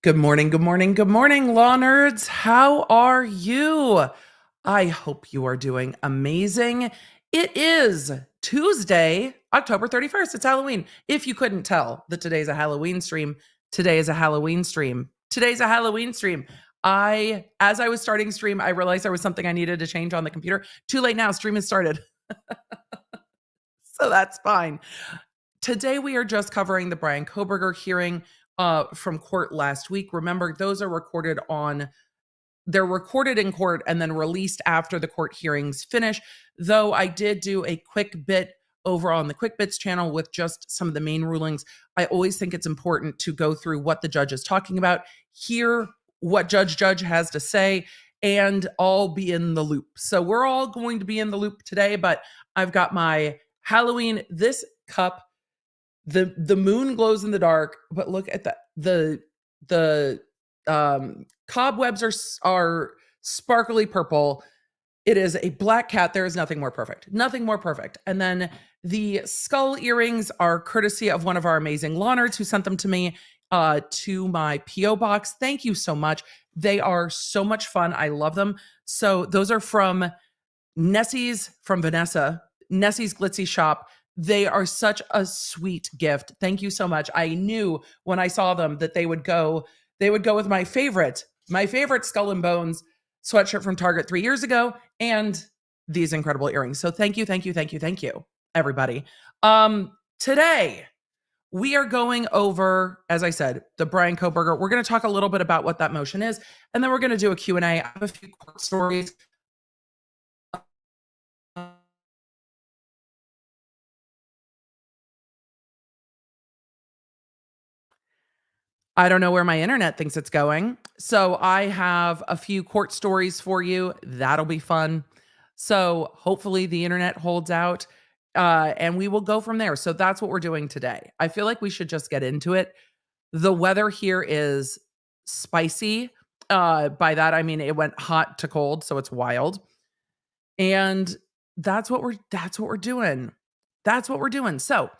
Good morning, good morning, good morning, law nerds. How are you? I hope you are doing amazing. It is Tuesday, October 31st. It's Halloween. If you couldn't tell that today's a Halloween stream, today is a Halloween stream. Today's a Halloween stream. As I was starting stream, I realized there was something I needed to change on the computer. Too late now, stream has started. So that's fine. Today, we are just covering the Brian Kohberger hearing from court last week. Remember, those are they're recorded in court and then released after the court hearings finish. Though I did do a quick bit over on the Quick Bits channel with just some of the main rulings. I always think it's important to go through what the judge is talking about, hear what Judge has to say, and all be in the loop. So we're all going to be in the loop today, but I've got my Halloween, this cup, the moon glows in the dark, but look at the cobwebs are sparkly purple. It is a black cat. There is nothing more perfect. Nothing more perfect. And then the skull earrings are courtesy of one of our amazing law nerds who sent them to me to my P.O. box. Thank you so much. They are so much fun. I love them. So those are from Vanessa, Nessie's Glitzy Shop. They are such a sweet gift. Thank you so much. I knew when I saw them that they would go with my favorite Skull and Bones sweatshirt from Target 3 years ago and these incredible earrings. So thank you, everybody. Today we are going over, as I said, the Brian Kohberger. We're going to talk a little bit about what that motion is, and then we're going to do a Q&A. I have a few court stories. I don't know where my internet thinks it's going. So I have a few court stories for you. That'll be fun. So hopefully the internet holds out and we will go from there. So that's what we're doing today. I feel like we should just get into it. The weather here is spicy. By that, I mean, it went hot to cold. So it's wild. And that's what we're doing. That's what we're doing. So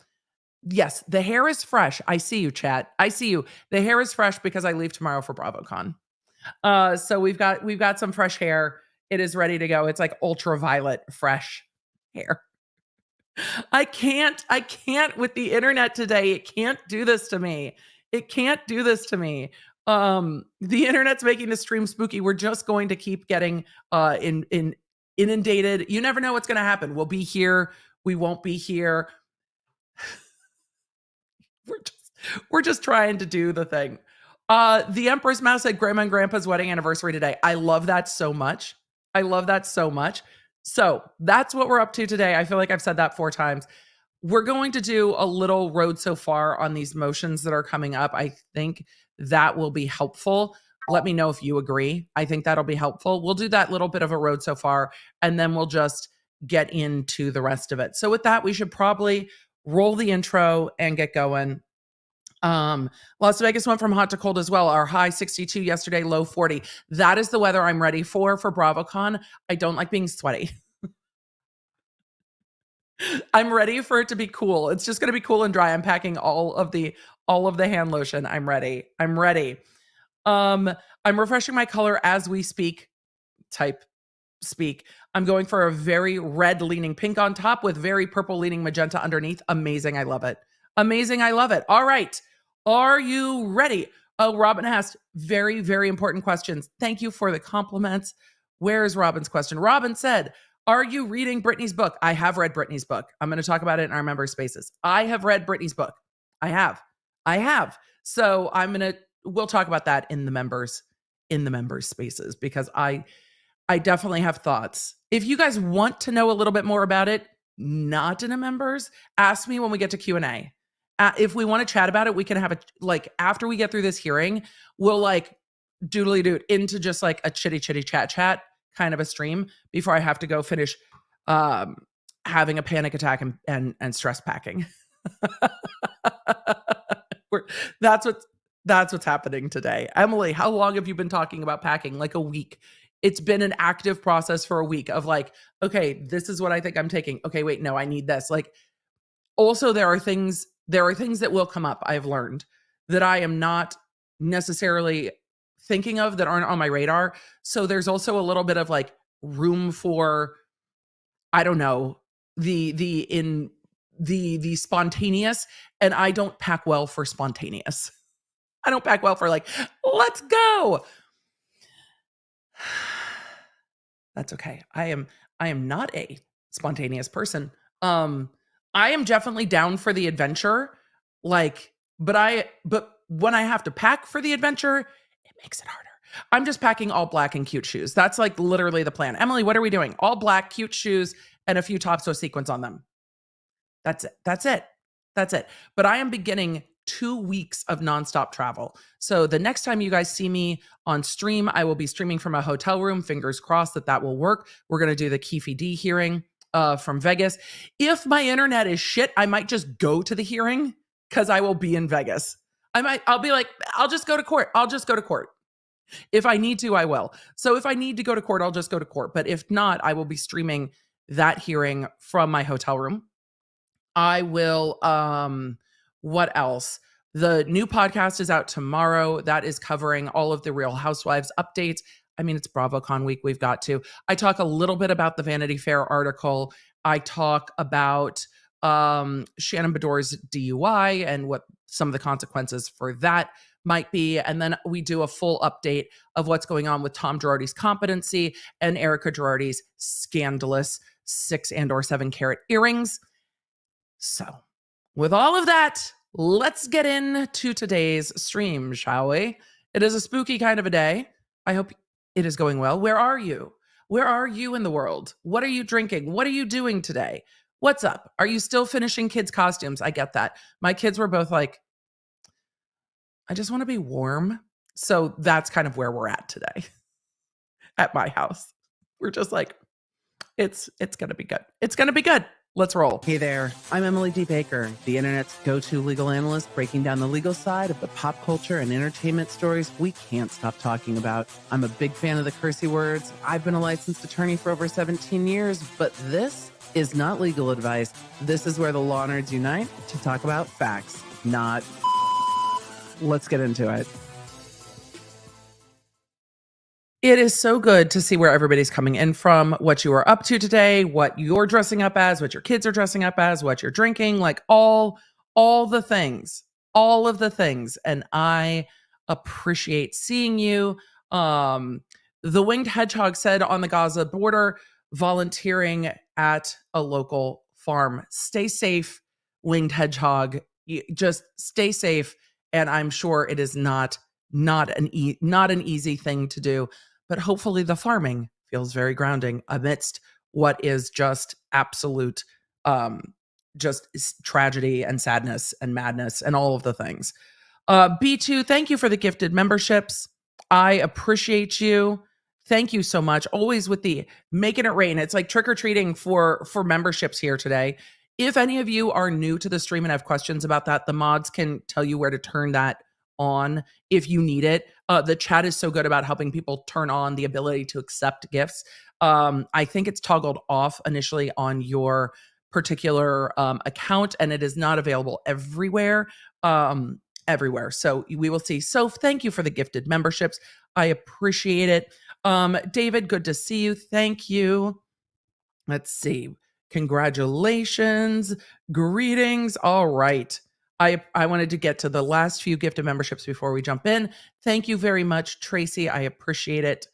yes, the hair is fresh. I see you, chat. I see you. The hair is fresh because I leave tomorrow for BravoCon. So we've got some fresh hair. It is ready to go. It's like ultraviolet fresh hair. I can't with the internet today. It can't do this to me. The internet's making the stream spooky. We're just going to keep getting inundated. You never know what's going to happen. We'll be here. We won't be here. We're just trying to do the thing. The Empress Mouse said Grandma and Grandpa's wedding anniversary today. I love that so much. So that's what we're up to today. I feel like I've said that 4 times. We're going to do a little road so far on these motions that are coming up. I think that will be helpful. Let me know if you agree. I think that'll be helpful. We'll do that little bit of a road so far, and then we'll just get into the rest of it. So with that, we should probably roll the intro and get going. Las Vegas went from hot to cold as well. Our high 62 yesterday, low 40. That is the weather I'm ready for BravoCon. I don't like being sweaty. I'm ready for it to be cool. It's just going to be cool and dry. I'm packing all of the hand lotion. I'm ready. I'm refreshing my color as we speak. I'm going for a very red leaning pink on top with very purple leaning magenta underneath. Amazing. I love it. All right. Are you ready? Oh, Robin asked very, very important questions. Thank you for the compliments. Where is Robin's question? Robin said, are you reading Brittany's book? I have read Brittany's book. I'm going to talk about it in our member spaces. I have read Brittany's book. I have. So we'll talk about that in the members spaces because I definitely have thoughts. If you guys want to know a little bit more about it, not in a members, ask me when we get to Q&A. If we want to chat about it, we can have after we get through this hearing, we'll doodly doot into just like a chitty chat kind of a stream before I have to go finish having a panic attack and stress packing. That's what's happening today. Emily, how long have you been talking about packing? Like a week. It's been an active process for a week of okay, this is what I think I'm taking. Okay, wait, no, I need this. Also there are things that will come up. I've learned that I am not necessarily thinking of that aren't on my radar. So there's also a little bit of like room for, I don't know, the spontaneous, and I don't pack well for spontaneous. I don't pack well for like, let's go. That's okay. I am not a spontaneous person. I am definitely down for the adventure. Like, but when I have to pack for the adventure, it makes it harder. I'm just packing all black and cute shoes. That's like literally the plan. Emily, what are we doing? All black, cute shoes, and a few tops with sequins on them. That's it. That's it. That's it. But I am beginning 2 weeks of nonstop travel. So the next time you guys see me on stream, I will be streaming from a hotel room. Fingers crossed that will work. We're going to do the Keefe D hearing from Vegas. If my internet is shit, I might just go to the hearing because I will be in Vegas. I'll be like, I'll just go to court. I'll just go to court. If I need to, I will. So if I need to go to court, I'll just go to court. But if not, I will be streaming that hearing from my hotel room. I will, what else? The new podcast is out tomorrow. That is covering all of the Real Housewives updates. I mean, it's BravoCon week. We've got to. I talk a little bit about the Vanity Fair article. I talk about Shannon Bedore's DUI and what some of the consequences for that might be. And then we do a full update of what's going on with Tom Girardi's competency and Erica Girardi's scandalous 6 and/or 7 carat earrings. So, with all of that, let's get into today's stream, shall we? It is a spooky kind of a day. I hope it is going well. Where are you? Where are you in the world? What are you drinking? What are you doing today? What's up? Are you still finishing kids' costumes? I get that. My kids were both like, I just want to be warm. So that's kind of where we're at today at my house. We're just like, it's going to be good. It's going to be good. Let's roll. Hey there, I'm Emily D. Baker, the internet's go-to legal analyst, breaking down the legal side of the pop culture and entertainment stories we can't stop talking about. I'm a big fan of the cursey words. I've been a licensed attorney for over 17 years, but this is not legal advice. This is where the law nerds unite to talk about facts, not... Let's get into it. It is so good to see where everybody's coming in from, what you are up to today, what you're dressing up as, what your kids are dressing up as, what you're drinking, like all the things, all of the things. And I appreciate seeing you. The Winged Hedgehog said on the Gaza border, volunteering at a local farm. Stay safe, Winged Hedgehog. Just stay safe. And I'm sure it is not an easy thing to do. But hopefully the farming feels very grounding amidst what is just absolute just tragedy and sadness and madness and all of the things. B2, thank you for the gifted memberships. I appreciate you. Thank you so much. Always with the making it rain. It's like trick-or-treating for memberships here today. If any of you are new to the stream and have questions about that, the mods can tell you where to turn that on if you need it. The chat is so good about helping people turn on the ability to accept gifts. I think it's toggled off initially on your particular account, and it is not available everywhere. So we will see. So thank you for the gifted memberships. I appreciate it. David, good to see you. Thank you. Let's see. Congratulations. Greetings. All right. I wanted to get to the last few gifted memberships before we jump in. Thank you very much, Tracy. I appreciate it.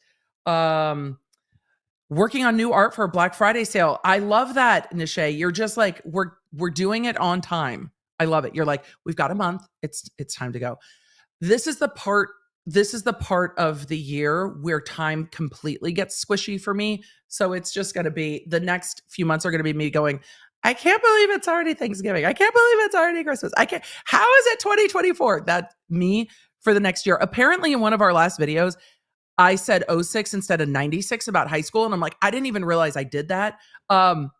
Working on new art for a Black Friday sale. I love that, Nishay. You're just like, we're doing it on time. I love it. You're like, we've got a month. It's time to go. This is the part of the year where time completely gets squishy for me. So it's just going to be, the next few months are going to be me going, I can't believe it's already Thanksgiving. I can't believe it's already Christmas. How is it 2024? That's me for the next year. Apparently in one of our last videos, I said 06 instead of 96 about high school. And I'm like, I didn't even realize I did that. And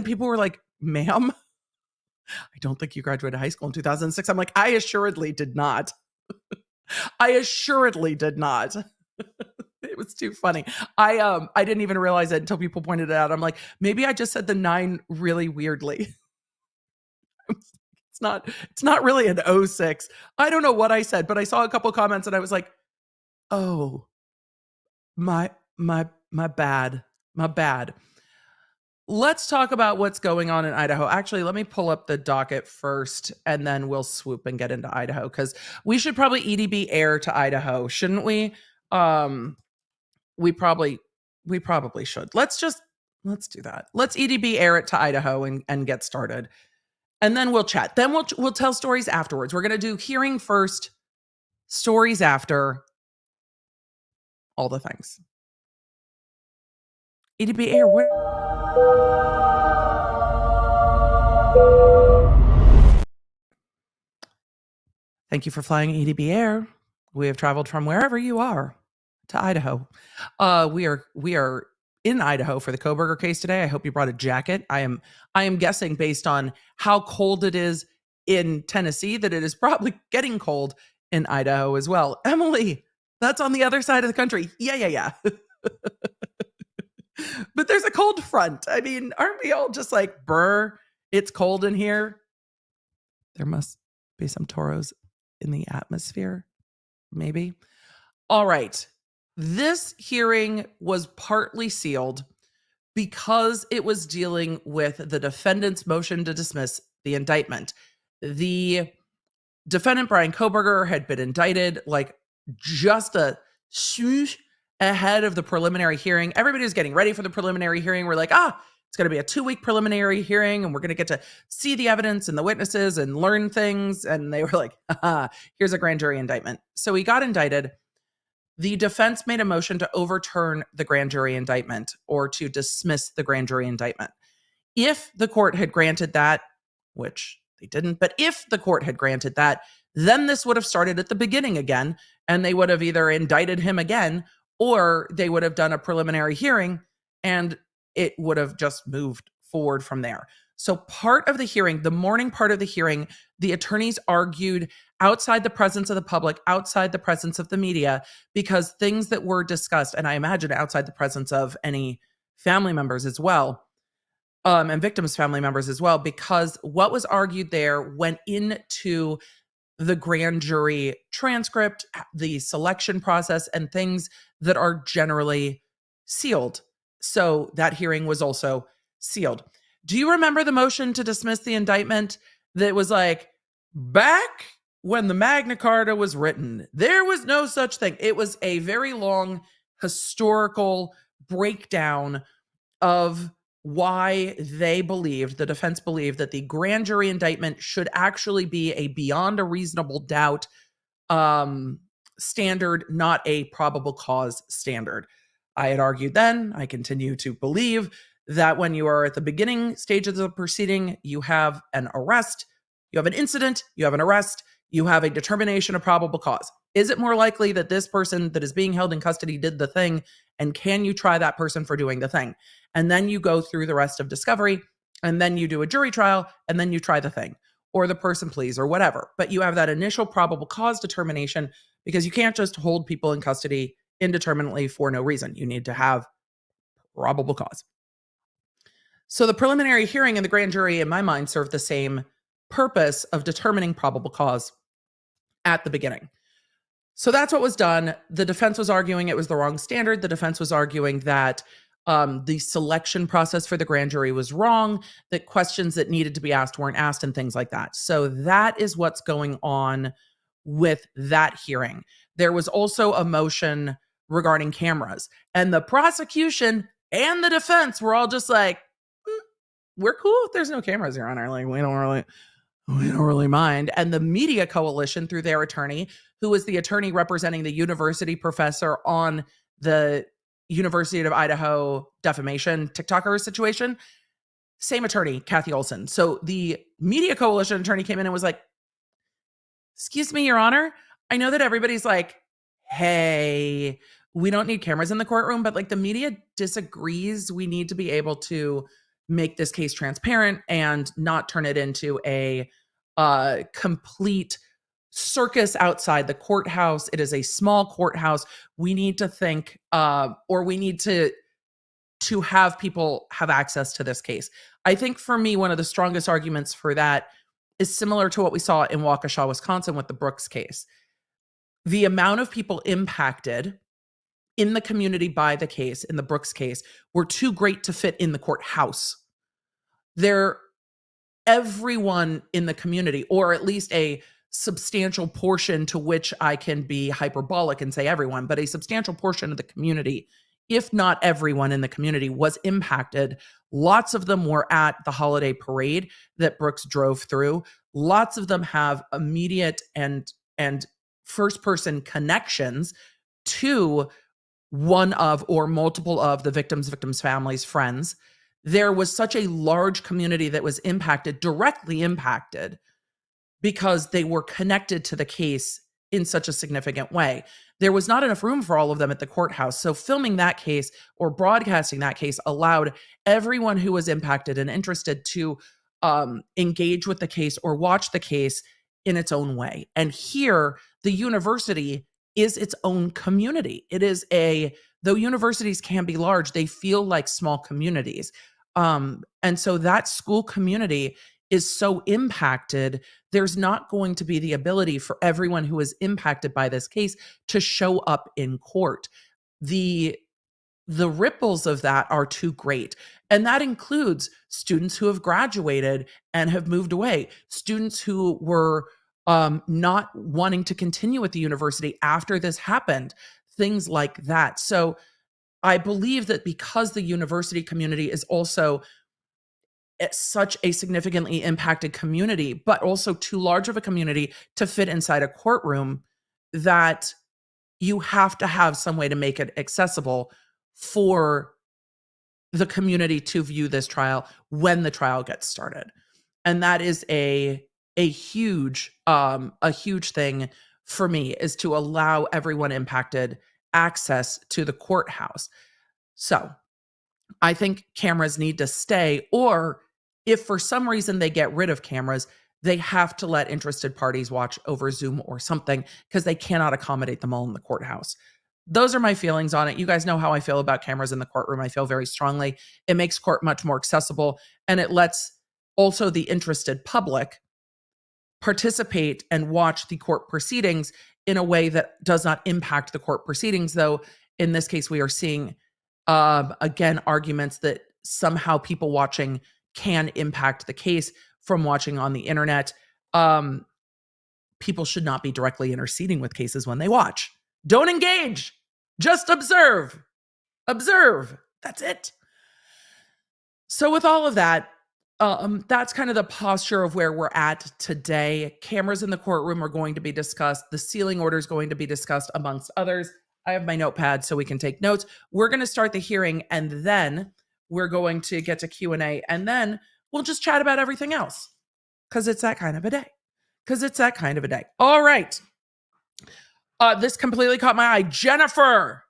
people were like, ma'am, I don't think you graduated high school in 2006. I'm like, I assuredly did not. I assuredly did not. It was too funny. I didn't even realize it until people pointed it out. I'm like, maybe I just said the 9 really weirdly. It's not really an '06. I don't know what I said, but I saw a couple comments and I was like, "Oh, my bad. My bad." Let's talk about what's going on in Idaho. Actually, let me pull up the docket first and then we'll swoop and get into Idaho because we should probably EDB air to Idaho, shouldn't we? We probably should. Let's do that. Let's EDB air it to Idaho and get started. And then we'll chat. Then we'll tell stories afterwards. We're going to do hearing first, stories after, all the things. EDB air. Thank you for flying EDB Air. We have traveled from wherever you are to Idaho. We are in Idaho for the Kohberger case today. I hope you brought a jacket. I am guessing based on how cold it is in Tennessee that it is probably getting cold in Idaho as well. Emily, that's on the other side of the country. Yeah. But there's a cold front. I mean, aren't we all just like, brr, it's cold in here? There must be some toros in the atmosphere, maybe. All right. This hearing was partly sealed because it was dealing with the defendant's motion to dismiss the indictment. The defendant, Brian Kohberger, had been indicted like just a swoosh ahead of the preliminary hearing. Everybody was getting ready for the preliminary hearing. We're like, it's going to be a 2-week preliminary hearing and we're going to get to see the evidence and the witnesses and learn things. And they were like, here's a grand jury indictment. So he got indicted. The defense made a motion to overturn the grand jury indictment or to dismiss the grand jury indictment. If the court had granted that, which they didn't, but if the court had granted that, then this would have started at the beginning again, and they would have either indicted him again or they would have done a preliminary hearing and it would have just moved forward from there. So part of the hearing, the morning part of the hearing, the attorneys argued outside the presence of the public, outside the presence of the media, because things that were discussed, and I imagine outside the presence of any family members as well, and victims' family members as well, because what was argued there went into the grand jury transcript, the selection process, and things that are generally sealed. So that hearing was also sealed. Do you remember the motion to dismiss the indictment that was like, back when the Magna Carta was written, there was no such thing? It was a very long historical breakdown of why they believed, the defense believed, that the grand jury indictment should actually be a beyond a reasonable doubt standard, not a probable cause standard. I had argued then, I continue to believe that when you are at the beginning stages of the proceeding, you have an arrest, you have an incident, you have an arrest, you have a determination of probable cause. Is it more likely that this person that is being held in custody did the thing? And can you try that person for doing the thing? And then you go through the rest of discovery, and then you do a jury trial, and then you try the thing, or the person pleas, or whatever. But you have that initial probable cause determination because you can't just hold people in custody indeterminately for no reason. You need to have probable cause. So the preliminary hearing and the grand jury, in my mind, serve the same purpose of determining probable cause at the beginning. So that's what was done. The defense was arguing it was the wrong standard. The defense was arguing that the selection process for the grand jury was wrong, that questions that needed to be asked weren't asked, and things like that. So that is what's going on with that hearing. There was also a motion regarding cameras, and the prosecution and the defense were all just like, we're cool if there's no cameras, Your Honor. Like, we don't really mind. And the media coalition, through their attorney, who was the attorney representing the university professor on the University of Idaho defamation TikToker situation, same attorney, Kathy Olson. So the media coalition attorney came in and was like, excuse me, Your Honor, I know that everybody's like, hey, we don't need cameras in the courtroom, but like the media disagrees. We need to be able to make this case transparent and not turn it into a complete circus outside the courthouse. It is a small courthouse. We need to think, or we need to have people have access to this case. I think for me, one of the strongest arguments for that is similar to what we saw in Waukesha, Wisconsin with the Brooks case. The amount of people impacted in the community by the case, in the Brooks case, were too great to fit in the courthouse. Everyone in the community, or at least a substantial portion, to which I can be hyperbolic and say everyone, but a substantial portion of the community, if not everyone in the community, was impacted. Lots of them were at the holiday parade that Brooks drove through. Lots of them have immediate and first-person connections to one of or multiple of the victims' families, friends. There was such a large community that was impacted, directly impacted, because they were connected to the case in such a significant way. There was not enough room for all of them at the courthouse. So filming that case or broadcasting that case allowed everyone who was impacted and interested to engage with the case or watch the case in its own way. And here, the university is its own community. Though universities can be large, they feel like small communities. And so that school community is so impacted, there's not going to be the ability for everyone who is impacted by this case to show up in court. The ripples of that are too great. And that includes students who have graduated and have moved away, students who were not wanting to continue at the university after this happened, things like that. So I believe that because the university community is also such a significantly impacted community, but also too large of a community to fit inside a courtroom, that you have to have some way to make it accessible for the community to view this trial when the trial gets started. And that is a huge thing for me, is to allow everyone impacted access to the courthouse. So I think cameras need to stay, or if for some reason they get rid of cameras, they have to let interested parties watch over Zoom or something, because they cannot accommodate them all in the courthouse. Those are my feelings on it. You guys know how I feel about cameras in the courtroom. I feel very strongly. It makes court much more accessible, and it lets also the interested public participate and watch the court proceedings in a way that does not impact the court proceedings. Though in this case, we are seeing, again, arguments that somehow people watching can impact the case from watching on the internet. People should not be directly interceding with cases when they watch. Don't engage. Just observe. Observe. That's it. So with all of that, that's kind of the posture of where we're at today. Cameras in the courtroom are going to be discussed. The sealing order is going to be discussed, amongst others. I have my notepad so we can take notes. We're going to start the hearing, and then we're going to get to Q&A, and then we'll just chat about everything else, because it's that kind of a day. All right. This completely caught my eye. Jennifer,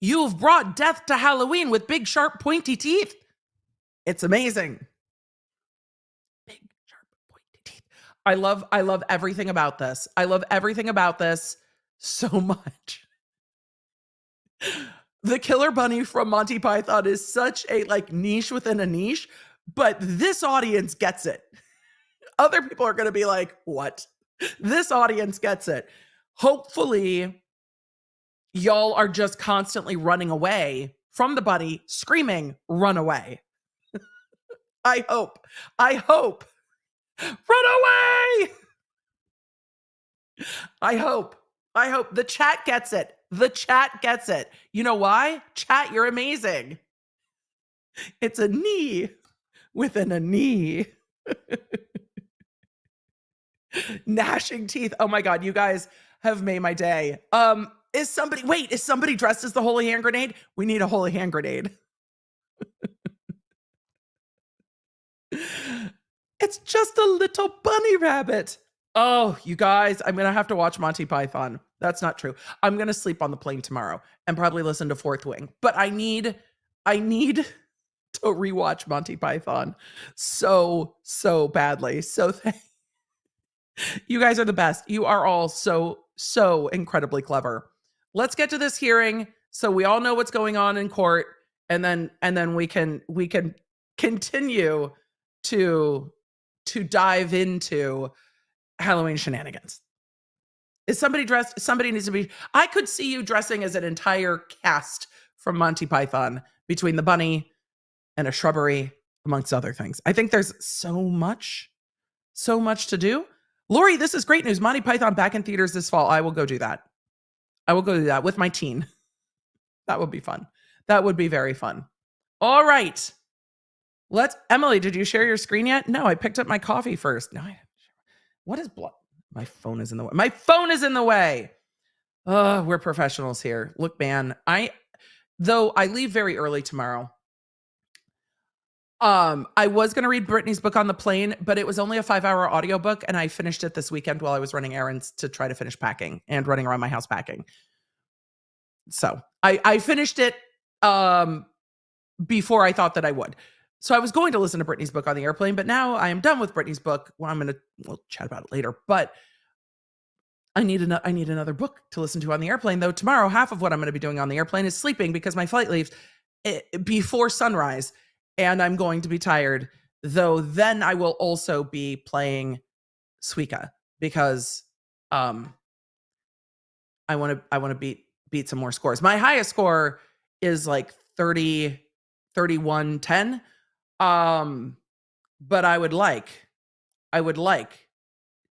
you've brought death to Halloween with big, sharp, pointy teeth. It's amazing. Big, sharp, pointy teeth. I love everything about this. I love everything about this so much. The killer bunny from Monty Python is such a niche within a niche, but this audience gets it. Other people are going to be like, what? This audience gets it. Hopefully, y'all are just constantly running away from the bunny, screaming, run away. I hope. Run away! I hope. The chat gets it. You know why? Chat, you're amazing. It's a knee within a knee. Gnashing teeth. Oh my God, you guys have made my day. Is somebody dressed as the holy hand grenade? We need a holy hand grenade. It's just a little bunny rabbit. Oh, you guys, I'm going to have to watch Monty Python. That's not true. I'm going to sleep on the plane tomorrow and probably listen to Fourth Wing. But I need to rewatch Monty Python so badly. So you guys are the best. You are all so incredibly clever. Let's get to this hearing so we all know what's going on in court, and then we can continue to to dive into Halloween shenanigans. Is somebody dressed? Somebody needs to be. I could see you dressing as an entire cast from Monty Python between the bunny and a shrubbery, amongst other things. I think there's so much to do. Lori, this is great news. Monty Python back in theaters this fall. I will go do that. I will go do that with my teen. That would be fun. That would be very fun. All right. Emily, did you share your screen yet? No, I picked up my coffee first. No, what is blood? My phone is in the way. My phone is in the way. Oh, we're professionals here. Look, man, though I leave very early tomorrow. I was going to read Brittany's book on the plane, but it was only a 5-hour audiobook, and I finished it this weekend while I was running errands to try to finish packing and running around my house packing. So I finished it before I thought that I would. So I was going to listen to Brittany's book on the airplane, but now I am done with Brittany's book. Well, we'll chat about it later, but I need another book to listen to on the airplane, though tomorrow, half of what I'm going to be doing on the airplane is sleeping because my flight leaves before sunrise. And I'm going to be tired, though then I will also be playing Suika because I want to beat some more scores. My highest score is like 30, 31, 10. But I would like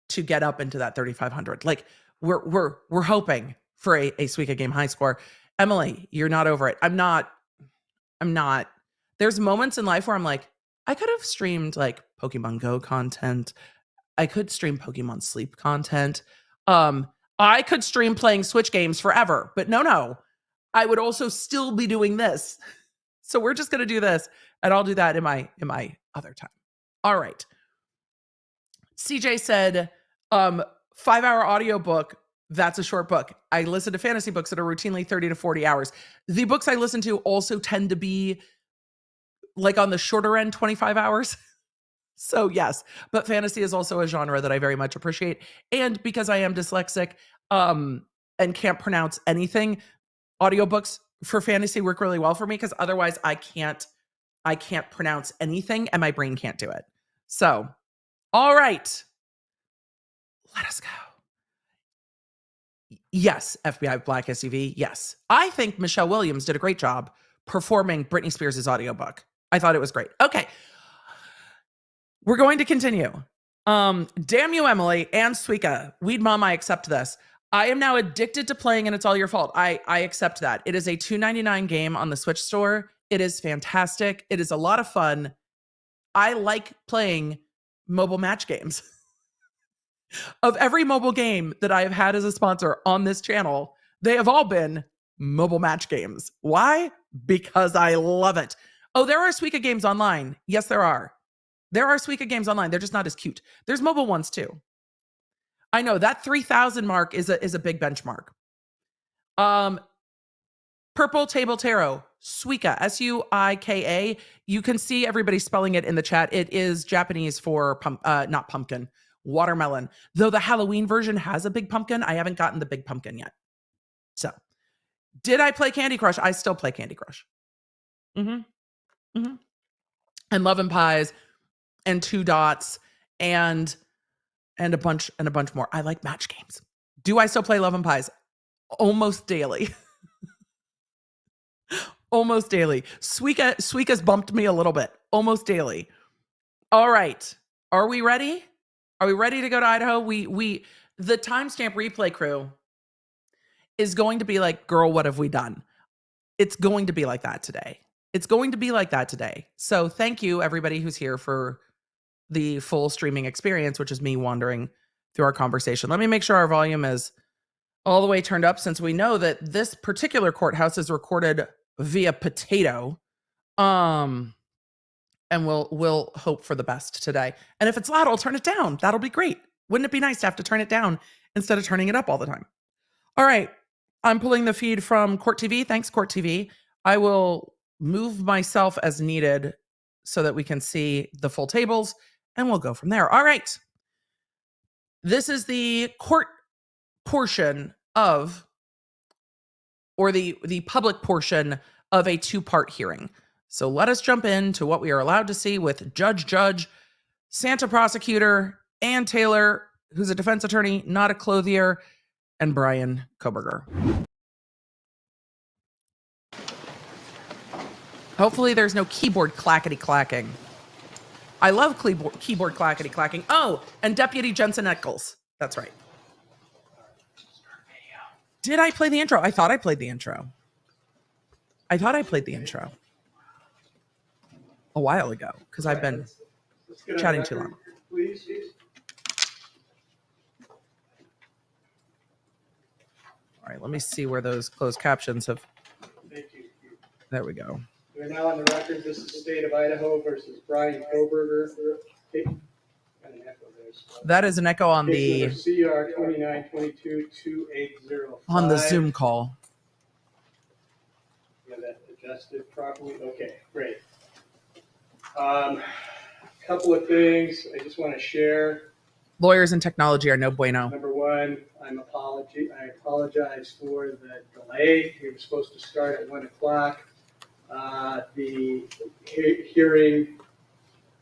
to get up into that 3,500. Like we're hoping for a Suika game high score. Emily, you're not over it. I'm not. There's moments in life where I'm like, I could have streamed like Pokemon Go content. I could stream Pokemon Sleep content. I could stream playing Switch games forever, but no. I would also still be doing this. So we're just going to do this, and I'll do that in my other time. All right. CJ said, 5-hour audiobook. That's a short book. I listen to fantasy books that are routinely 30 to 40 hours. The books I listen to also tend to be like on the shorter end, 25 hours. So yes, but fantasy is also a genre that I very much appreciate. And because I am dyslexic and can't pronounce anything, audiobooks for fantasy work really well for me because otherwise I can't pronounce anything and my brain can't do it. So, all right. Let us go. Yes, FBI Black SUV. Yes. I think Michelle Williams did a great job performing Britney Spears' audiobook. I thought it was great. Okay. We're going to continue. Damn you, Emily and Suika. Weed Mom, I accept this. I am now addicted to playing and it's all your fault. I accept that. It is a $2.99 game on the Switch store. It is fantastic. It is a lot of fun. I like playing mobile match games. Of every mobile game that I have had as a sponsor on this channel, they have all been mobile match games. Why? Because I love it. Oh, there are Suika games online. Yes, there are. There are Suika games online. They're just not as cute. There's mobile ones too. I know that 3,000 mark is a big benchmark. Purple Table Tarot, Suika, Suika. You can see everybody spelling it in the chat. It is Japanese for not pumpkin, watermelon. Though the Halloween version has a big pumpkin, I haven't gotten the big pumpkin yet. So, did I play Candy Crush? I still play Candy Crush. And Love and Pies and Two Dots and a bunch more. I like match games. Do I still play Love and Pies? Almost daily. Almost daily. Suika's bumped me a little bit. Almost daily. All right. Are we ready? Are we ready to go to Idaho? The timestamp replay crew is going to be like, girl, what have we done? It's going to be like that today. It's going to be like that today. So thank you, everybody who's here for the full streaming experience, which is me wandering through our conversation. Let me make sure our volume is all the way turned up, since we know that this particular courthouse is recorded via Potato. And we'll hope for the best today. And if it's loud, I'll turn it down. That'll be great. Wouldn't it be nice to have to turn it down instead of turning it up all the time? All right. I'm pulling the feed from Court TV. Thanks, Court TV. I will move myself as needed so that we can see the full tables, and we'll go from there. All right. This is the court portion of, or the public portion of a two-part hearing. So let us jump into what we are allowed to see with Judge Santa prosecutor, Ann Taylor, who's a defense attorney, not a clothier, and Brian Kohberger. Hopefully there's no keyboard clackety-clacking. I love keyboard clackety-clacking. Oh, and Deputy Jensen Eccles. That's right. Did I play the intro? I thought I played the intro. A while ago, because I've been chatting too long. Please. All right, let me see where those closed captions have. Thank you. There we go. We're now on the record. This is the state of Idaho versus Brian Kohberger. That is an echo on the CR 29222805. on the Zoom call. Yeah, that adjusted properly. Okay, great. Couple of things I just want to share. Lawyers and technology are no bueno. Number one, I apologize for the delay. We were supposed to start at 1 o'clock. The hearing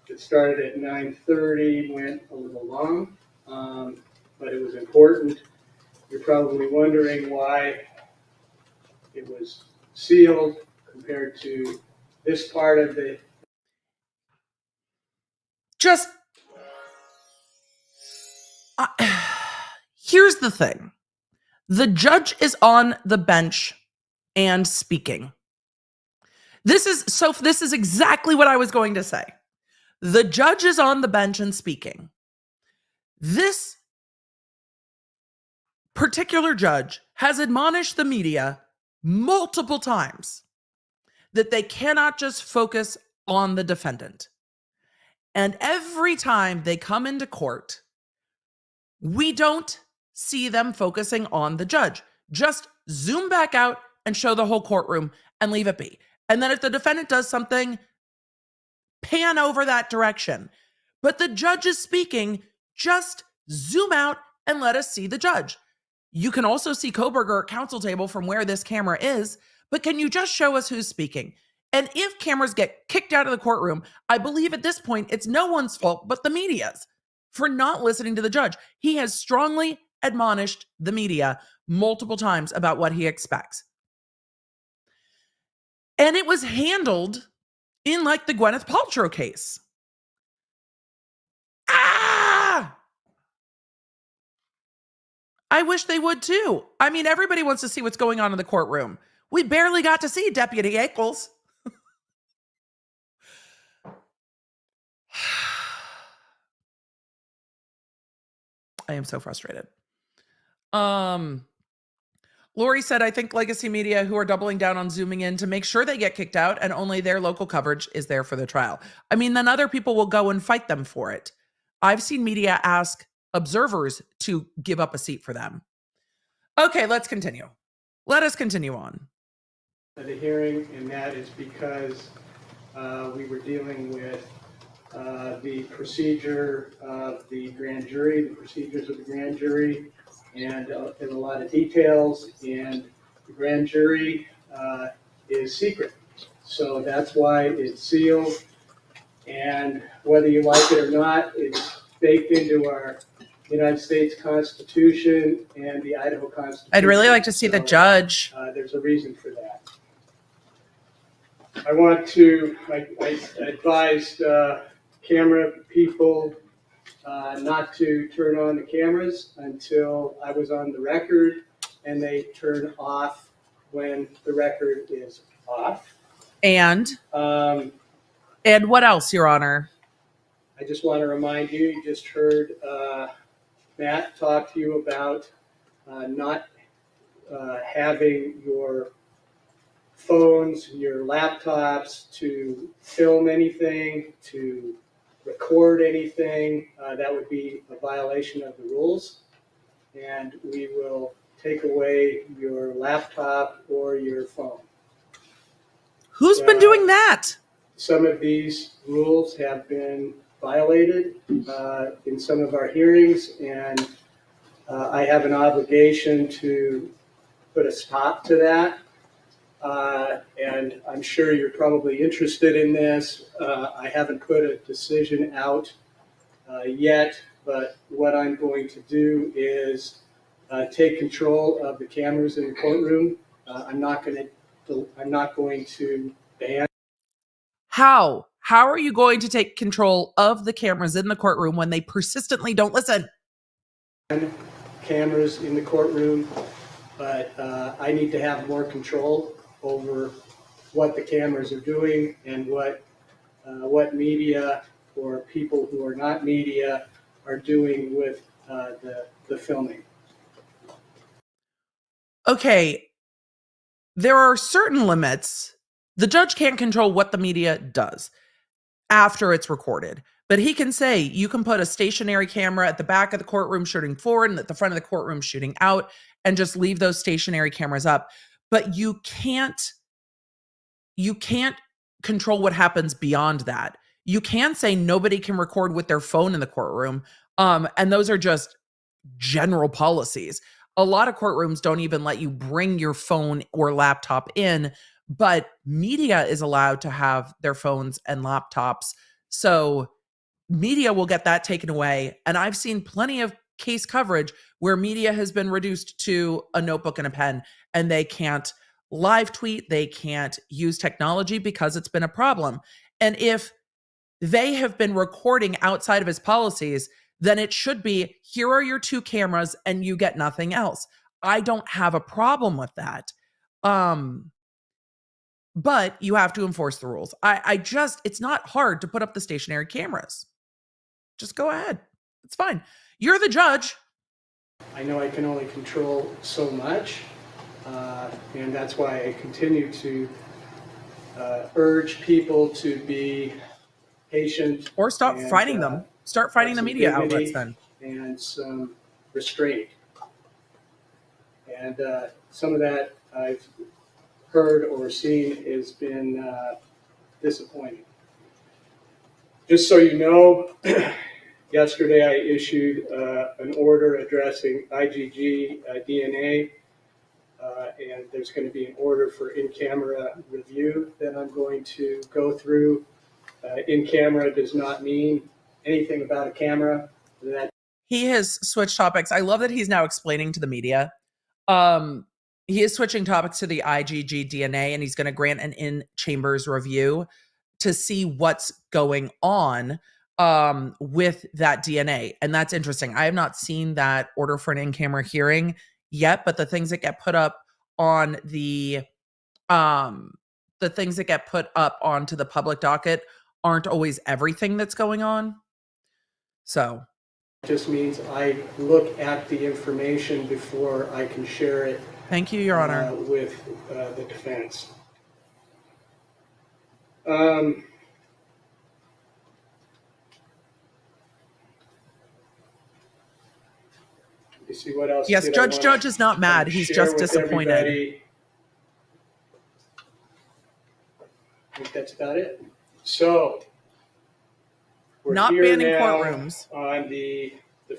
that started at 9:30 went a little long, but it was important. You're probably wondering why it was sealed compared to this part of the. Just here's the thing. The judge is on the bench and speaking. This is exactly what I was going to say. The judge is on the bench and speaking. This particular judge has admonished the media multiple times that they cannot just focus on the defendant. And every time they come into court, we don't see them focusing on the judge. Just zoom back out and show the whole courtroom and leave it be. And then if the defendant does something, pan over that direction. But the judge is speaking, just zoom out and let us see the judge. You can also see Kohberger at counsel table from where this camera is, but can you just show us who's speaking? And if cameras get kicked out of the courtroom, I believe at this point it's no one's fault but the media's for not listening to the judge. He has strongly admonished the media multiple times about what he expects. And it was handled in like the Gwyneth Paltrow case. I wish they would too. I mean, everybody wants to see what's going on in the courtroom. We barely got to see Deputy Eccles. I am so frustrated. Lori said, I think legacy media who are doubling down on zooming in to make sure they get kicked out and only their local coverage is there for the trial. I mean, then other people will go and fight them for it. I've seen media ask observers to give up a seat for them. Okay, let's continue. Let us continue on. The hearing, and that is because we were dealing with the procedure of the grand jury, the procedures of the grand jury, and in a lot of details, and the grand jury is secret. So that's why it's sealed, and whether you like it or not, it's baked into our United States Constitution and the Idaho Constitution. I'd really like to see the judge. There's a reason for that. I advised camera people not to turn on the cameras until I was on the record, and they turn off when the record is off. And what else, Your Honor? I just want to remind you, you just heard Matt talk to you about not having your phones, your laptops to film anything, to record anything. That would be a violation of the rules. And we will take away your laptop or your phone. Who's been doing that? Some of these rules have been violated in some of our hearings, and I have an obligation to put a stop to that. And I'm sure you're probably interested in this. I haven't put a decision out yet, but what I'm going to do is take control of the cameras in the courtroom. I'm not going to ban. How? How are you going to take control of the cameras in the courtroom when they persistently don't listen? Cameras in the courtroom, but I need to have more control over what the cameras are doing and what media or people who are not media are doing with the filming. Okay, there are certain limits. The judge can't control what the media does after it's recorded, but he can say you can put a stationary camera at the back of the courtroom shooting forward and at the front of the courtroom shooting out and just leave those stationary cameras up. But you can't control what happens beyond that. You can say nobody can record with their phone in the courtroom. And those are just general policies. A lot of courtrooms don't even let you bring your phone or laptop in, but media is allowed to have their phones and laptops. So media will get that taken away. And I've seen plenty of case coverage where media has been reduced to a notebook and a pen, and they can't live tweet, they can't use technology because it's been a problem. And if they have been recording outside of his policies, then it should be, here are your 2 cameras and you get nothing else. I don't have a problem with that. But you have to enforce the rules. It's not hard to put up the stationary cameras. Just go ahead. It's fine. You're the judge. I know I can only control so much, and that's why I continue to urge people to be patient. Or stop fighting them. Start fighting the media outlets then. And some restraint. And some of that I've heard or seen has been disappointing. Just so you know, yesterday I issued an order addressing IgG DNA, and there's going to be an order for in-camera review that I'm going to go through. In-camera does not mean anything about a camera. He has switched topics. I love that he's now explaining to the media. He is switching topics to the IgG DNA, and he's going to grant an in-chambers review to see what's going on with that DNA. And that's interesting. I have not seen that order for an in-camera hearing yet, but the things that get put up on the things that get put up onto the public docket aren't always everything that's going on. So it just means I look at the information before I can share it. Thank you, Your Honor. With the defense. You see what else? Yes, Judge is not mad. He's just disappointed. Everybody. I think that's about it. So, we're not here banning now courtrooms, on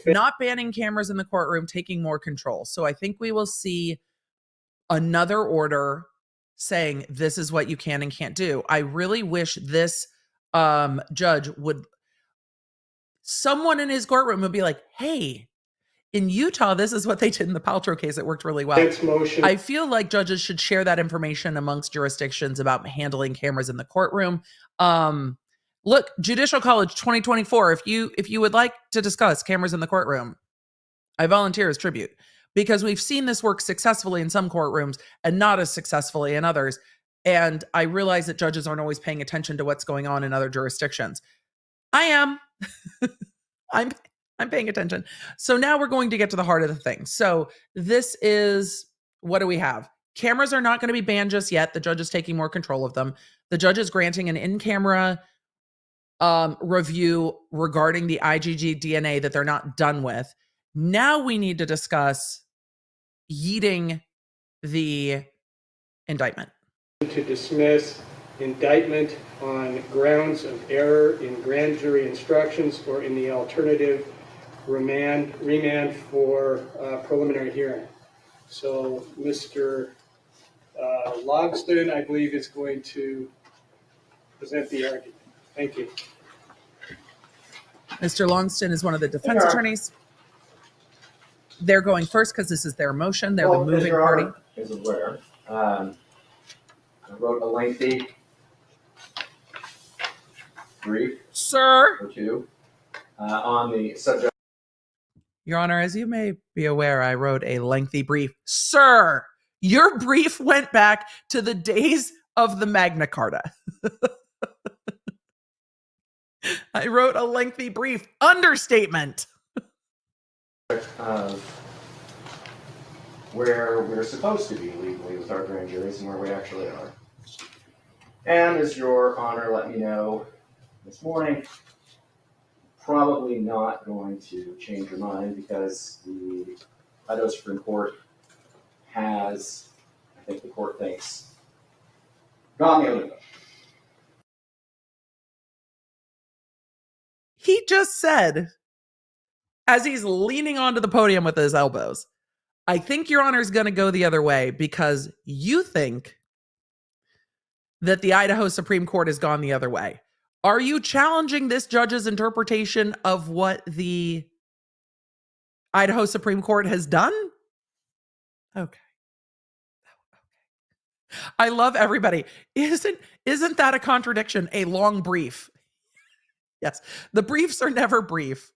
not banning cameras in the courtroom, taking more control. So I think we will see another order saying this is what you can and can't do. I really wish this judge would, someone in his courtroom would be like, hey, in Utah, this is what they did in the Paltrow case. It worked really well. I feel like judges should share that information amongst jurisdictions about handling cameras in the courtroom. Look, Judicial College 2024, if you would like to discuss cameras in the courtroom, I volunteer as tribute, because we've seen this work successfully in some courtrooms and not as successfully in others. And I realize that judges aren't always paying attention to what's going on in other jurisdictions. I am. I'm paying attention. So now we're going to get to the heart of the thing. So this is, what do we have? Cameras are not going to be banned just yet. The judge is taking more control of them. The judge is granting an in-camera review regarding the IgG DNA that they're not done with. Now we need to discuss yeeting the indictment. To dismiss indictment on grounds of error in grand jury instructions or in the alternative remand for preliminary hearing. So Mr. Logston, I believe, is going to present the argument. Thank you. Mr. Longston is one of the defense attorneys. They're going first because this is their motion. They're the moving party. Is aware. I wrote a lengthy brief, Sir. or two, on the subject. Your Honor, as you may be aware, I wrote a lengthy brief. Sir, your brief went back to the days of the Magna Carta. I wrote a lengthy brief. Understatement. Of where we're supposed to be legally with our grand juries and where we actually are. And as Your Honor let me know this morning, probably not going to change your mind because the Idaho Supreme Court has, I think the court thinks, gone the other way. He just said, as he's leaning onto the podium with his elbows, I think Your Honor is going to go the other way because you think that the Idaho Supreme Court has gone the other way. Are you challenging this judge's interpretation of what the Idaho Supreme Court has done? Okay. I love everybody. Isn't that a contradiction? A long brief. Yes. The briefs are never brief.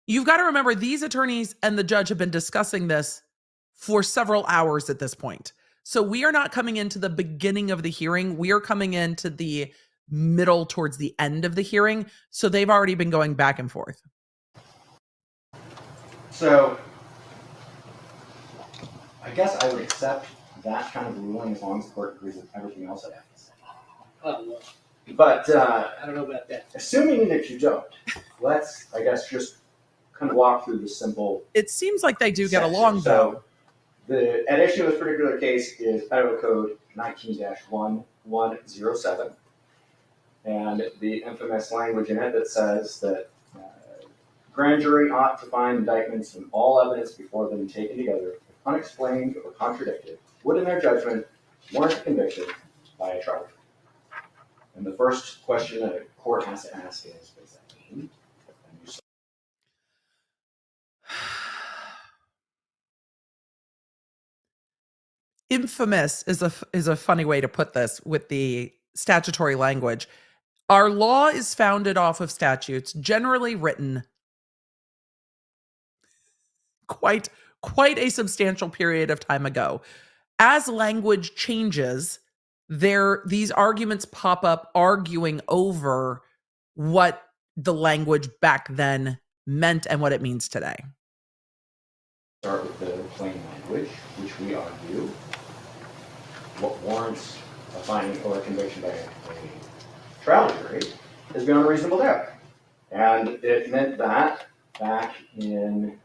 You've got to remember these attorneys and the judge have been discussing this for several hours at this point. So we are not coming into the beginning of the hearing. We are coming into the middle towards the end of the hearing. So they've already been going back and forth. So I guess I would accept that kind of ruling as long as the court agrees with everything else I have to say. Oh, well, But I don't know about that. assuming that you don't, let's, I guess, just kind of walk through the simple. It seems like they do get section. along, though. So at issue of this particular case is Idaho Code 19-1107. And the infamous language in it that says that grand jury ought to find indictments and all evidence before them taken together, if unexplained or contradicted, would in their judgment warrant a conviction by a trial. And the first question that a court has to ask is, what does that mean? Infamous is a funny way to put this with the statutory language. Our law is founded off of statutes generally written quite a substantial period of time ago. As language changes, these arguments pop up arguing over what the language back then meant and what it means today. Start with the plain language, which we argue what warrants a finding or a conviction by a trial jury is beyond a reasonable doubt. And it meant that back in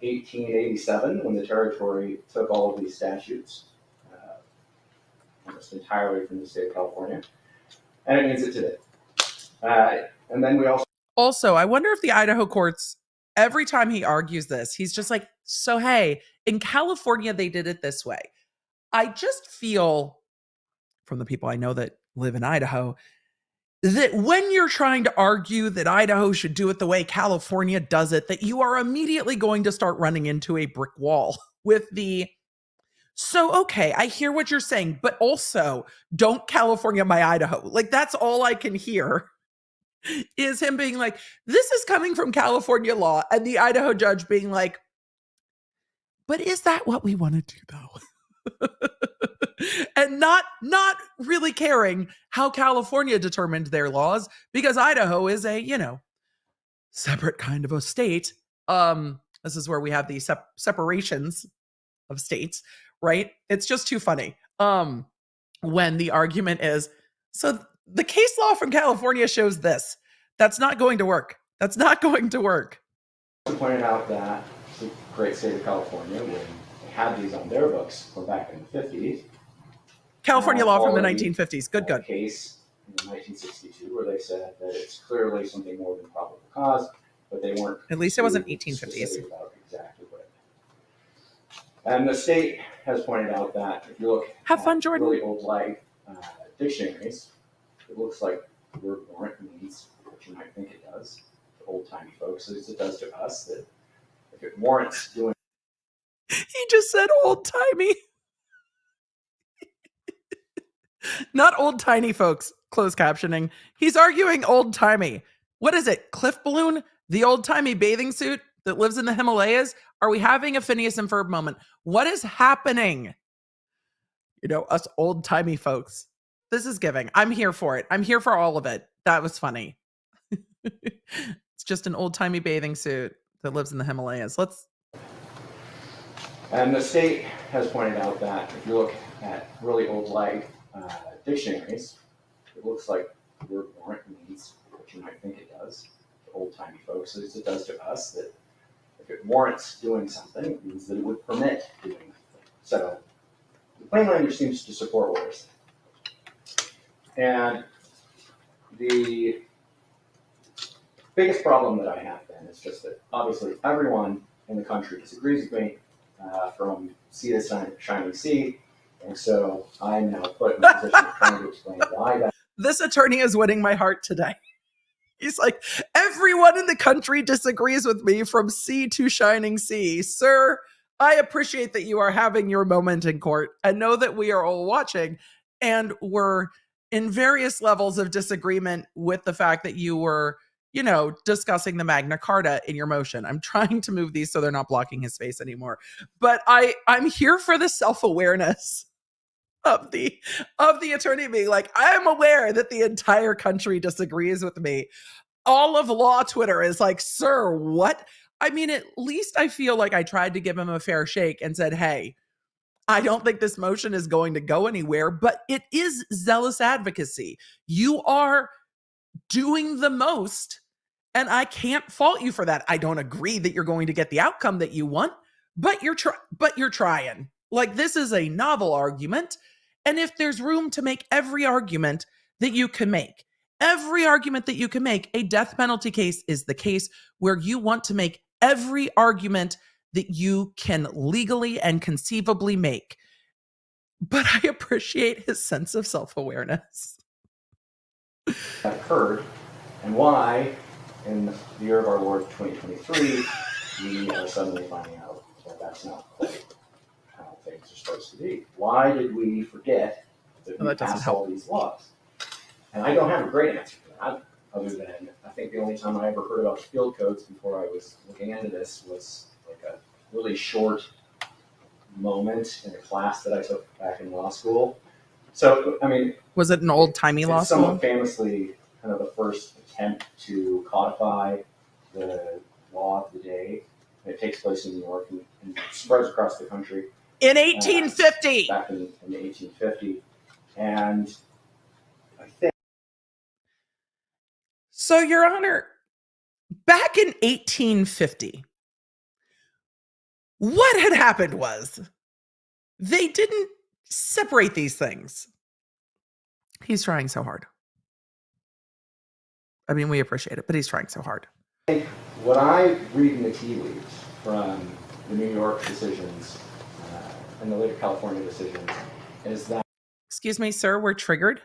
1887, when the territory took all of these statutes, almost entirely from the state of California, and it means it today. And then we Also, I wonder if the Idaho courts, every time he argues this, he's just like, so hey, in California, they did it this way. I just feel, from the people I know that live in Idaho, that when you're trying to argue that Idaho should do it the way California does it, that you are immediately going to start running into a brick wall with so, okay, I hear what you're saying, but also don't California my Idaho. Like, that's all I can hear is him being like, this is coming from California law, and the Idaho judge being like, but is that what we want to do, though? And not really caring how California determined their laws, because Idaho is a, separate kind of a state. This is where we have these separations of states, right? It's just too funny. When the argument is, so the case law from California shows this. That's not going to work. That's not going to work. also pointed out that the great state of California, when they had these on their books from back in the 50s, California law from the 1950s. Good. Case in 1962 where they said that it's clearly something more than probable cause, but they weren't. At least it wasn't 1850s. Specific about exactly what it meant. And the state has pointed out that if you look Have fun, at Jordan. really old dictionaries, it looks like the word warrant means what you might think it does. old-timey folks as it does to us, that if it warrants doing He just said old timey. Not old tiny folks, closed captioning. He's arguing old timey. What is it? Cliff Balloon? The old timey bathing suit that lives in the Himalayas? Are we having a Phineas and Ferb moment? What is happening? You know, us old timey folks. This is giving. I'm here for it. I'm here for all of it. That was funny. It's just an old timey bathing suit that lives in the Himalayas. And the state has pointed out that if you look at really old dictionaries, it looks like the word warrant means what you might think it does to old-timey folks as it does to us, that if it warrants doing something, it means that it would permit doing something. So the plain language seems to support what we're saying. And the biggest problem that I have then is just that obviously everyone in the country disagrees with me, from sea to shining sea. And so I'm now put in a position of trying to explain why that. This attorney is winning my heart today. He's like, everyone in the country disagrees with me from sea to shining sea. Sir, I appreciate that you are having your moment in court and know that we are all watching and we're in various levels of disagreement with the fact that you were, you know, discussing the Magna Carta in your motion. I'm trying to move these so they're not blocking his face anymore. But I'm here for the self-awareness of the attorney being like, I'm aware that the entire country disagrees with me. All of law Twitter is like, sir, what? I mean, at least I feel like I tried to give him a fair shake and said, hey, I don't think this motion is going to go anywhere, but it is zealous advocacy. You are doing the most, and I can't fault you for that. I don't agree that you're going to get the outcome that you want, but you're trying. Like, this is a novel argument, and if there's room to make every argument that you can make, a death penalty case is the case where you want to make every argument that you can legally and conceivably make. But I appreciate his sense of self-awareness. That occurred, and why, in the year of our Lord 2023, we are suddenly finding out that that's not quite how things are supposed to be. Why did we forget that we passed all these laws? And I don't have a great answer for that, other than I think the only time I ever heard about the field codes before I was looking into this was like a really short moment in a class that I took back in law school. So, I mean, was it an old-timey law school? Somewhat famously kind of the first attempt to codify the law of the day. It takes place in New York and spreads across the country. In 1850! Back in 1850. And I think... So, Your Honor, back in 1850, what had happened was they didn't separate these things. He's trying so hard. I mean, we appreciate it, but he's trying so hard. What I read in the tea leaves from the New York decisions and the later California decisions is that... Excuse me, sir, we're triggered.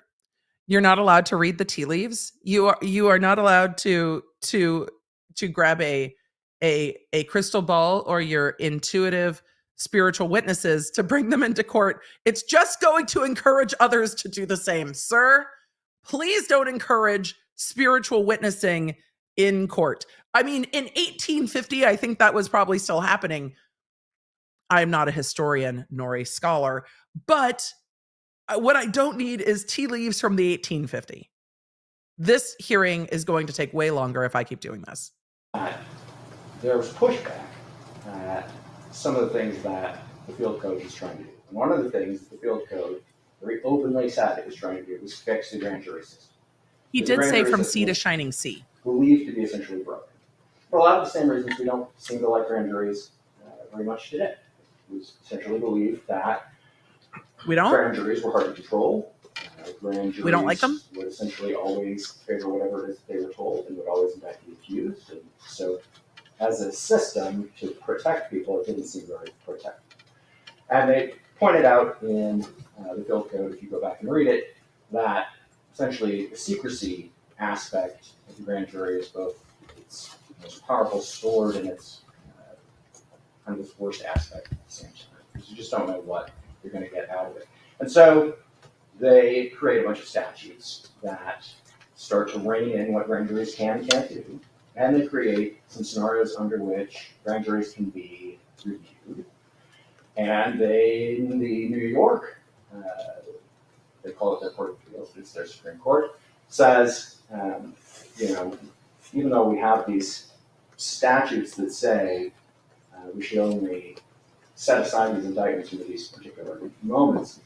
You're not allowed to read the tea leaves. You are not allowed to grab a crystal ball or your intuitive spiritual witnesses to bring them into court. It's just going to encourage others to do the same. Sir, please don't encourage spiritual witnessing in court. I mean, in 1850, I think that was probably still happening. I'm not a historian nor a scholar, but what I don't need is tea leaves from the 1850. This hearing is going to take way longer if I keep doing this. There was pushback at some of the things that the field code was trying to do. And one of the things the field code very openly said it was trying to do was fix the grand jury system. He did say from sea to shining sea. Believed to be essentially broken. For a lot of the same reasons we don't seem to like grand juries very much today. It was essentially believed that grand juries were hard to control. Grand juries we don't like them. Would essentially always favor whatever it is they were told and would always indict the accused. And so as a system to protect people, it didn't seem very protective. And they pointed out in the field code, if you go back and read it, that essentially the secrecy aspect of the grand jury is both its most powerful sword and its kind of its worst aspect at the same time. Because you just don't know what you're going to get out of it. And so they create a bunch of statutes that start to rein in what grand juries can and can't do. And they create some scenarios under which grand juries can be reviewed. And they, in the New York, they call it their Court of Appeals, but it's their Supreme Court, says, even though we have these statutes that say we should only set aside these indictments into these particular moments.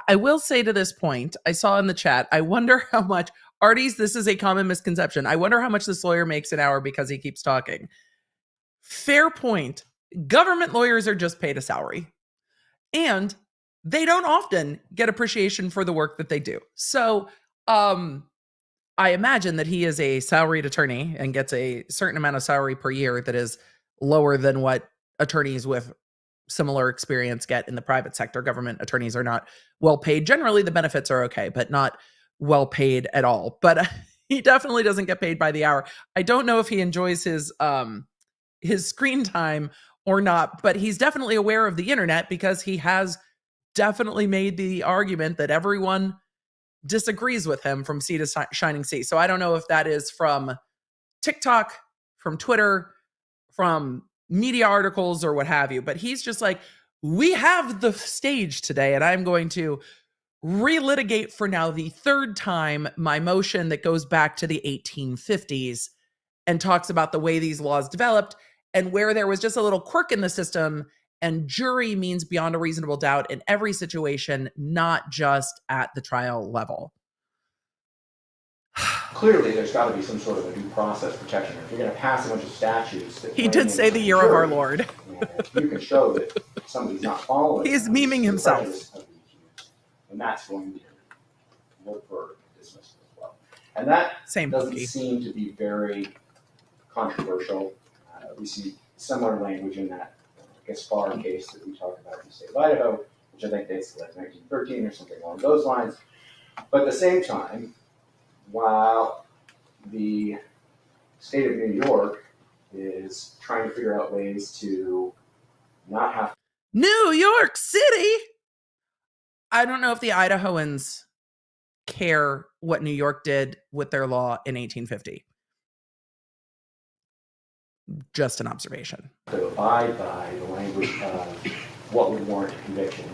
I will say to this point, I saw in the chat, I wonder how much, Artie's, this is a common misconception. I wonder how much this lawyer makes an hour because he keeps talking. Fair point. Government lawyers are just paid a salary. And they don't often get appreciation for the work that they do. So I imagine that he is a salaried attorney and gets a certain amount of salary per year that is lower than what attorneys with similar experience get in the private sector. Government attorneys are not well paid. Generally, the benefits are okay, but not well paid at all. But he definitely doesn't get paid by the hour. I don't know if he enjoys his screen time or not, but he's definitely aware of the internet because he has definitely made the argument that everyone disagrees with him from sea to shining sea. So I don't know if that is from TikTok, from Twitter, from media articles or what have you, but he's just like, we have the stage today and I'm going to relitigate for now the third time my motion that goes back to the 1850s and talks about the way these laws developed and where there was just a little quirk in the system, and jury means beyond a reasonable doubt in every situation, not just at the trial level. Clearly, there's got to be some sort of a due process protection. If you're going to pass a bunch of statutes, that He did say the year of our Lord. If you can show that somebody's not following, He's memeing himself, and that's going to look for dismissal as well. And that doesn't seem to be very controversial. We see similar language in that Gaspar case that we talked about in the state of Idaho, which I think dates to like 1913 or something along those lines. But at the same time, while the state of New York is trying to figure out ways to not have New York City. I don't know if the Idahoans care what New York did with their law in 1850. Just an observation. To abide by the language of what would warrant a conviction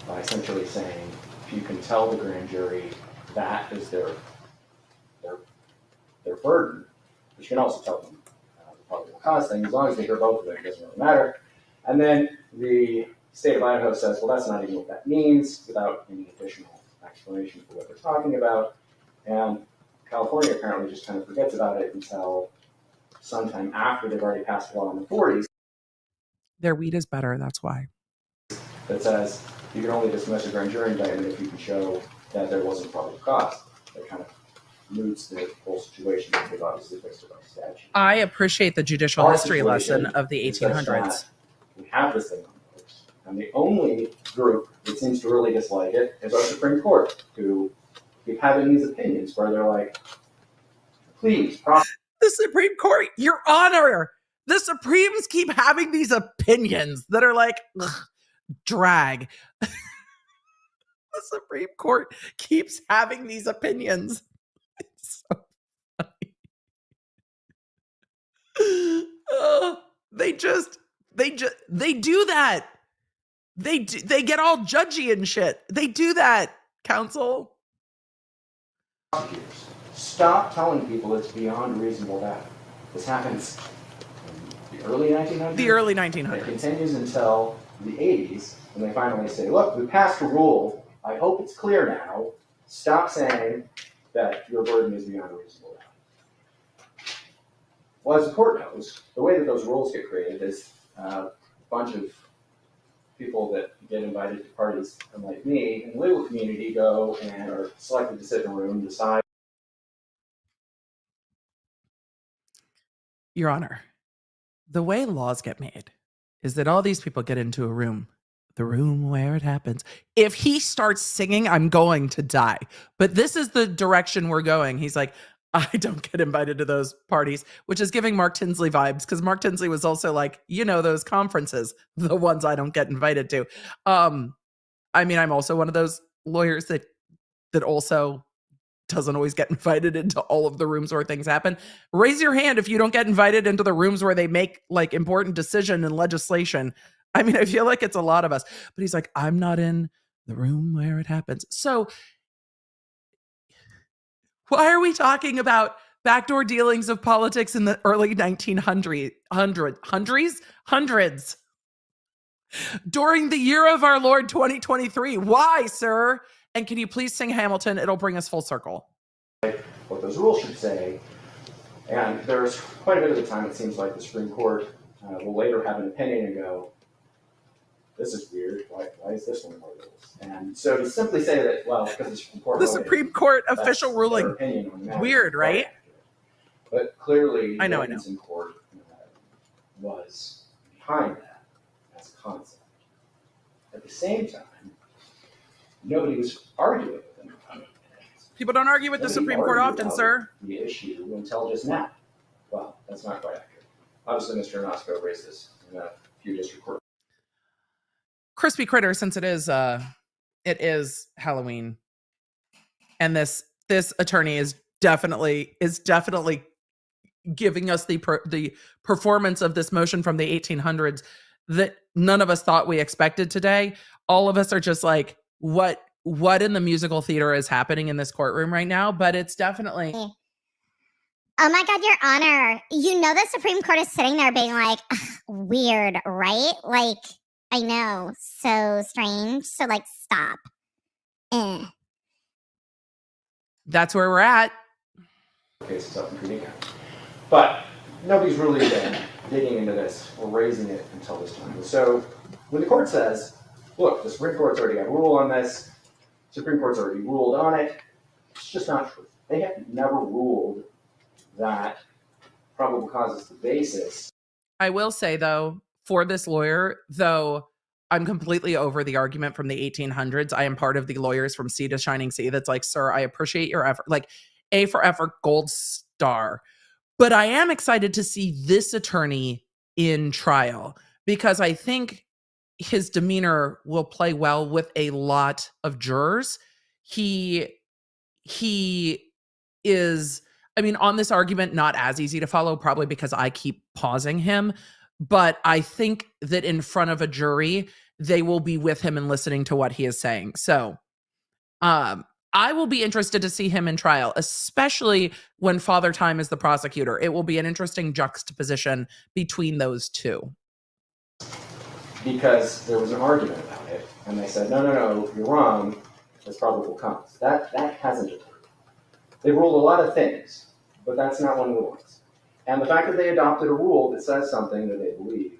by essentially saying, if you can tell the grand jury that is their burden, but you can also tell them the probable cause thing, as long as they hear both of them, it doesn't really matter. And then the state of Idaho says, well, that's not even what that means, without any additional explanation for what they're talking about. And California apparently just kind of forgets about it until sometime after they've already passed a law in the 40s. Their weed is better, that's why. That says you can only dismiss a grand jury indictment if you can show that there wasn't probable cause. That kind of moots the whole situation that they've obviously fixed it by statute. I appreciate the judicial history lesson of the 1800s. We have this thing on the books, and the only group that seems to really dislike it is our Supreme Court, who keep having these opinions where they're like, please, the Supreme Court, Your Honor, the Supremes keep having these opinions that are like, ugh, drag. The Supreme Court keeps having these opinions. It's so funny. They do that. They get all judgy and shit. They do that, counsel. Stop telling people it's beyond reasonable doubt. This happens in the early 1900s. The early 1900s. It continues until the 80s, when they finally say, look, we passed a rule. I hope it's clear now. Stop saying that your burden is beyond a reasonable doubt. Well, as the court knows, the way that those rules get created is a bunch of people that get invited to parties, like me, in the legal community go and are selected to sit in a room and decide. Your Honor, the way laws get made is that all these people get into a room, the room where it happens. If he starts singing, I'm going to die. But this is the direction we're going. He's like, I don't get invited to those parties, which is giving Mark Tinsley vibes, because Mark Tinsley was also like, those conferences, the ones I don't get invited to. I mean, I'm also one of those lawyers that also doesn't always get invited into all of the rooms where things happen. Raise your hand if you don't get invited into the rooms where they make like important decision and legislation. I mean, I feel like it's a lot of us, but he's like, I'm not in the room where it happens. So why are we talking about backdoor dealings of politics in the early 1900s? During the year of our Lord 2023. Why, sir? And can you please sing Hamilton? It'll bring us full circle. What those rules should say. And there's quite a bit of the time it seems like the Supreme Court will later have an opinion and go, this is weird. Why is this one more rules? And so to simply say that, well, because the Supreme Court... The Supreme Court official ruling. Opinion on the matter, weird, right? But clearly, I know. Wilkinson Court was behind that as a concept. At the same time, nobody was arguing with them. People don't argue with the Supreme Court often, sir. The issue until just now. Well, that's not quite accurate. Obviously, Mr. Nosco raised this in a few district court. Crispy Critter, since it is Halloween, and this attorney is definitely giving us the performance of this motion from the 1800s that none of us thought we expected today. All of us are just like, what in the musical theater is happening in this courtroom right now? But it's definitely... Oh my God, Your Honor. The Supreme Court is sitting there being like, weird, right? Like, I know, so strange. So, like, stop. That's where we're at. Cases up in County. But nobody's really been digging into this or raising it until this time. So when the court says, look, the Supreme Court's already got a rule on this, Supreme Court's already ruled on it, it's just not true. They have never ruled that probable cause is the basis. I will say, though, for this lawyer, though I'm completely over the argument from the 1800s, I am part of the lawyers from Sea to Shining Sea that's like, sir, I appreciate your effort. Like, A for effort, gold star. But I am excited to see this attorney in trial because I think his demeanor will play well with a lot of jurors. He is, I mean, on this argument, not as easy to follow, probably because I keep pausing him. But I think that in front of a jury, they will be with him and listening to what he is saying. So I will be interested to see him in trial, especially when Father Time is the prosecutor. It will be an interesting juxtaposition between those two. Because there was an argument about it, and they said, no, you're wrong, it's probable cause. That hasn't occurred. They've ruled a lot of things, but that's not one of the ones. And the fact that they adopted a rule that says something that they believed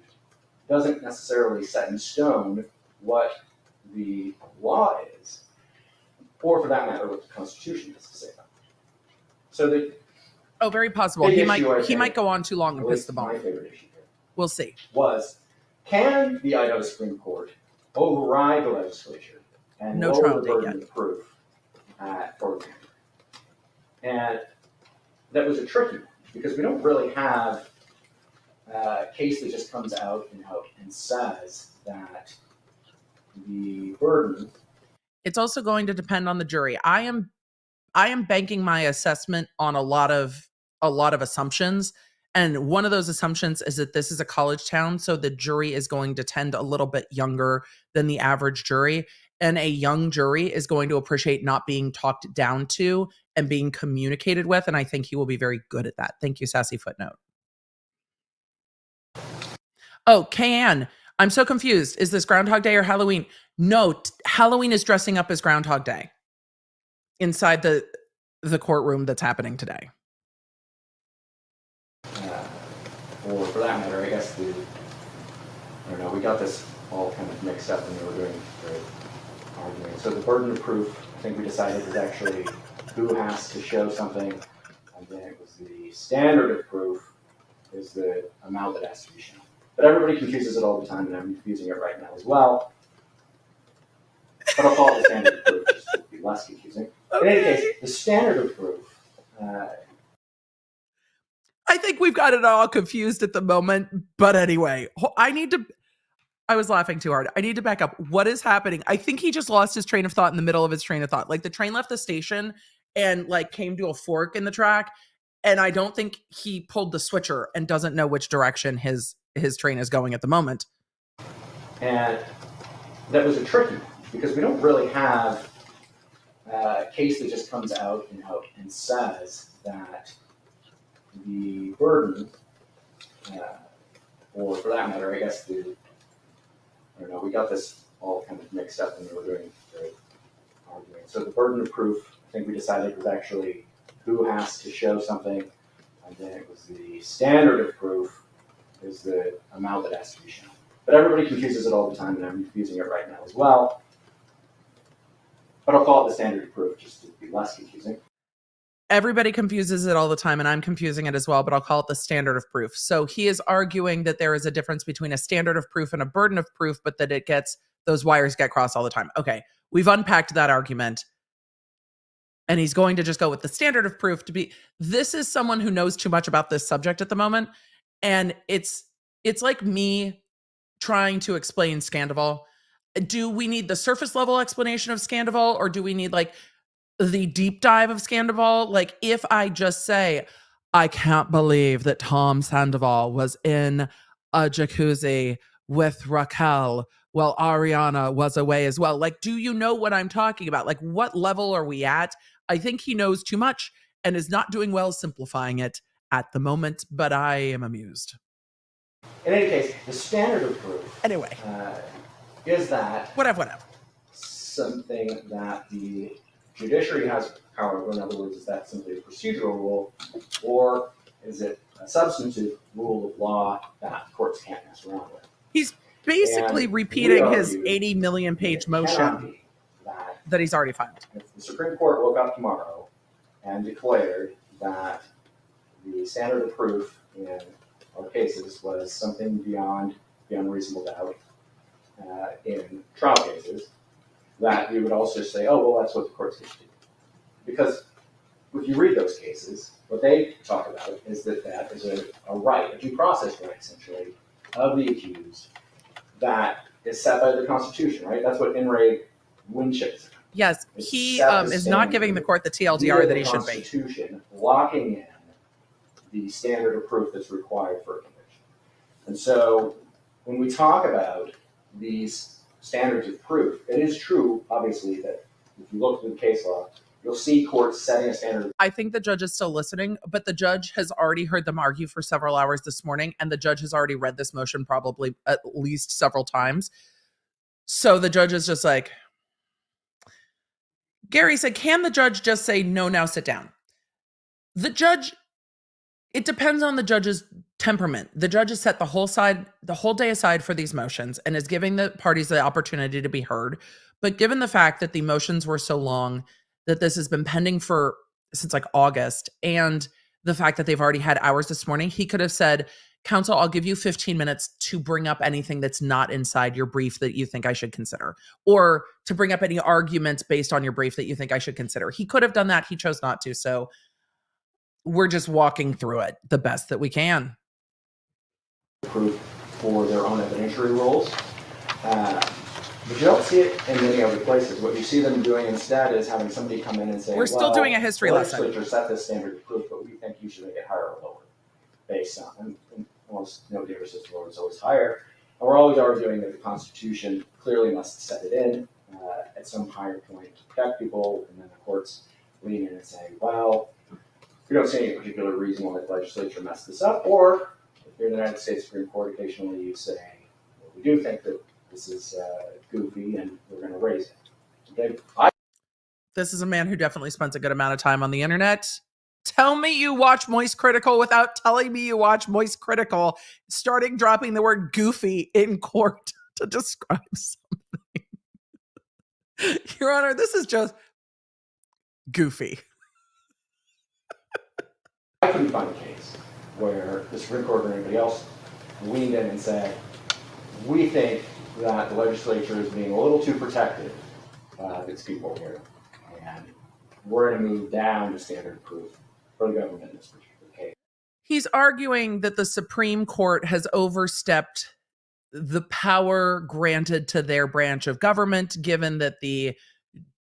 doesn't necessarily set in stone what the law is, or for that matter, what the Constitution has to say about it. So very possible. He might go on too long and piss the ball. My favorite issue here we'll see. Was, can the Idaho Supreme Court override the legislature and lower the burden of proof for example? And that was a tricky one because we don't really have a case that just comes out and says that the burden. It's also going to depend on the jury. I am banking my assessment on a lot of assumptions. And one of those assumptions is that this is a college town, so the jury is going to tend a little bit younger than the average jury. And a young jury is going to appreciate not being talked down to and being communicated with. And I think he will be very good at that. Thank you, Sassy Footnote. Oh, Kayanne, I'm so confused. Is this Groundhog Day or Halloween? No, Halloween is dressing up as Groundhog Day inside the courtroom that's happening today. Or for that matter, I guess I don't know, we got this all kind of mixed up when we were doing the arguing. So the burden of proof, I think we decided is actually who has to show something, and then it was the standard of proof is the amount that has to be shown. But everybody confuses it all the time, and I'm confusing it right now as well. But I'll call it the standard of proof just to be less confusing. In any case, the standard of proof I think we've got it all confused at the moment. But anyway, I was laughing too hard. I need to back up. What is happening? I think he just lost his train of thought in the middle of his train of thought. Like the train left the station and like came to a fork in the track. And I don't think he pulled the switcher and doesn't know which direction his train is going at the moment. And that was a tricky because we don't really have a case that just comes out and says that the burden, or for that matter, I guess I don't know, we got this all kind of mixed up when we were doing the arguing. So the burden of proof, I think we decided was actually who has to show something, and then it was the standard of proof is the amount that has to be shown. But everybody confuses it all the time, and I'm confusing it right now as well. But I'll call it the standard of proof just to be less confusing. Everybody confuses it all the time, and I'm confusing it as well, but I'll call it the standard of proof. So he is arguing that there is a difference between a standard of proof and a burden of proof, but that those wires get crossed all the time. Okay, we've unpacked that argument. And he's going to just go with the standard of proof this is someone who knows too much about this subject at the moment. And it's like me trying to explain Scandival. Do we need the surface level explanation of Scandival, or do we need like the deep dive of Scandival? Like if I just say, I can't believe that Tom Sandoval was in a jacuzzi with Raquel while Ariana was away as well. Like, do you know what I'm talking about? Like, what level are we at? I think he knows too much and is not doing well simplifying it at the moment, but I am amused. In any case, the standard of proof Anyway, is that whatever. Something that the judiciary has power over. In other words, is that simply a procedural rule, or is it a substantive rule of law that courts can't mess around with? He's basically repeating his 80 million page motion that he's already filed. If the Supreme Court woke up tomorrow and declared that the standard of proof in our cases was something beyond the unreasonable doubt in trial cases, that we would also say, oh, well, that's what the courts get to do. Because if you read those cases, what they talk about is that is a right, a due process right, essentially, of the accused that is set by the Constitution, right? That's what In re Winship is. Yes, he is not giving the court the TLDR that he should be. Constitution locking in the standard of proof that's required for a conviction. And so when we talk about these standards of proof, it is true, obviously, that if you look through the case law, you'll see courts setting a standard. I think the judge is still listening, but the judge has already heard them argue for several hours this morning, and the judge has already read this motion probably at least several times. So the judge is just like, Gary said, can the judge just say, no, now sit down? The judge, it depends on the judge's temperament. The judge has set the whole day aside for these motions and is giving the parties the opportunity to be heard. But given the fact that the motions were so long, that this has been pending since like August, and the fact that they've already had hours this morning, he could have said, counsel, I'll give you 15 minutes to bring up anything that's not inside your brief that you think I should consider, or to bring up any arguments based on your brief that you think I should consider. He could have done that. He chose not to. So we're just walking through it the best that we can. Proof for their own evidentiary rules. But you don't see it in many other places. What you see them doing instead is having somebody come in and say, we're still doing a history lesson. The legislature set this standard of proof, but we think you should make it higher or lower based on, and almost nobody ever says lower is always higher. And we're always arguing that the Constitution clearly must set it in at some higher point to protect people, and then the courts lean in and say, well, we don't see any particular reason why the legislature messed this up, or if you're in the United States Supreme Court, occasionally you say, well, we do think that this is goofy and we're going to raise it. Okay? This is a man who definitely spends a good amount of time on the internet. Tell me you watch Moist Critical without telling me you watch Moist Critical, starting dropping the word goofy in court to describe something. Your Honor, this is just goofy. I couldn't find a case where the Supreme Court or anybody else leaned in and said, we think that the legislature is being a little too protective of its people here, and we're going to move down the standard of proof for the government in this particular case. He's arguing that the Supreme Court has overstepped the power granted to their branch of government, given that the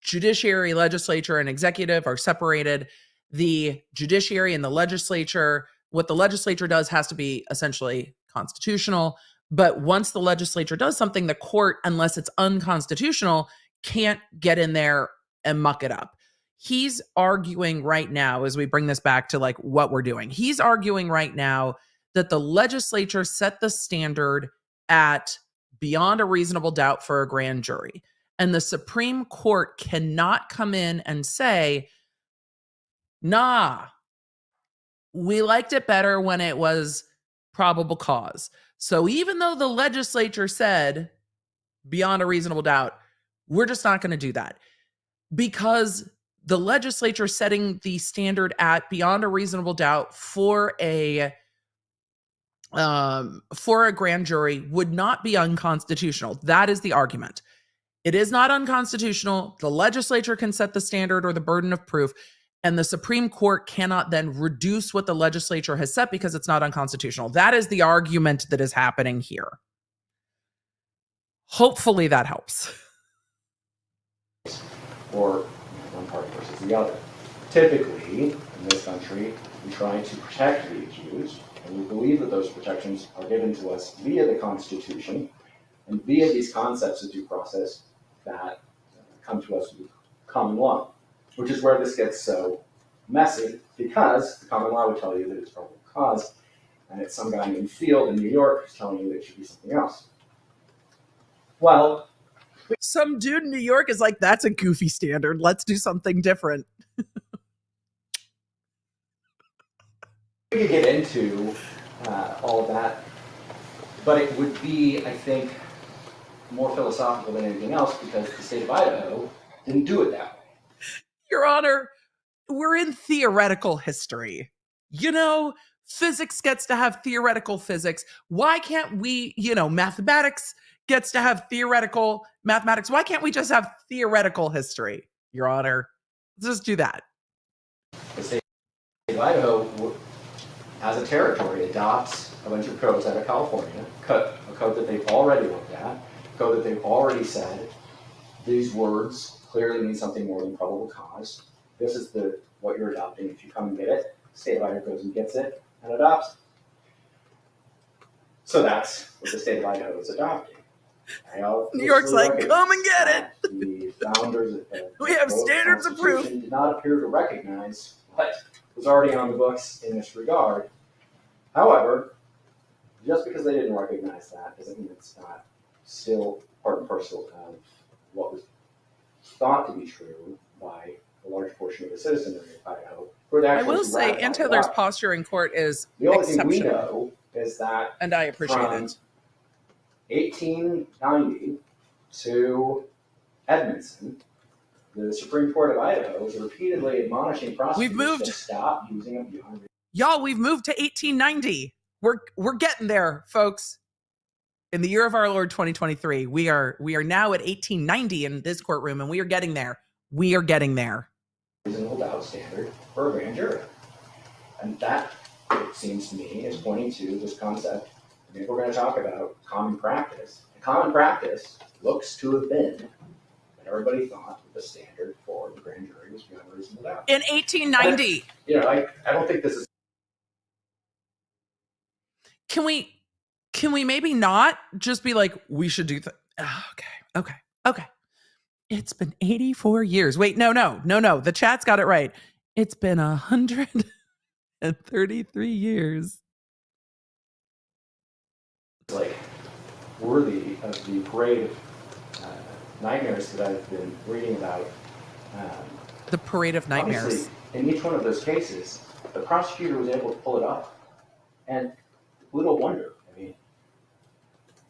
judiciary, legislature, and executive are separated. The judiciary and the legislature, what the legislature does has to be essentially constitutional. But once the legislature does something, the court, unless it's unconstitutional, can't get in there and muck it up. He's arguing right now, as we bring this back to like what we're doing, he's arguing right now that the legislature set the standard at beyond a reasonable doubt for a grand jury. And the Supreme Court cannot come in and say, nah, we liked it better when it was probable cause. So even though the legislature said beyond a reasonable doubt, we're just not going to do that, because the legislature setting the standard at beyond a reasonable doubt for a grand jury would not be unconstitutional. That is the argument. It is not unconstitutional. The legislature can set the standard or the burden of proof, and the Supreme Court cannot then reduce what the legislature has set because it's not unconstitutional. That is the argument that is happening here. Hopefully that helps. Or one party versus the other. Typically, in this country, we try to protect the accused, and we believe that those protections are given to us via the Constitution and via these concepts of due process that come to us with common law, which is where this gets so messy, because the common law would tell you that it's probable cause, and it's some guy named Field in New York who's telling you that it should be something else. Well, some dude in New York is like, that's a goofy standard. Let's do something different. we could get into all of that, but it would be, I think, more philosophical than anything else, because the state of Idaho didn't do it that way. Your Honor, we're in theoretical history. You know, physics gets to have theoretical physics. Why can't we, mathematics gets to have theoretical mathematics. Why can't we just have theoretical history, Your Honor? Let's just do that. The state of Idaho, as a territory, adopts a bunch of codes out of California, a code that they've already looked at, a code that they've already said, these words clearly mean something more than probable cause. This is what you're adopting. If you come and get it, the state of Idaho goes and gets it and adopts it. So that's what the state of Idaho is adopting. New York's like, come and get it. The founders we have standards of proof. Did not appear to recognize what was already on the books in this regard. However, just because they didn't recognize that doesn't mean it's not still part and parcel of what was thought to be true by a large portion of the citizenry of Idaho. I will say, Ann Taylor's posture in court is the only exceptional. thing we know is that, and I appreciate it. 1890 to Edmondson, the Supreme Court of Idaho is repeatedly admonishing prosecutors to stop using a beyond. Y'all, we've moved to 1890. We're getting there, folks. In the year of our Lord 2023, we are now at 1890 in this courtroom, and we are getting there. We are getting there. Reasonable doubt standard for a grand jury, and that, it seems to me, is pointing to this concept. I mean, we're going to talk about common practice. And common practice looks to have been that everybody thought that the standard for the grand jury was beyond reasonable doubt. In 1890. I don't think this is. Can we maybe not just be like, we should do okay. It's been 84 years. Wait, no. The chat's got it right. It's been 133 years. Like worthy of the parade of nightmares that I've been reading about. The parade of nightmares. Obviously, in each one of those cases, the prosecutor was able to pull it off. And little wonder. I mean,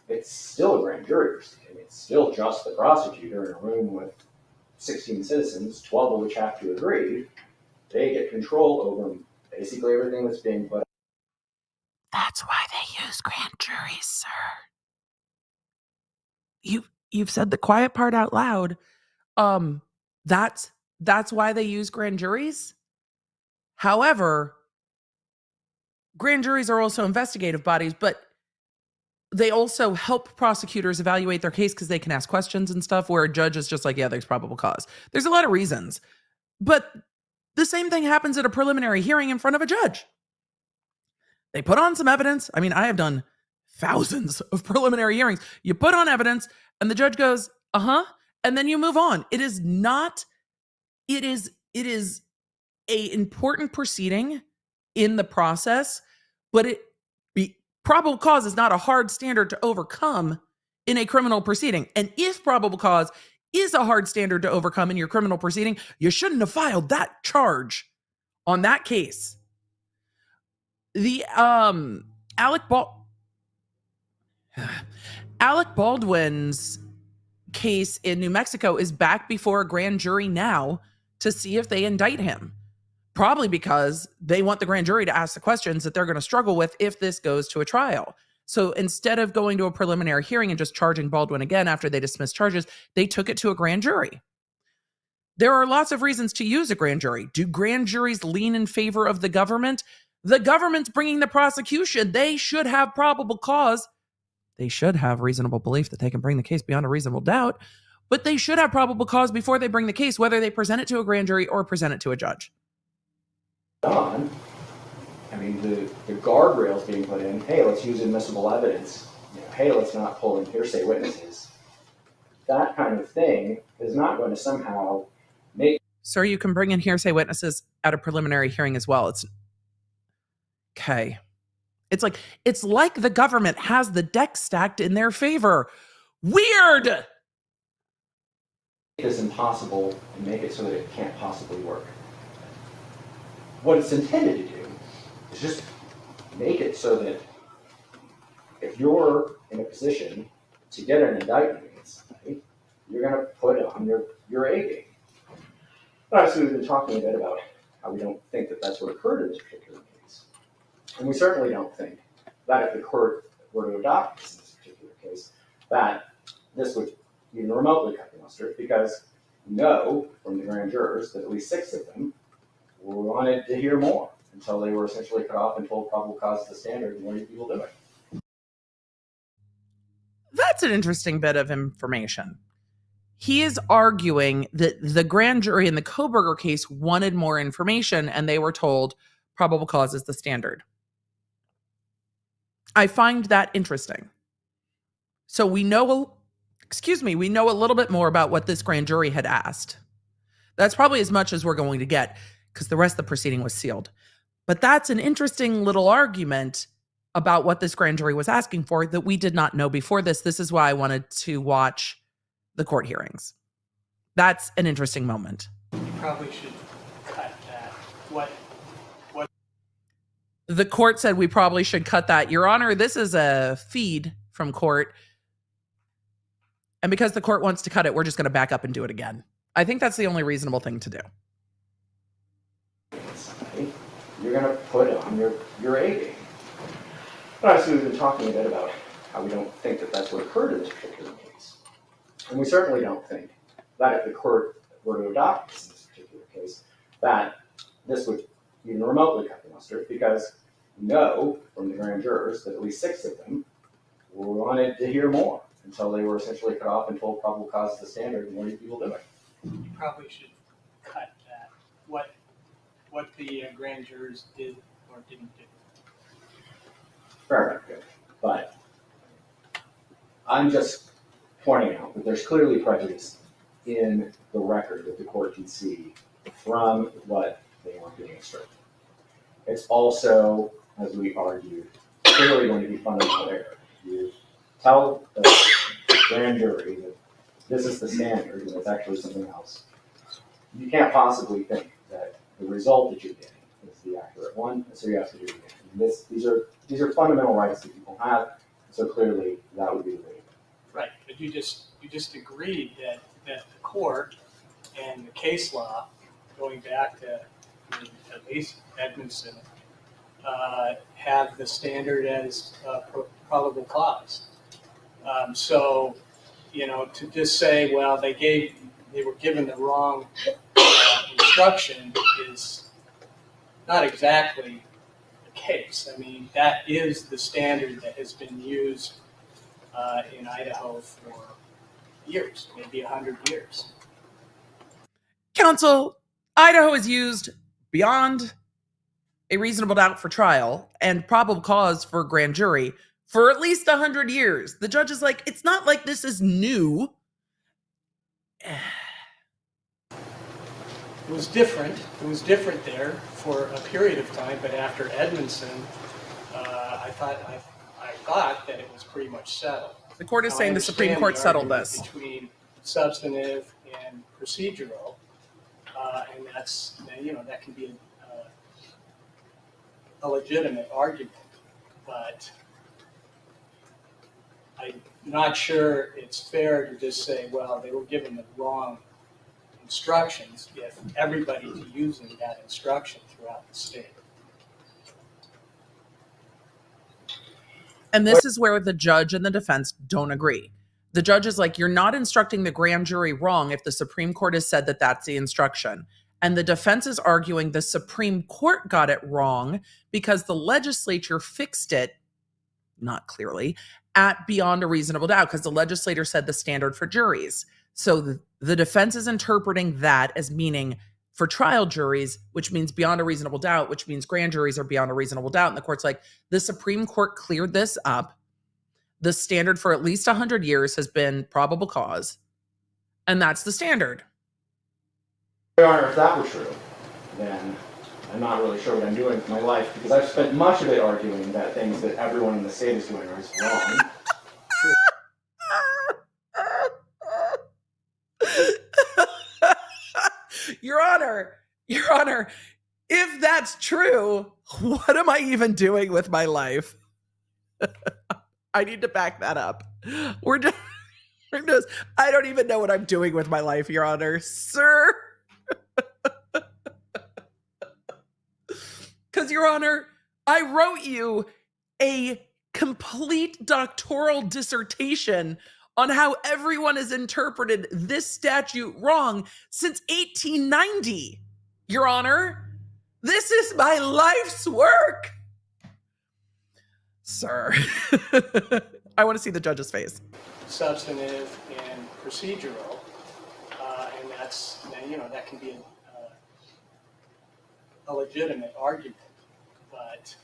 it's still a grand jury proceeding. It's still just the prosecutor in a room with 16 citizens, 12 of which have to agree. They get control over basically everything that's being put. That's why they use grand juries, sir. You've said the quiet part out loud. That's why they use grand juries. However, grand juries are also investigative bodies, but they also help prosecutors evaluate their case because they can ask questions and stuff, where a judge is just like, yeah, there's probable cause. There's a lot of reasons. But the same thing happens at a preliminary hearing in front of a judge. They put on some evidence. I mean, I have done thousands of preliminary hearings. You put on evidence and the judge goes, and then you move on. It is a important proceeding in the process, but probable cause is not a hard standard to overcome in a criminal proceeding. And if probable cause is a hard standard to overcome in your criminal proceeding, you shouldn't have filed that charge on that case. The Alec Baldwin's case in New Mexico is back before a grand jury now to see if they indict him. Probably because they want the grand jury to ask the questions that they're going to struggle with if this goes to a trial. So instead of going to a preliminary hearing and just charging Baldwin again after they dismiss charges, they took it to a grand jury. There are lots of reasons to use a grand jury. Do grand juries lean in favor of the government? The government's bringing the prosecution. They should have probable cause. They should have reasonable belief that they can bring the case beyond a reasonable doubt, but they should have probable cause before they bring the case, whether they present it to a grand jury or present it to a judge. On, I mean, the guardrails being put in, hey, let's use admissible evidence, hey, let's not pull in hearsay witnesses. That kind of thing is not going to somehow make... Sir, you can bring in hearsay witnesses at a preliminary hearing as well. It's okay. It's like the government has the deck stacked in their favor. Weird! Make this impossible and make it so that it can't possibly work. What it's intended to do is just make it so that if you're in a position to get an indictment against somebody, you're going to put on your A game. But obviously, we've been talking a bit about how we don't think that that's what occurred in this particular case. And we certainly don't think that if the court were to adopt this in this particular case, that this would even remotely cut the mustard, because we know from the grand jurors that at least 6 of them wanted to hear more until they were essentially cut off and told probable cause is the standard and what do people do it. That's an interesting bit of information. He is arguing that the grand jury in the Kohberger case wanted more information and they were told probable cause is the standard. I find that interesting. So we know a little bit more about what this grand jury had asked. That's probably as much as we're going to get, because the rest of the proceeding was sealed. But that's an interesting little argument about what this grand jury was asking for that we did not know before this. This is why I wanted to watch the court hearings. That's an interesting moment. You probably should cut that. What? The court said we probably should cut that. Your Honor, this is a feed from court. And because the court wants to cut it, we're just going to back up and do it again. I think that's the only reasonable thing to do. You're going to put on your A game. But obviously, we've been talking a bit about how we don't think that that's what occurred in this particular case. And we certainly don't think that if the court were to adopt this in this particular case, that this would even remotely cut the mustard, because we know from the grand jurors that at least 6 of them wanted to hear more until they were essentially cut off and told probable cause is the standard and what do people do it. You probably should cut that. What the grand jurors did or didn't do. Fair enough, good. But I'm just pointing out that there's clearly prejudice in the record that the court can see from what they want to demonstrate. It's also, as we argued, clearly going to be fundamental error. You tell the grand jury that this is the standard and it's actually something else. You can't possibly think that the result that you're getting is the accurate one, and so you have to do it again. These are fundamental rights that people have, so clearly that would be the way to go. Right, but you just agreed that the court and the case law, going back to at least Edmondson, have the standard as probable cause. So, to just say, well, they were given the wrong instruction is not exactly the case. I mean, that is the standard that has been used in Idaho for years, maybe 100 years. Counsel, Idaho has used beyond a reasonable doubt for trial and probable cause for grand jury for at least 100 years. The judge is like, it's not like this is new. It was different. It was different there for a period of time, but after Edmondson, I thought that it was pretty much settled. The court is Now, I saying the Supreme understand Court the settled argument this. between substantive and procedural, and that's, that can be a legitimate argument, but I'm not sure it's fair to just say, well, they were given the wrong instructions if everybody's using that instruction throughout the state. And this is where the judge and the defense don't agree. The judge is like, you're not instructing the grand jury wrong if the Supreme Court has said that that's the instruction. And the defense is arguing the Supreme Court got it wrong because the legislature fixed it, not clearly, at beyond a reasonable doubt, because the legislator said the standard for juries. So the defense is interpreting that as meaning for trial juries, which means beyond a reasonable doubt, which means grand juries are beyond a reasonable doubt. And the court's like, the Supreme Court cleared this up. The standard for at least 100 years has been probable cause. And that's the standard. Your Honor, if that were true, then I'm not really sure what I'm doing with my life, because I've spent much of it arguing that things that everyone in the state is doing are wrong. Your Honor, if that's true, what am I even doing with my life? I need to back that up. I don't even know what I'm doing with my life, Your Honor. Sir. Because, Your Honor, I wrote you a complete doctoral dissertation on how everyone has interpreted this statute wrong since 1890. Your Honor, this is my life's work. Sir, I want to see the judge's face. Substantive and procedural, and that's, that can be a legitimate argument, but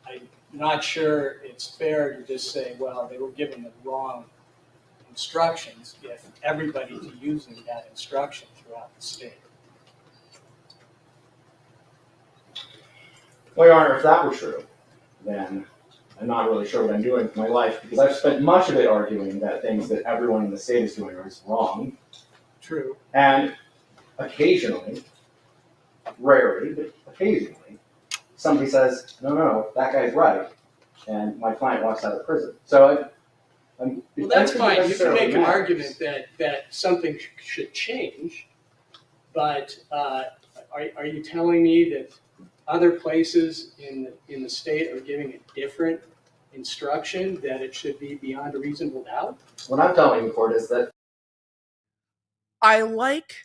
I'm not sure it's fair to just say, well, they were given the wrong instructions if everybody's using that instruction throughout the state. Well, Your Honor, if that were true, then I'm not really sure what I'm doing with my life, because I've spent much of it arguing that things that everyone in the state is doing are wrong. True. And occasionally, rarely, but occasionally, somebody says, no, that guy's right, and my client walks out of prison. So Well, that's fine. You can make an argument that something should change, but are you telling me that other places in the state are giving a different instruction, that it should be beyond a reasonable doubt? What I'm telling the court is that I like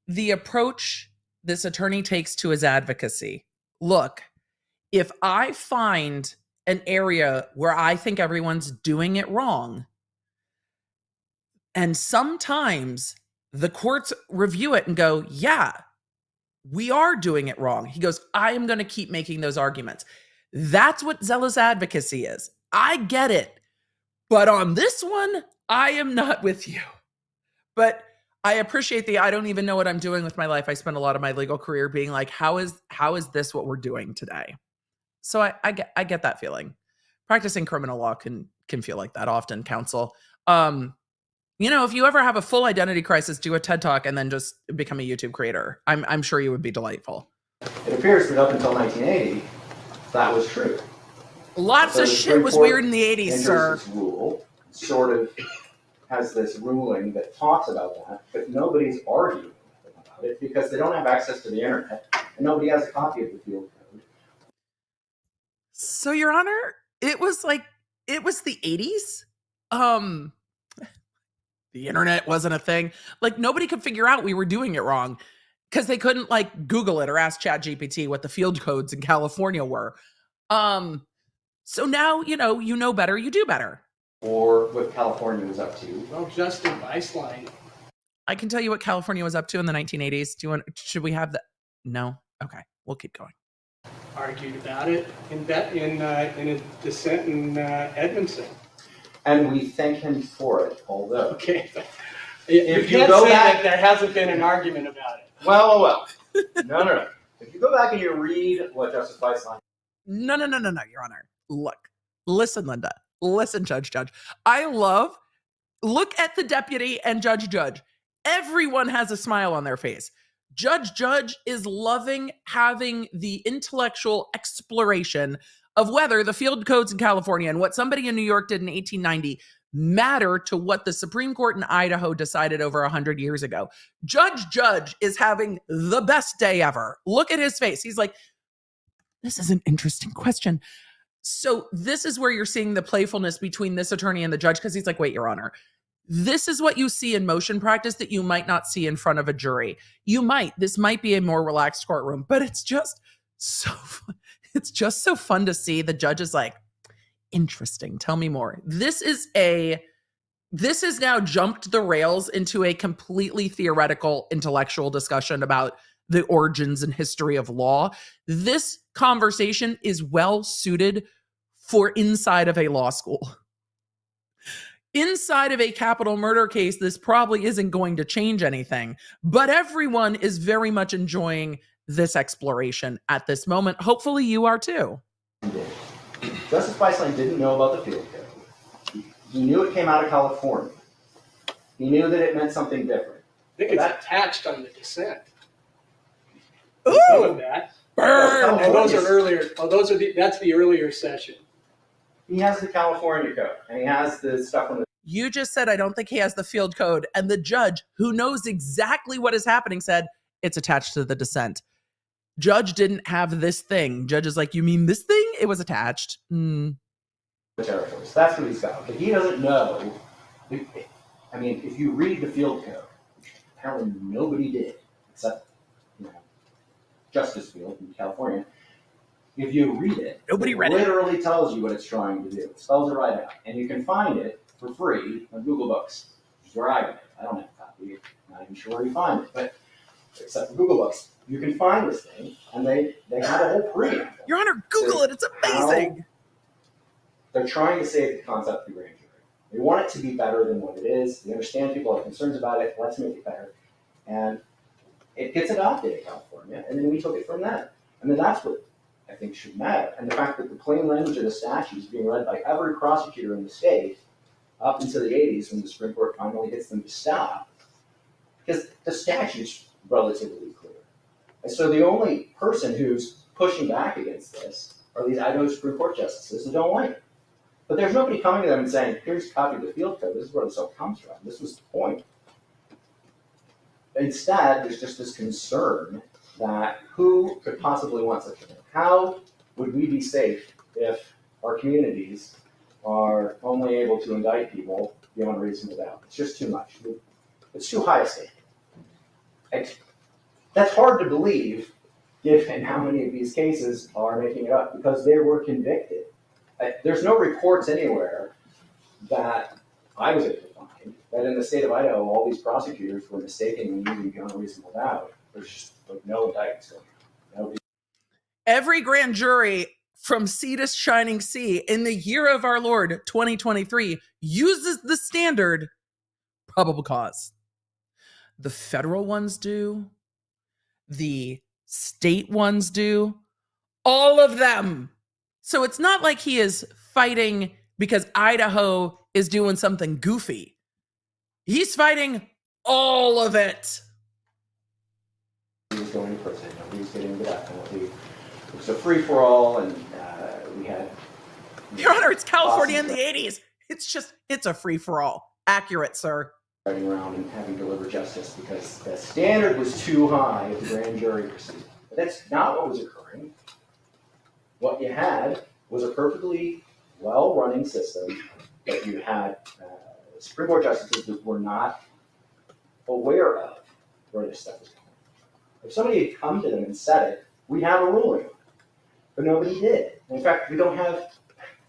the approach this attorney takes to his advocacy. Look, if I find an area where I think everyone's doing it wrong, and sometimes the courts review it and go, yeah, we are doing it wrong. He goes, I am going to keep making those arguments. That's what zealous advocacy is. I get it. But on this one, I am not with you. But I appreciate I don't even know what I'm doing with my life. I spent a lot of my legal career being like, how is this what we're doing today? So I get that feeling. Practicing criminal law can feel like that often, counsel. If you ever have a full identity crisis, do a TED Talk and then just become a YouTube creator. I'm sure you would be delightful. it appears that up until 1980, that was true. Lots of shit was weird in the 80s, sir. This rule sort of has this ruling that talks about that, but nobody's arguing about it because they don't have access to the internet and nobody has a copy of the field code. So, Your Honor, it was the 80s. The internet wasn't a thing. Like, nobody could figure out we were doing it wrong. because they couldn't like Google it or ask ChatGPT what the field codes in California were. So now you know better, you do better. Or what California was up to. Well, Justin Weisslein. I can tell you what California was up to in the 1980s. Should we have that? No? Okay, we'll keep going. Argued about it in a dissent in Edmondson. And we thank him for it, although. Okay. If you can't go say back, that there hasn't been an argument about it. well. No. If you go back and you read what Justice Weisslein. No, Your Honor. Look, listen, Linda. Listen, Judge. Look at the deputy and Judge. Everyone has a smile on their face. Judge is loving having the intellectual exploration of whether the field codes in California and what somebody in New York did in 1890 matter to what the Supreme Court in Idaho decided over 100 years ago. Judge is having the best day ever. Look at his face. He's like, this is an interesting question. So this is where you're seeing the playfulness between this attorney and the judge, because he's like, wait, Your Honor, this is what you see in motion practice that you might not see in front of a jury. This might be a more relaxed courtroom, but it's just so fun to see the judge is like, interesting. Tell me more. This has now jumped the rails into a completely theoretical intellectual discussion about the origins and history of law. This conversation is well suited for inside of a law school. Inside of a capital murder case, this probably isn't going to change anything, but everyone is very much enjoying this exploration at this moment. Hopefully you are too. Justice Weisslein didn't know about the field code. He knew it came out of California. He knew that it meant something different. I think it's attached on the dissent. Ooh! Some of that. Burn! And those are earlier. Oh, that's the earlier session. He has the California code, and he has the stuff on the. You just said, I don't think he has the field code. And the judge, who knows exactly what is happening, said, it's attached to the dissent. Judge didn't have this thing. Judge is like, you mean this thing? It was attached. The territories. That's what he's got. But he doesn't know. I mean, if you read the field code, apparently nobody did, except Justice Field in California. If you read it, Nobody read it. Literally tells you what it's trying to do. It spells it right out. And you can find it for free on Google Books, which is where I got it. I don't have a copy. I'm not even sure where you find it, but except for Google Books. You can find this thing, and they have a whole preamble. Your Honor, Google it. It's amazing. They're trying to save the concept of the grand jury. They want it to be better than what it is. They understand people have concerns about it. Let's make it better. And it gets adopted in California, and then we took it from that. And then that's what I think should matter. And the fact that the plain language of the statute is being read by every prosecutor in the state up into the 80s when the Supreme Court finally gets them to stop, because the statute's relatively clear. And so the only person who's pushing back against this are these Idaho Supreme Court justices who don't like it. But there's nobody coming to them and saying, here's a copy of the field code, this is where this all comes from, this was the point. Instead, there's just this concern that who could possibly want such a thing? How would we be safe if our communities are only able to indict people beyond reasonable doubt? It's just too much. It's too high a standard. That's hard to believe given how many of these cases are making it up because they were convicted. There's no reports anywhere that I was able to find that in the state of Idaho, all these prosecutors were mistaken and using beyond reasonable doubt. There's just no indictments going on. Every grand jury from sea to shining sea in the year of our Lord 2023 uses the standard probable cause. The federal ones do. The state ones do. All of them. So it's not like he is fighting because Idaho is doing something goofy. He's fighting all of it. He was going to prison. He was getting the death penalty. It was a free-for-all, and we had... Your Honor, it's California in the 80s. It's a free-for-all. Accurate, sir. Riding around and having to deliver justice because the standard was too high at the grand jury proceeding. But that's not what was occurring. What you had was a perfectly well-running system, but you had Supreme Court justices that were not aware of where this stuff was going. If somebody had come to them and said it, we'd have a ruling. But nobody did. In fact, we don't have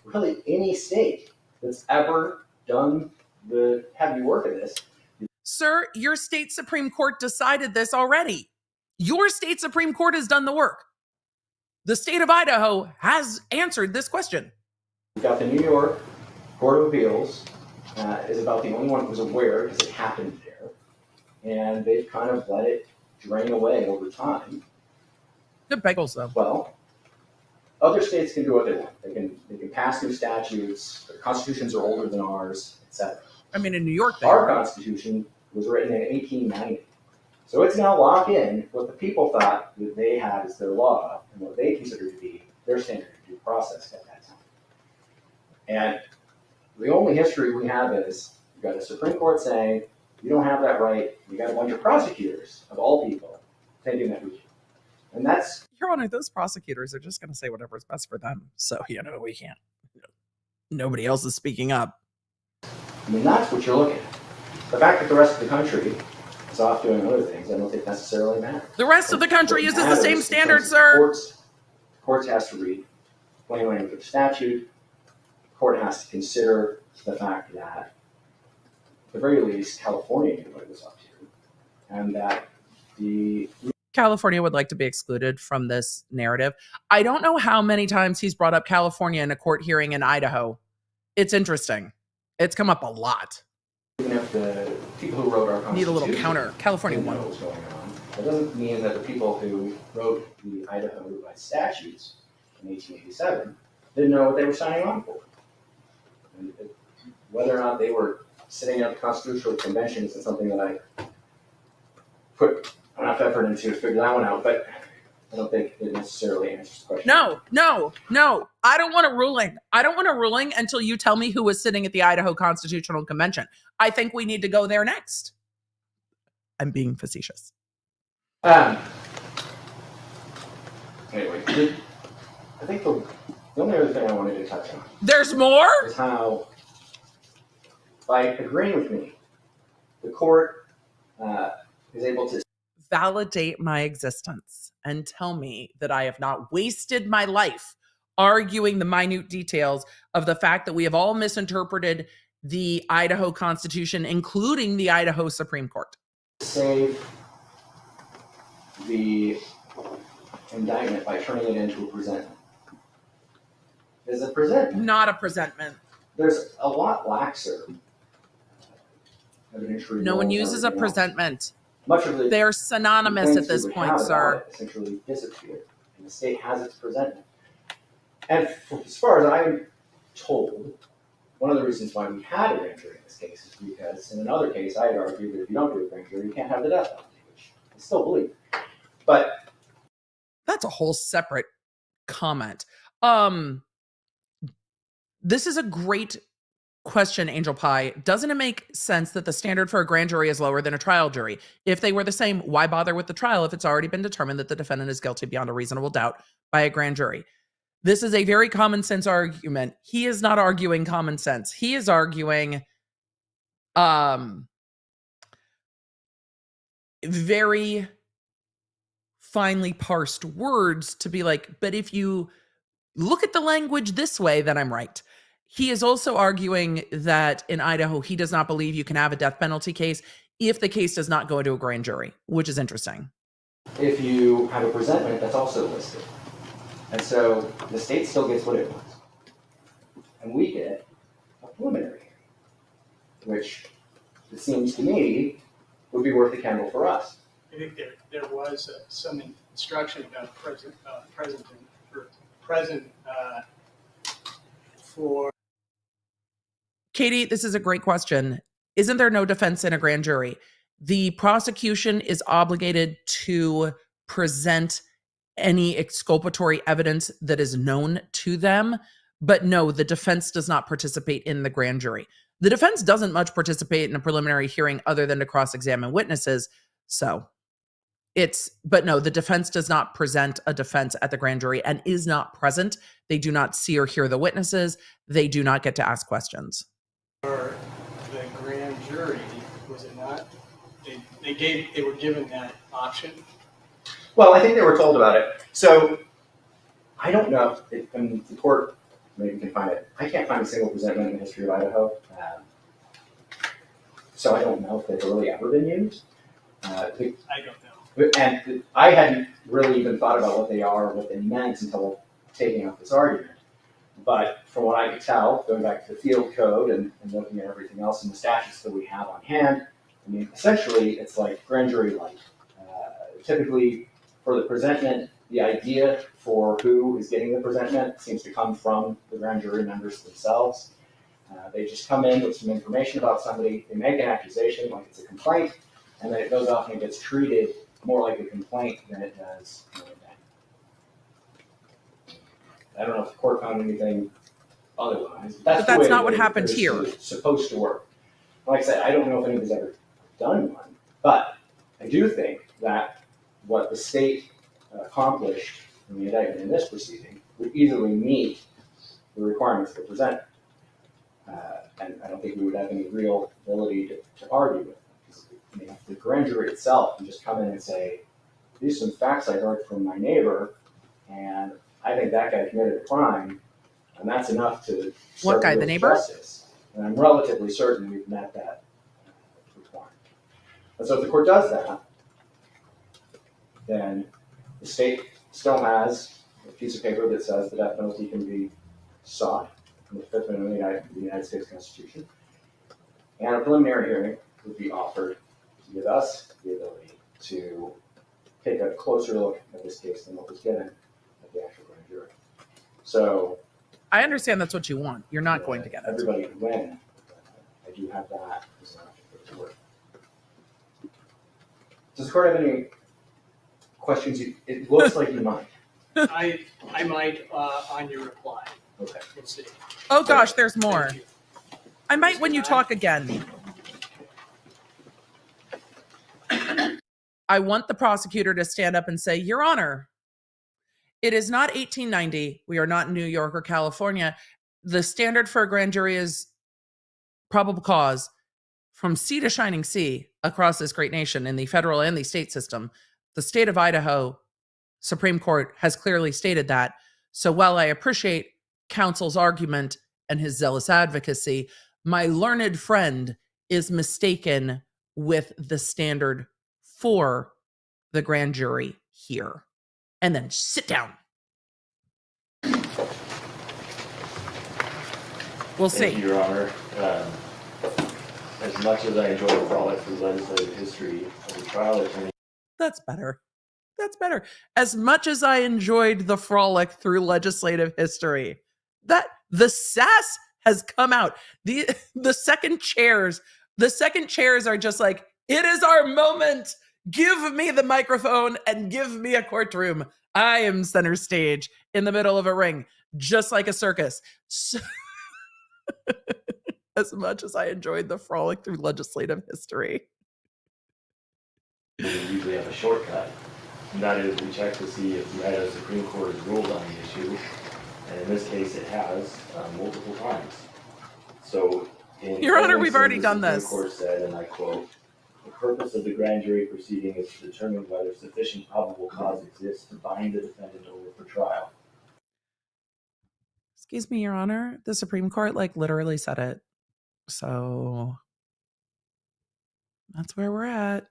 really any state that's ever done the heavy work of this. Sir, your state Supreme Court decided this already. Your state Supreme Court has done the work. The state of Idaho has answered this question. We've got the New York Court of Appeals, is about the only one that was aware because it happened there. And they've kind of let it drain away over time. Good bagels, though. Well, other states can do what they want. They can pass new statutes. Their constitutions are older than ours, etc. I mean, in New York, Our Constitution was written in 1890. So it's going to lock in what the people thought that they had as their law and what they considered to be their standard of due process at that time. And the only history we have is you've got a Supreme Court saying, you don't have that right. You got a bunch of prosecutors, of all people, thinking that we do. And that's... Your Honor, those prosecutors are just going to say whatever's best for them. So, we can't. Nobody else is speaking up. I mean, that's what you're looking at. The fact that the rest of the country is off doing other things, I don't think necessarily matters. The rest of the country uses the same standard, sir. Courts has to read plain language of the statute. The court has to consider the fact that, at the very least, California knew what it was up to, and that the California would like to be excluded from this narrative. I don't know how many times he's brought up California in a court hearing in Idaho. It's interesting. It's come up a lot. Even if the people who wrote our Constitution need a little counter. California didn't won. know what was going on, that doesn't mean that the people who wrote the Idaho revised statutes in 1887 didn't know what they were signing on for. And whether or not they were sitting at the Constitutional Convention isn't something that I put enough effort into to figure that one out, but I don't think it necessarily answers the question. No. I don't want a ruling. I don't want a ruling until you tell me who was sitting at the Idaho Constitutional Convention. I think we need to go there next. I'm being facetious. Anyway, I think the only other thing I wanted to touch on There's more? is how, by agreeing with me, the court is able to Validate my existence and tell me that I have not wasted my life arguing the minute details of the fact that we have all misinterpreted the Idaho Constitution, including the Idaho Supreme Court. save the indictment by turning it into a presentment. There's a presentment. Not a presentment. There's a lot laxer evidentiary. No one rules uses and a everything else. presentment. Much of the They're synonymous at complaints this we would point, have sir. about it essentially disappear, and the state has its presentment. And as far as I'm told, one of the reasons why we had a grand jury in this case is because in another case I had argued that if you don't do a grand jury, you can't have the death penalty, which I still believe. But That's a whole separate comment. This is a great question, Angel Pie. Doesn't it make sense that the standard for a grand jury is lower than a trial jury? If they were the same, why bother with the trial if it's already been determined that the defendant is guilty beyond a reasonable doubt by a grand jury? This is a very common sense argument. He is not arguing common sense. He is arguing very finely parsed words to be like, but if you look at the language this way, then I'm right. He is also arguing that in Idaho, he does not believe you can have a death penalty case if the case does not go into a grand jury, which is interesting. if you have a presentment, that's also listed. And so the state still gets what it wants. And we get a preliminary hearing, which it seems to me would be worth the candle for us. I think there was some instruction about present for. Katie, this is a great question. Isn't there no defense in a grand jury? The prosecution is obligated to present any exculpatory evidence that is known to them. But no, the defense does not participate in the grand jury. The defense doesn't much participate in a preliminary hearing other than to cross-examine witnesses. But no, the defense does not present a defense at the grand jury and is not present. They do not see or hear the witnesses. They do not get to ask questions. For the grand jury, was it not? They were given that option Well, I think they were told about it. So I don't know. I mean, the court maybe can find it. I can't find a single presentment in the history of Idaho. So I don't know if they've really ever been used. I don't know. And I hadn't really even thought about what they are or what they meant until taking up this argument. But from what I could tell, going back to the field code and looking at everything else in the statutes that we have on hand, I mean, essentially it's like grand jury light. Typically for the presentment, the idea for who is getting the presentment seems to come from the grand jury members themselves. They just come in with some information about somebody, they make an accusation like it's a complaint, and then it goes off and it gets treated more like a complaint than it does an indictment. I don't know if the court found anything otherwise. But that's not what happened here. It's supposed to work. Like I said, I don't know if anybody's ever done one, but I do think that what the state accomplished in the indictment in this proceeding would easily meet the requirements for presentment. And I don't think we would have any real ability to argue with them. I mean, if the grand jury itself can just come in and say, these are some facts I heard from my neighbor, and I think that guy committed a crime, and that's enough to What guy, the neighbor? Justice. And I'm relatively certain we've met that requirement. And so if the court does that, then the state still has a piece of paper that says the death penalty can be sought in the Fifth Amendment of the United States Constitution. And a preliminary hearing would be offered to give us the ability to take a closer look at this case than what was given at the actual grand jury. So I understand that's what you want. You're not going to get it. everybody could win. I do have that as an option for it to work. Does the court have any questions? It looks like you might. I might on your reply. Okay. We'll see. Oh gosh, there's more. Thank you. I might when you talk again. I want the prosecutor to stand up and say, Your Honor, it is not 1890. We are not in New York or California. The standard for a grand jury is probable cause from sea to shining sea across this great nation in the federal and the state system. The state of Idaho Supreme Court has clearly stated that. So while I appreciate counsel's argument and his zealous advocacy, my learned friend is mistaken with the standard for the grand jury here. And then sit down. We'll Thank see. you, Your Honor. As much as I enjoy the frolic through legislative history as a trial attorney, That's better. That's better. As much as I enjoyed the frolic through legislative history, that the sass has come out. The second chairs are just like, it is our moment. Give me the microphone and give me a courtroom. I am center stage in the middle of a ring, just like a circus. So, as much as I enjoyed the frolic through legislative history. we usually have a shortcut, and that is we check to see if the Idaho Supreme Court has ruled on the issue, and in this case it has multiple times. So, Your Honor, we've already done the this. Supreme Court said, and I quote, "The purpose of the grand jury proceeding is to determine whether sufficient probable cause exists to bind the defendant over for trial." Excuse me, Your Honor. The Supreme Court literally said it. So that's where we're at.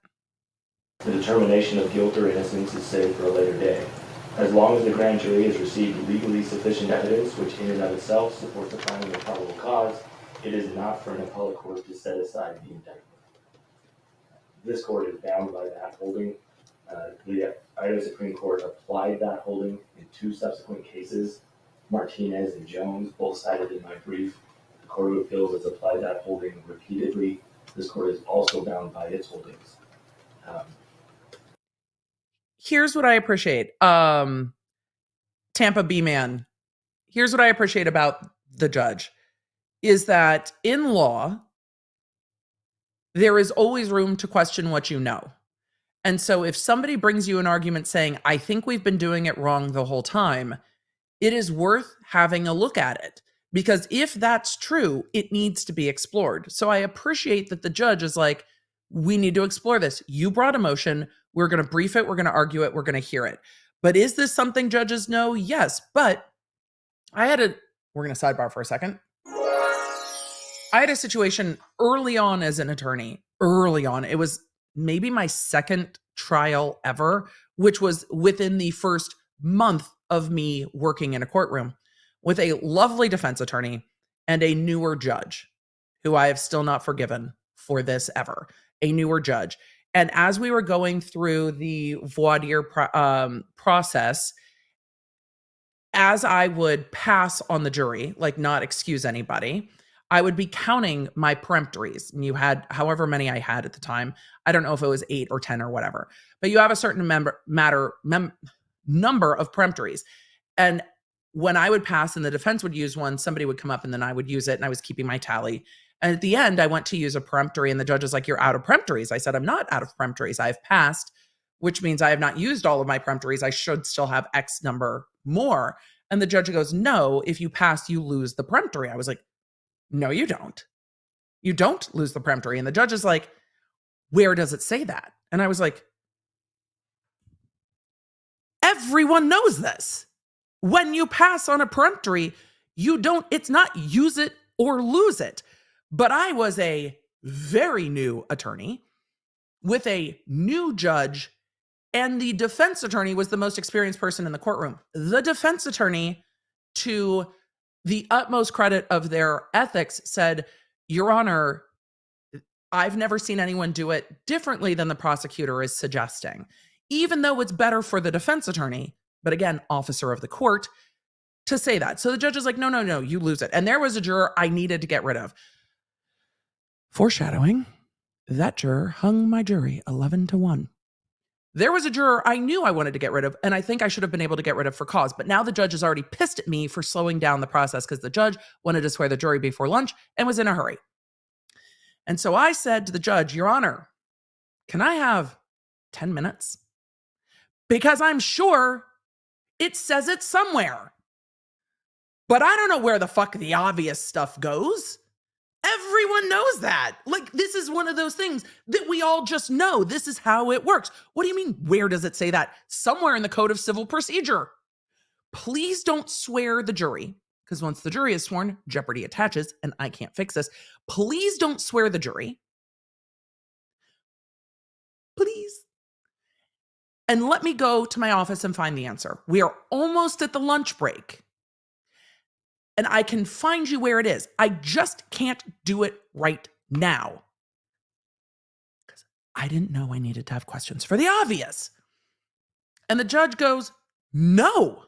The determination of guilt or innocence is saved for a later day. As long as the grand jury has received legally sufficient evidence, which in and of itself supports the finding of probable cause, it is not for an appellate court to set aside the indictment. This court is bound by that holding. The Idaho Supreme Court applied that holding in two subsequent cases, Martinez and Jones, both cited in my brief. The Court of Appeals has applied that holding repeatedly. This court is also bound by its holdings. Here's what I appreciate. Tampa B man. Here's what I appreciate about the judge is that in law, there is always room to question what you know. And so if somebody brings you an argument saying, I think we've been doing it wrong the whole time, it is worth having a look at it. Because if that's true, it needs to be explored. So I appreciate that the judge is like, we need to explore this. You brought a motion. We're going to brief it. We're going to argue it. We're going to hear it. But is this something judges know? Yes. But we're going to sidebar for a second. I had a situation early on as an attorney, early on. It was maybe my second trial ever, which was within the first month of me working in a courtroom with a lovely defense attorney and a newer judge who I have still not forgiven for this ever, a newer judge. And as we were going through the voir dire process, as I would pass on the jury, like not excuse anybody, I would be counting my peremptories. And you had however many I had at the time. I don't know if it was 8 or 10 or whatever, but you have a certain number of peremptories. And when I would pass and the defense would use one, somebody would come up and then I would use it and I was keeping my tally. And at the end, I went to use a peremptory and the judge was like, "You're out of peremptories." I said, "I'm not out of peremptories. I have passed, which means I have not used all of my peremptories. I should still have X number more." And the judge goes, "No, if you pass, you lose the peremptory." I was like, "No, you don't. You don't lose the peremptory." And the judge is like, "Where does it say that?" And I was like, "Everyone knows this. When you pass on a peremptory, it's not use it or lose it." But I was a very new attorney with a new judge, and the defense attorney was the most experienced person in the courtroom. The defense attorney, to the utmost credit of their ethics, said, "Your Honor, I've never seen anyone do it differently than the prosecutor is suggesting, even though it's better for the defense attorney," but again, officer of the court, to say that. So the judge is like, no, you lose it. And there was a juror I needed to get rid of. Foreshadowing, that juror hung my jury 11-1. There was a juror I knew I wanted to get rid of, and I think I should have been able to get rid of for cause. But now the judge is already pissed at me for slowing down the process because the judge wanted to swear the jury before lunch and was in a hurry. And so I said to the judge, "Your Honor, can I have 10 minutes? Because I'm sure it says it somewhere. But I don't know where the fuck the obvious stuff goes. Everyone knows that. Like, this is one of those things that we all just know. This is how it works." "What do you mean, where does it say that?" "Somewhere in the Code of Civil Procedure." Please don't swear the jury, because once the jury is sworn, jeopardy attaches, and I can't fix this. Please don't swear the jury. Please. And let me go to my office and find the answer. We are almost at the lunch break. And I can find you where it is. I just can't do it right now. Because I didn't know I needed to have questions for the obvious. And the judge goes, "No."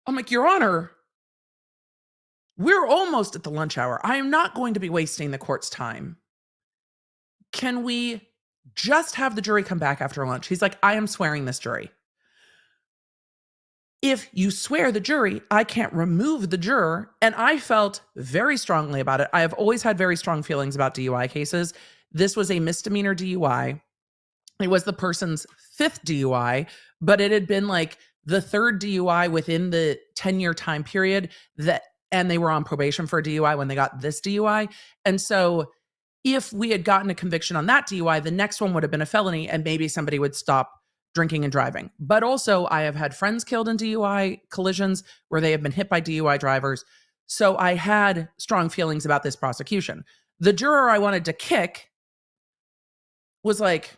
I'm like, "Your Honor, we're almost at the lunch hour. I am not going to be wasting the court's time. Can we just have the jury come back after lunch?" He's like, "I am swearing this jury. If you swear the jury, I can't remove the juror." And I felt very strongly about it. I have always had very strong feelings about DUI cases. This was a misdemeanor DUI. It was the person's 5th DUI, but it had been like the 3rd DUI within the 10-year time period and they were on probation for a DUI when they got this DUI. And so if we had gotten a conviction on that DUI, the next one would have been a felony and maybe somebody would stop drinking and driving. But also I have had friends killed in DUI collisions where they have been hit by DUI drivers. So I had strong feelings about this prosecution. The juror I wanted to kick was like,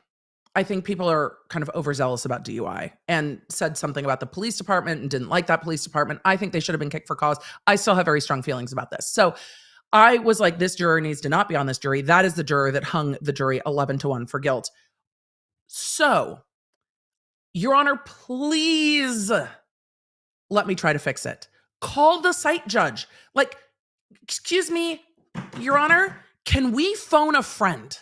"I think people are kind of overzealous about DUI," and said something about the police department and didn't like that police department. I think they should have been kicked for cause. I still have very strong feelings about this. So I was like, this juror needs to not be on this jury. That is the juror that hung the jury 11-1 for guilt. So, Your Honor, please let me try to fix it. Call the site judge. Like, "Excuse me, Your Honor, can we phone a friend?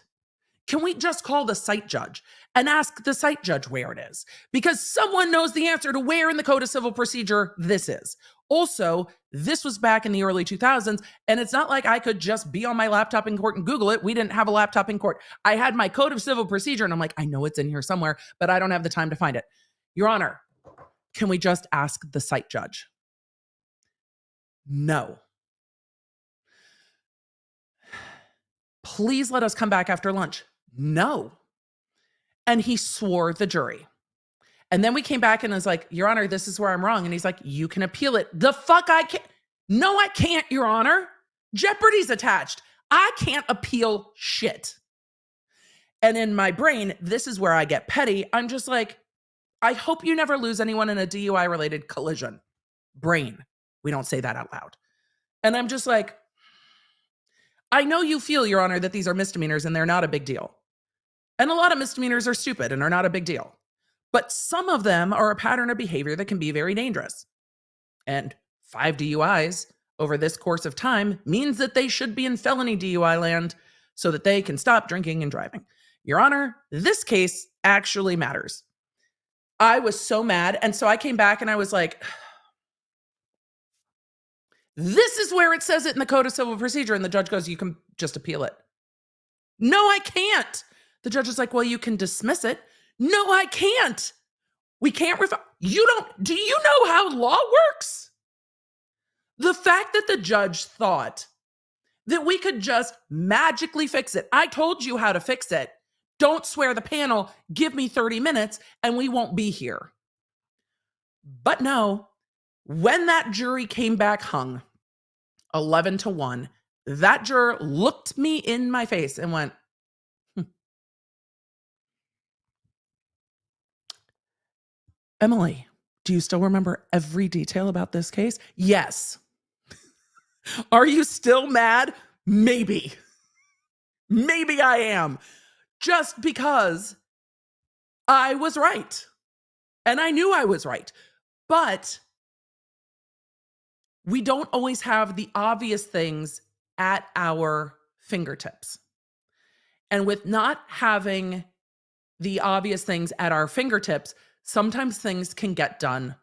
Can we just call the site judge and ask the site judge where it is?" Because someone knows the answer to where in the Code of Civil Procedure this is. Also, this was back in the early 2000s, and it's not like I could just be on my laptop in court and Google it. We didn't have a laptop in court. I had my Code of Civil Procedure, and I'm like, I know it's in here somewhere, but I don't have the time to find it. Your Honor, can we just ask the site judge? No. Please let us come back after lunch. No. And he swore the jury. And then we came back and was like, Your Honor, this is where I'm wrong. And he's like, you can appeal it. The fuck I can't. No, I can't, Your Honor. Jeopardy's attached. I can't appeal shit. And in my brain, this is where I get petty. I'm just like, I hope you never lose anyone in a DUI related collision. Brain. We don't say that out loud. And I'm just like, I know you feel, Your Honor, that these are misdemeanors and they're not a big deal. And a lot of misdemeanors are stupid and are not a big deal. But some of them are a pattern of behavior that can be very dangerous. And 5 DUIs over this course of time means that they should be in felony DUI land so that they can stop drinking and driving. Your Honor, this case actually matters. I was so mad. And so I came back and I was like, this is where it says it in the Code of Civil Procedure. And the judge goes, you can just appeal it. No, I can't. The judge is like, well, you can dismiss it. No, I can't. We can't. Do you know how law works? The fact that the judge thought that we could just magically fix it. I told you how to fix it. Don't swear the panel. Give me 30 minutes and we won't be here. But no, when that jury came back hung 11-1, that juror looked me in my face and went, Emily, do you still remember every detail about this case? Yes. Are you still mad? Maybe. Maybe I am. Just because I was right. And I knew I was right. But we don't always have the obvious things at our fingertips. And with not having the obvious things at our fingertips, sometimes things can get done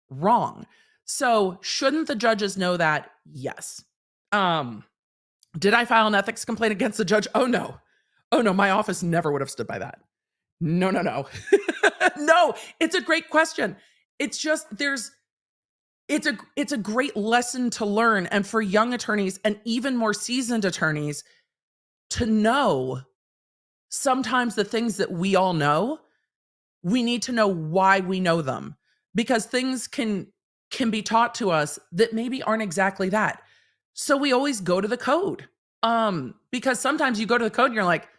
wrong. So shouldn't the judges know that? Yes. Did I file an ethics complaint against the judge? Oh no. Oh no, my office never would have stood by that. No. No, it's a great question. It's just it's a great lesson to learn, and for young attorneys and even more seasoned attorneys to know sometimes the things that we all know, we need to know why we know them, because things can be taught to us that maybe aren't exactly that. So we always go to the code. Because sometimes you go to the code and you're like,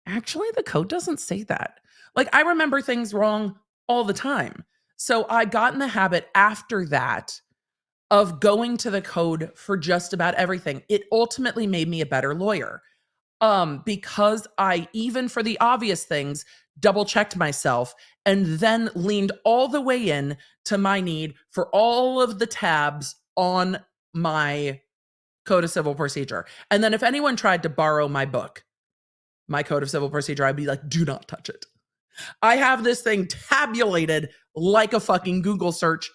actually, the code doesn't say that. Like, I remember things wrong all the time. So I got in the habit after that of going to the code for just about everything. It ultimately made me a better lawyer. Because I, even for the obvious things, double checked myself and then leaned all the way in to my need for all of the tabs on my Code of Civil Procedure. And then if anyone tried to borrow my book, my Code of Civil Procedure, I'd be like, do not touch it. I have this thing tabulated like a fucking Google search,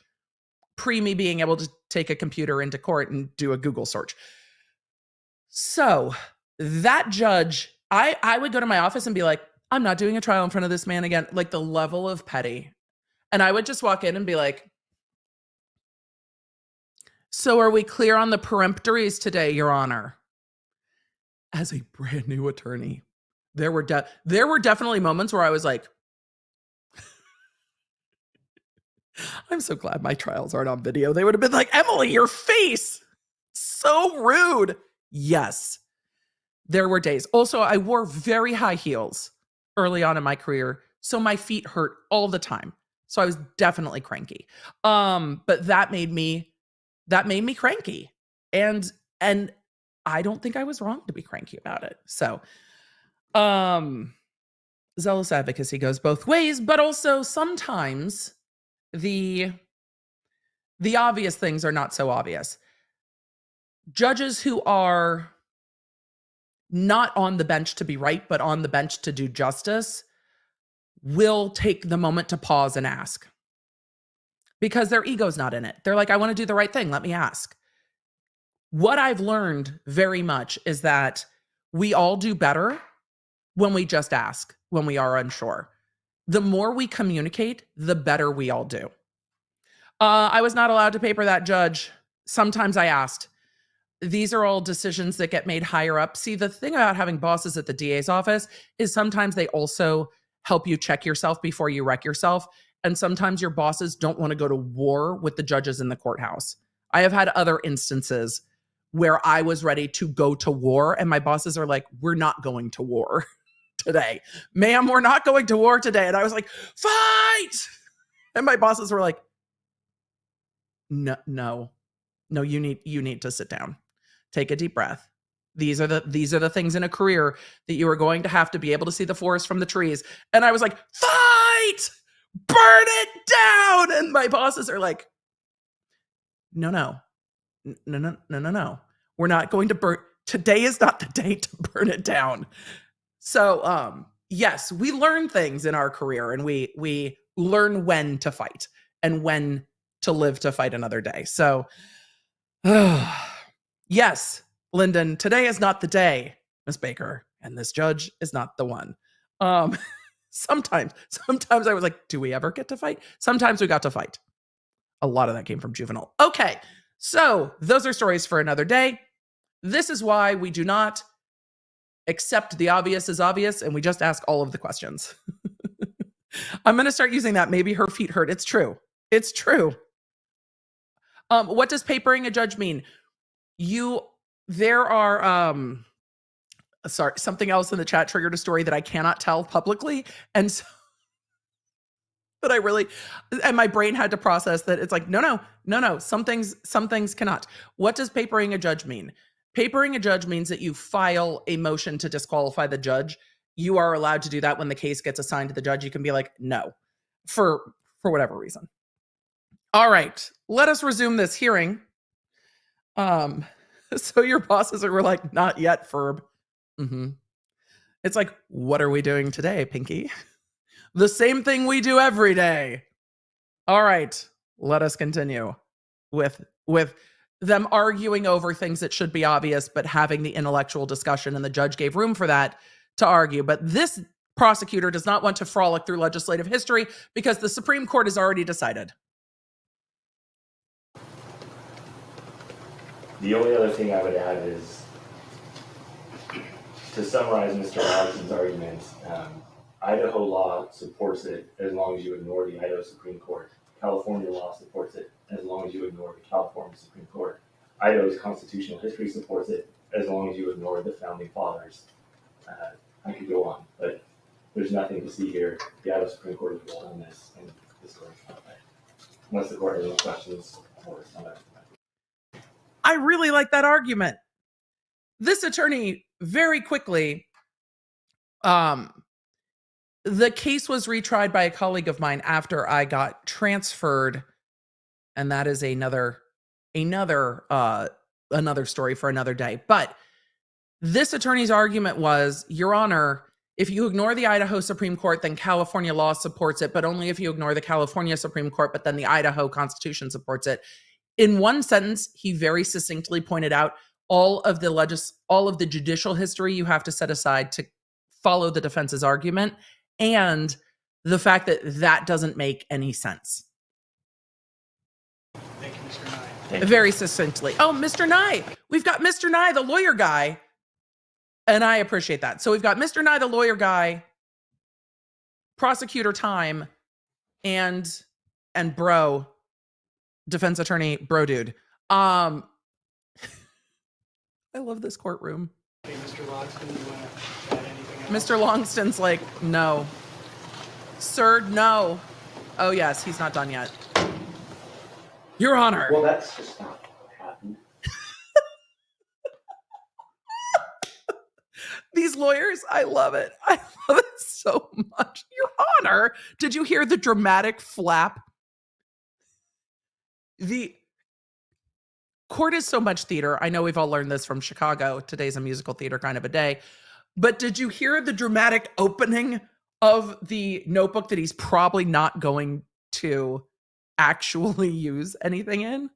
pre me being able to take a computer into court and do a Google search. So that judge, I would go to my office and be like, I'm not doing a trial in front of this man again. Like, the level of petty. And I would just walk in and be like, so are we clear on the peremptories today, Your Honor? As a brand new attorney, there were definitely moments where I was like, I'm so glad my trials aren't on video. They would have been like, Emily, your face, so rude. Yes, there were days. Also, I wore very high heels early on in my career, so my feet hurt all the time. So I was definitely cranky. But that made me cranky. And I don't think I was wrong to be cranky about it. So zealous advocacy goes both ways, but also sometimes the obvious things are not so obvious. Judges who are not on the bench to be right, but on the bench to do justice will take the moment to pause and ask, because their ego's not in it. They're like, I want to do the right thing. Let me ask. What I've learned very much is that we all do better when we just ask, when we are unsure. The more we communicate, the better we all do. I was not allowed to paper that judge. Sometimes I asked. These are all decisions that get made higher up. See, the thing about having bosses at the DA's office is sometimes they also help you check yourself before you wreck yourself. And sometimes your bosses don't want to go to war with the judges in the courthouse. I have had other instances where I was ready to go to war and my bosses are like, we're not going to war today. Ma'am, we're not going to war today. And I was like, fight! And my bosses were like, no, you need to sit down. Take a deep breath. These are the things in a career that you are going to have to be able to see the forest from the trees. And I was like, fight! Burn it down! And my bosses are like, no. We're not going to burn. Today is not the day to burn it down. So, yes, we learn things in our career and we learn when to fight and when to live to fight another day. So, yes, Lyndon, today is not the day, Miss Baker, and this judge is not the one. Sometimes I was like, do we ever get to fight? Sometimes we got to fight. A lot of that came from juvenile. Okay, so those are stories for another day. This is why we do not accept the obvious as obvious, and we just ask all of the questions. I'm going to start using that. Maybe her feet hurt. It's true. It's true. What does papering a judge mean? There are, sorry, something else in the chat triggered a story that I cannot tell publicly. And so, but and my brain had to process that. It's like, no. Some things cannot. What does papering a judge mean? Papering a judge means that you file a motion to disqualify the judge. You are allowed to do that when the case gets assigned to the judge. You can be like, no, for whatever reason. All right, let us resume this hearing. So your bosses were like, not yet, Ferb. It's like, what are we doing today, Pinky? The same thing we do every day. All right, let us continue with them arguing over things that should be obvious, but having the intellectual discussion, and the judge gave room for that to argue. But this prosecutor does not want to frolic through legislative history because the Supreme Court has already decided. The only other thing I would add is, to summarize Mr. Robinson's argument, Idaho law supports it as long as you ignore the Idaho Supreme Court. California law supports it as long as you ignore the California Supreme Court. Idaho's constitutional history supports it as long as you ignore the founding fathers. I could go on, but there's nothing to see here. The Idaho Supreme Court has ruled on this, and this court is not right. Unless the court has any questions or something. I really like that argument. This attorney very quickly, the case was retried by a colleague of mine after I got transferred, and that is another story for another day. But this attorney's argument was, Your Honor, if you ignore the Idaho Supreme Court, then California law supports it, but only if you ignore the California Supreme Court, but then the Idaho Constitution supports it. In one sentence, he very succinctly pointed out all of the judicial history you have to set aside to follow the defense's argument, and the fact that that doesn't make any sense. Thank you, Mr. Nye. Very succinctly. Oh, Mr. Nye. We've got Mr. Nye, the lawyer guy. And I appreciate that. So we've got Mr. Nye, the lawyer guy, prosecutor time, and bro, defense attorney, bro dude. I love this courtroom. Okay, Mr. Logston, you want to add anything else? Mr. Longston's like, no. Sir, no. Oh, yes, he's not done yet. Your Honor. Well, that's just not what happened. These lawyers, I love it. I love it so much. Your Honor, did you hear the dramatic flap? The court is so much theater. I know we've all learned this from Chicago. Today's a musical theater kind of a day. But did you hear the dramatic opening of the notebook that he's probably not going to actually use anything in?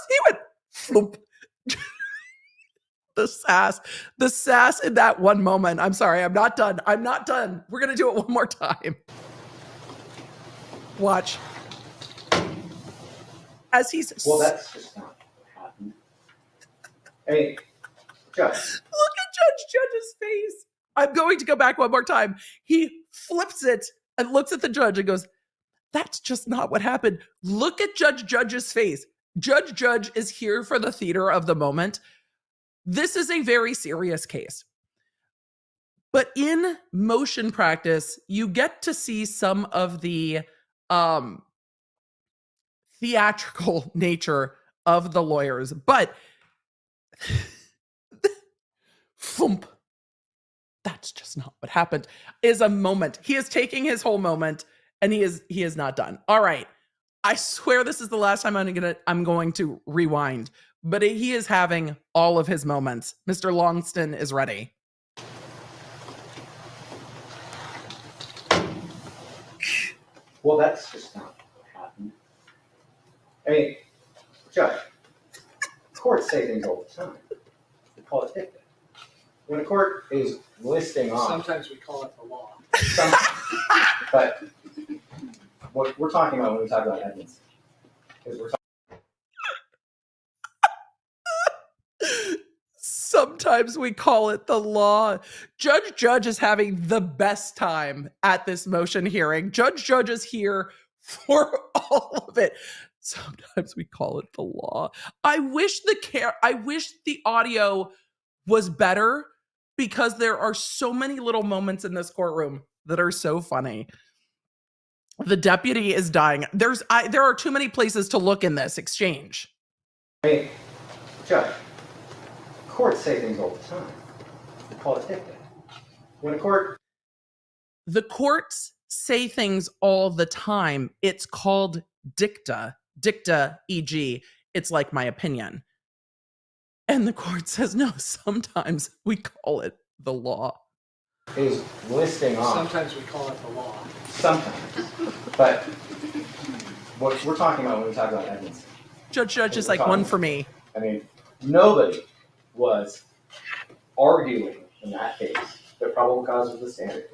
He went flump. The sass in that one moment. I'm sorry, I'm not done. We're going to do it one more time. Watch. as he's Well, that's just not what happened. I mean, Judge. Look at Judge's face. I'm going to go back one more time. He flips it and looks at the judge and goes, that's just not what happened. Look at Judge's face. Judge is here for the theater of the moment. This is a very serious case. But in motion practice, you get to see some of the theatrical nature of the lawyers. But thump, that's just not what happened, is a moment. He is taking his whole moment and he is not done. All right. I swear this is the last time I'm going to rewind, but he is having all of his moments. Mr. Longston is ready. Well, that's just not what happened. I mean, Judge, courts say things all the time. We call it dicta. When a court is listing off, Sometimes we call it the law. but what we're talking about when we talk about evidence is we're talking. Sometimes we call it the law. Judge is having the best time at this motion hearing. Judge is here for all of it. Sometimes we call it the law. I wish the audio was better because there are so many little moments in this courtroom that are so funny. The deputy is dying. There are too many places to look in this exchange. Hey, Judge, courts say things all the time. We call it dicta. When a court... The courts say things all the time. It's called dicta. Dicta, e.g., it's like my opinion. And the court says, no, sometimes we call it the law. is listing off. Sometimes we call it the law. Sometimes. But what we're talking about when we talk about evidence. Judge is like, one for me. I mean, nobody was arguing in that case that probable cause was the standard.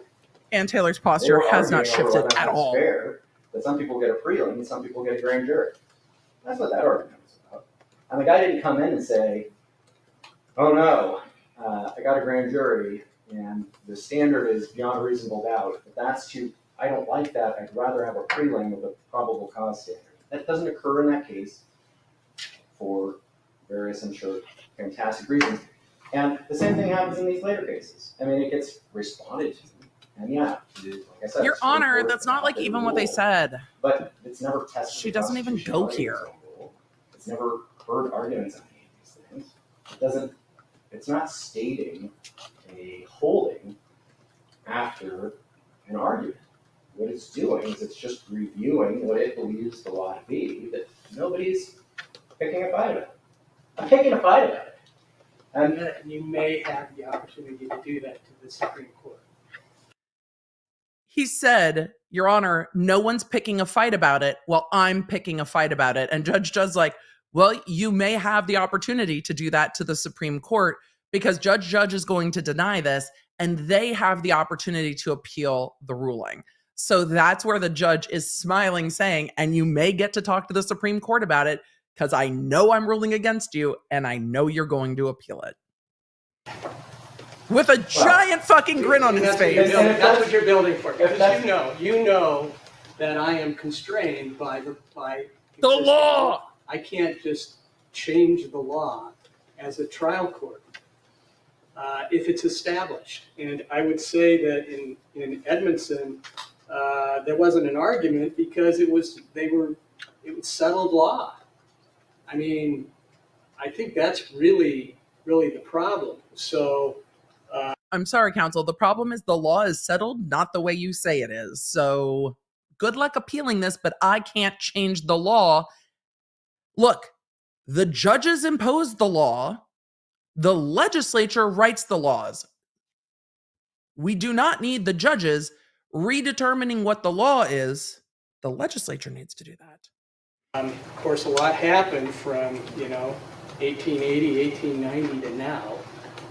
And Taylor's They posture were has not arguing over shifted whether or at not it's all. fair that some people get a prelim and some people get a grand jury. That's what that argument was about. And the guy didn't come in and say, oh no, I got a grand jury and the standard is beyond a reasonable doubt. But that's too, I don't like that. I'd rather have a prelim with a probable cause standard. That doesn't occur in that case for various, I'm sure, fantastic reasons. And the same thing happens in these later cases. I mean, it gets responded to. And yeah, like I said, Your the Supreme Honor, Court that's not like adopted even a what they rule, said. But it's never tested. She the doesn't even go constitutionality here. of its own rule. It's never heard arguments on any of these things. It doesn't, it's not stating a holding after an argument. What it's doing is it's just reviewing what it believes the law to be, that nobody's picking a fight about it. I'm picking a fight about it. And You may have the opportunity to do that to the Supreme Court. He said, Your Honor, no one's picking a fight about it. Well, I'm picking a fight about it. And Judge Judd's like, well, you may have the opportunity to do that to the Supreme Court because Judge is going to deny this and they have the opportunity to appeal the ruling. So that's where the judge is smiling, saying, and you may get to talk to the Supreme Court about it because I know I'm ruling against you and I know you're going to appeal it. With a giant fucking grin on his That's what face. you're building- That's what you're building for. If Because that's- you know that I am constrained by The existing law. I can't just change the law as a trial court if it's established. And I would say that in Edmondson, there wasn't an argument because it was settled law. I mean, I think that's really the problem. So. I'm sorry, counsel. The problem is the law is settled, not the way you say it is. So good luck appealing this, but I can't change the law. Look, the judges impose the law. The legislature writes the laws. We do not need the judges redetermining what the law is. The legislature needs to do that. Of course, a lot happened from, 1880, 1890 to now.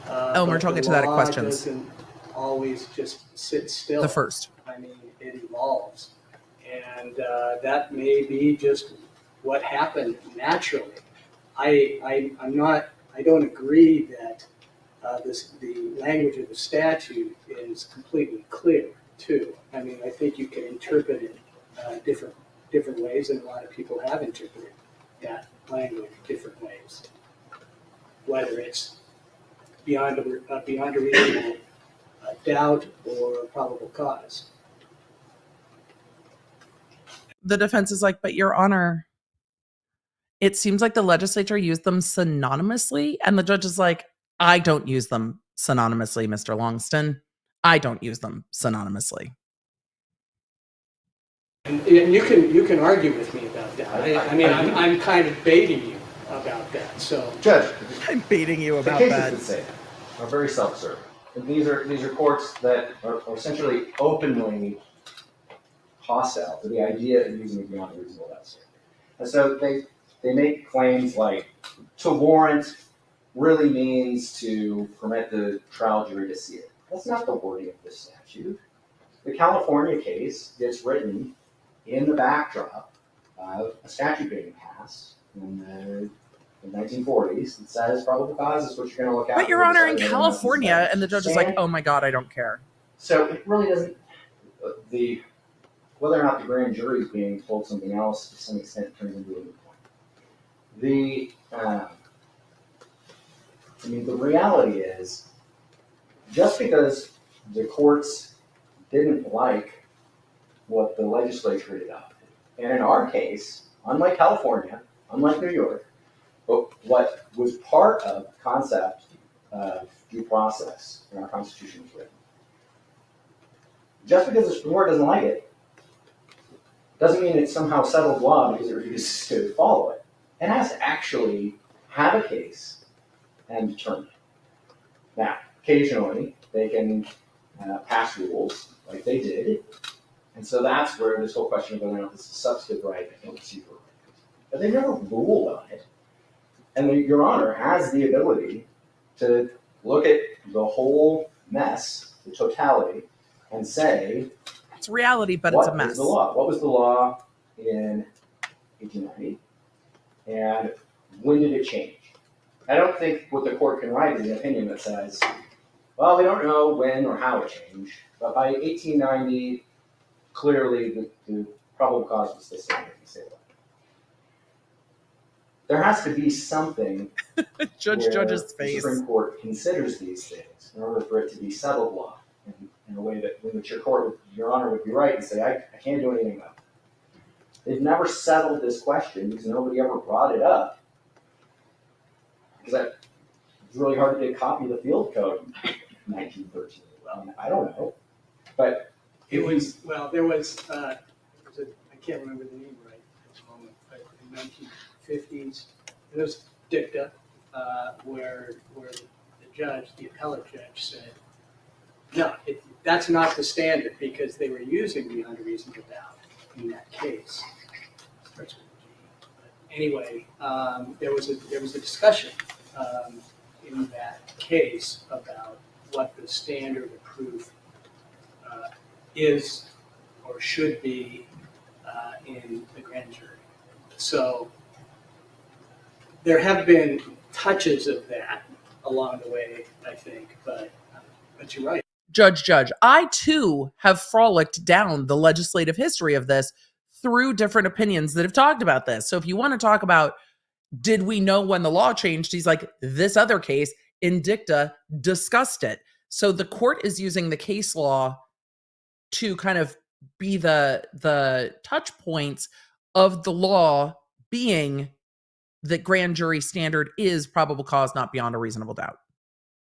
Elmer, but I'll get the to that at law questions. doesn't always just sit still. The first. I mean, it evolves. And that may be just what happened naturally. I don't agree that the language of the statute is completely clear too. I mean, I think you can interpret it different ways, and a lot of people have interpreted that language different ways. Whether it's beyond a reasonable doubt or probable cause. The defense is like, but Your Honor, it seems like the legislature used them synonymously. And the judge is like, I don't use them synonymously, Mr. Longston. I don't use them synonymously. And you can argue with me about that. I'm kind of baiting you about that. So, Judge, I'm baiting you the about cases that. that say that are very self-serving. And these are courts that are essentially openly hostile to the idea of using a beyond a reasonable doubt standard. And so they make claims like to warrant really means to permit the trial jury to see it. That's not the wording of this statute. The California case gets written in the backdrop of a statute being passed in the 1940s that says probable cause is what you're going to look at. But Your Honor, in California, and the judge is like, oh my God, I don't care. So it really doesn't, whether or not the grand jury is being told something else to some extent turns into a moot point. The reality is, just because the courts didn't like what the legislature had adopted, and in our case, unlike California, unlike New York, but what was part of the concept of due process in our Constitution was written. Just because the Supreme Court doesn't like it, doesn't mean it's somehow settled law because it refuses to follow it. It has to actually have a case and determine it. Now, occasionally, they can pass rules like they did, and so that's where this whole question of whether or not this is a substantive right and a procedural right. But they never ruled on it. And Your Honor has the ability to look at the whole mess, the totality, and say, it's reality, but it's a mess. What is the law? What was the law in 1890? And when did it change? I don't think what the court can write is an opinion that says, well, we don't know when or how it changed, but by 1890, clearly the probable cause was the same. There has to be something Judge's the face. Supreme Court considers these things in order for it to be settled law in a way that in which Your Honor would be right and say, I can't do anything about it. They've never settled this question because nobody ever brought it up. Because it's really hard to get a copy of the field code in 1913. Well, I don't know. But there was I can't remember the name right at this moment, but in the 1950s, there was dicta where the appellate judge said, no, that's not the standard because they were using beyond a reasonable doubt in that case. Starts with a G. But anyway, there was a discussion in that case about what the standard of proof is or should be in the grand jury. So there have been touches of that along the way, I think, but you're right. Judge, I too have frolicked down the legislative history of this through different opinions that have talked about this. So if you want to talk about, did we know when the law changed? He's like, this other case, Indicta, discussed it. So the court is using the case law to kind of be the touch points of the law being that grand jury standard is probable cause, not beyond a reasonable doubt.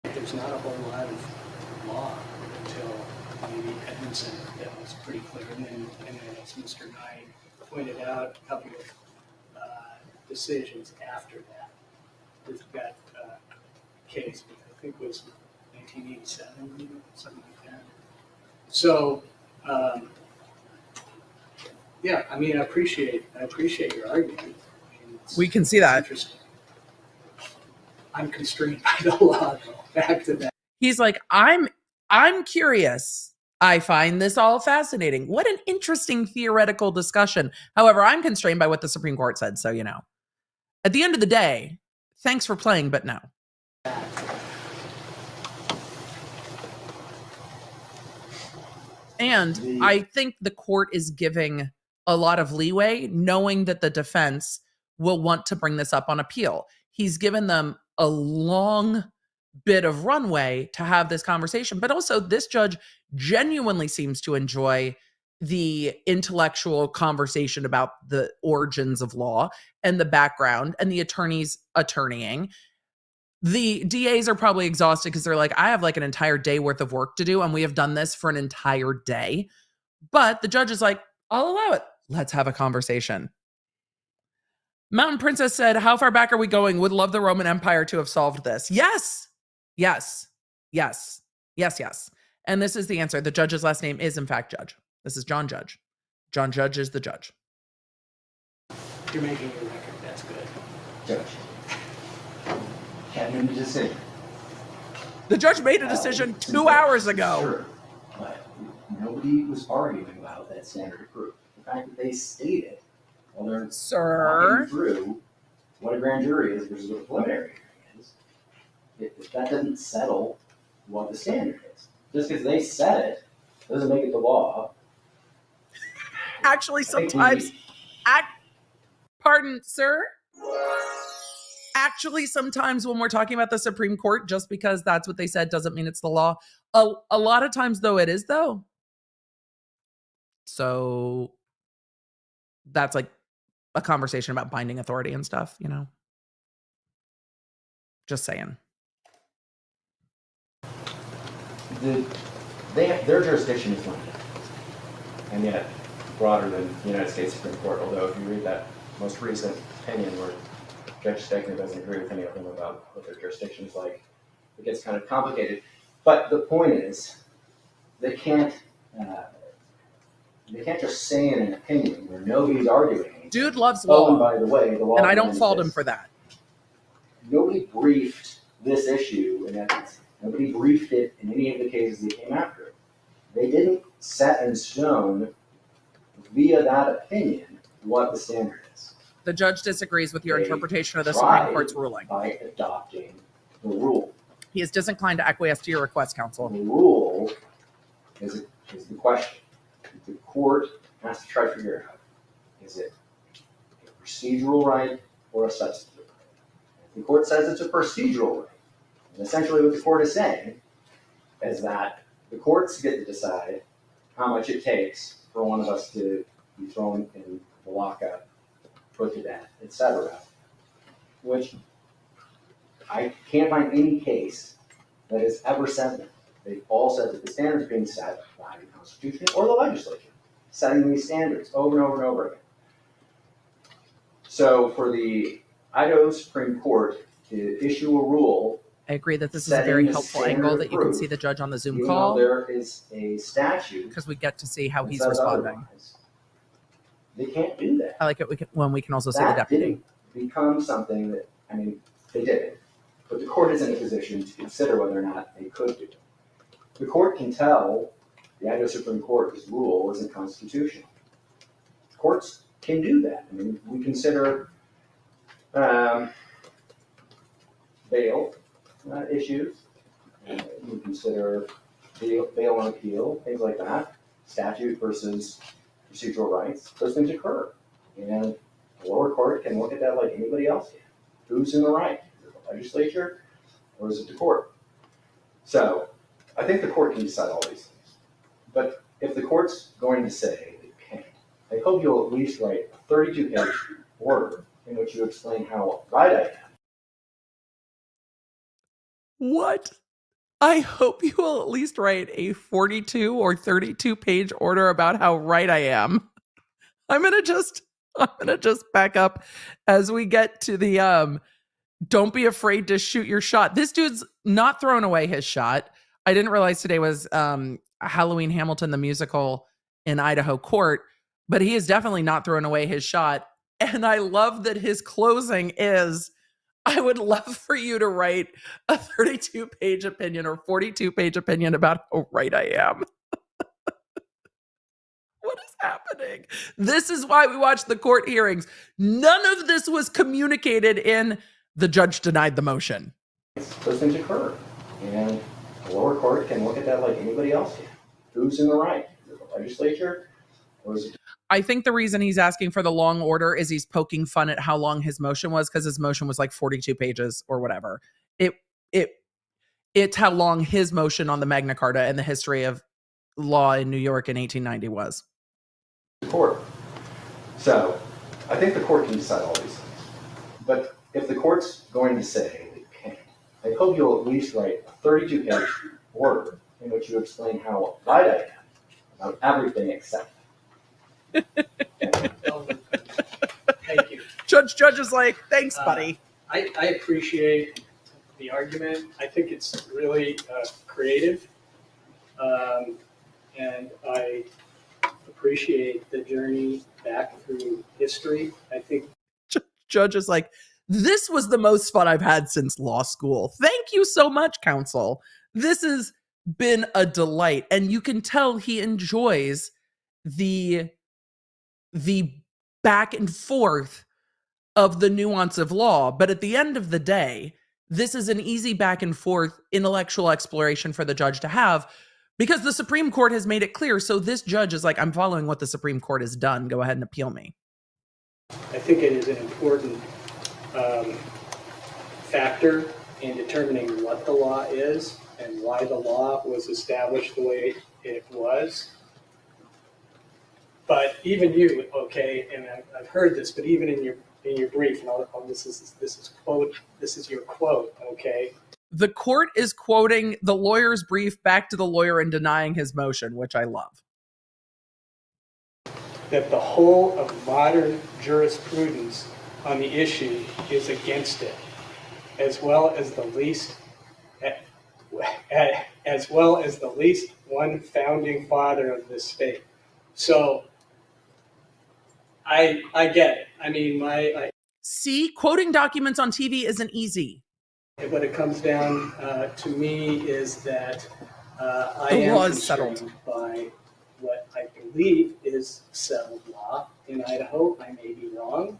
There's not a whole lot of law until maybe Edmondson that was pretty clear. And then as Mr. Knight pointed out, a couple of decisions after that. With that case, which I think was 1987, something like that. So, yeah, I mean, I appreciate your argument. We can see that. Interesting. I'm constrained by the law, though. Back to that. He's like, I'm curious I find this all fascinating. What an interesting theoretical discussion. However, I'm constrained by what the Supreme Court said. So, at the end of the day, thanks for playing, but no. And I think the court is giving a lot of leeway, knowing that the defense will want to bring this up on appeal. He's given them a long bit of runway to have this conversation, but also this judge genuinely seems to enjoy the intellectual conversation about the origins of law and the background and the attorneys attorneying. The DAs are probably exhausted because they're like, I have like an entire day worth of work to do, and we have done this for an entire day. But the judge is like, I'll allow it. Let's have a conversation. Mountain Princess said, how far back are we going? Would love the Roman Empire to have solved this. Yes. Yes. Yes. Yes. Yes. And this is the answer. The judge's last name is, in fact, Judge. This is John Judge. John Judge is the judge. You're making a record. That's good. Judge. Can't make a decision. The judge made a decision 2 hours ago. Sure, but nobody was arguing about that standard of proof. The fact that they stated while they're walking through what a grand jury is versus what a preliminary hearing is, if that doesn't settle what the standard is. Just because they said it doesn't make it the law. Actually, sometimes, pardon, sir? Actually, sometimes when we're talking about the Supreme Court, just because that's what they said doesn't mean it's the law. A lot of times, though, it is, though. So that's like a conversation about binding authority and stuff, Just saying. Their jurisdiction is limited, and yet broader than the United States Supreme Court, although if you read that most recent opinion where Judge Stegner doesn't agree with any of them about what their jurisdiction is like, it gets kind of complicated. But the point is, they can't just say in an opinion where nobody's arguing anything. Dude loves Oh, and law, by the way, the law. and I don't fault him for that. Nobody briefed this issue in ethics. Nobody briefed it in any of the cases that came after it. They didn't set in stone via that opinion what the standard is. The judge disagrees with your They interpretation of the tried Supreme Court's ruling. By adopting the rule. He is disinclined to acquiesce to your request, counsel. The rule is the question. The court has to try to figure out, is it a procedural right or a substantive right? If the court says it's a procedural right, and essentially what the court is saying is that the courts get to decide how much it takes for one of us to be thrown in the lockup, put to death, etc. Which I can't find any case that has ever said that. They've all said that the standards being set by the Constitution or the legislature, setting these standards over and over and over again. So for the Idaho Supreme Court to issue a rule, I agree that this is a very helpful angle that you can see the judge on the Zoom call, there is a statute because we get to see how that he's says responding. otherwise. They can't do that. I like it when we can also see the That deputy. didn't become something that, they did it, but the court is in a position to consider whether or not they could do it. The court can tell the Idaho Supreme Court this rule isn't constitutional. Courts can do that. We consider bail issues. We consider bail on appeal, things like that. Statute versus procedural rights. Those things occur. And the lower court can look at that like anybody else can. Who's in the right? Is it the legislature or is it the court? So I think the court can decide all these things. But if the court's going to say they can't, I hope you'll at least write a 32-page order in which you explain how right I am. What? I hope you will at least write a 42 or 32 page order about how right I am. I'm gonna just back up as we get to the don't be afraid to shoot your shot. This dude's not throwing away his shot. I didn't realize today was Halloween Hamilton the musical in Idaho court, but he is definitely not throwing away his shot. And I love that his closing is, I would love for you to write a 32-page opinion or 42-page opinion about how right I am. What is happening? This is why we watch the court hearings. None of this was communicated in the judge denied the motion. Those things occur. And the lower court can look at that like anybody else can. Who's in the right? Is it the legislature? Or is it I think the reason he's asking for the long order is he's poking fun at how long his motion was, because his motion was like 42 pages or whatever. It's how long his motion on the Magna Carta and the history of law in New York in 1890 was. the court? So I think the court can decide all these things. But if the court's going to say it can't, I hope you'll at least write a 32-page order in which you explain how right I am about everything except. Thank you. Judge is like, thanks, buddy. I appreciate the argument. I think it's really creative. And I appreciate the journey back through history. I think Judge is like, this was the most fun I've had since law school. Thank you so much, counsel. This has been a delight. And you can tell he enjoys the back and forth of the nuance of law. But at the end of the day, this is an easy back and forth intellectual exploration for the judge to have, because the Supreme Court has made it clear. So this judge is like, I'm following what the Supreme Court has done. Go ahead and appeal me. I think it is an important factor in determining what the law is and why the law was established the way it was. But even you, okay, and I've heard this, but even in your brief, and this is your quote, okay. The court is quoting the lawyer's brief back to the lawyer and denying his motion, which I love. That the whole of modern jurisprudence on the issue is against it, as well as the least one founding father of this state. So I get it. I mean, See, quoting documents on TV isn't easy. what it comes down to me is that I The am law is settled. constrained by what I believe is settled law in Idaho. I may be wrong,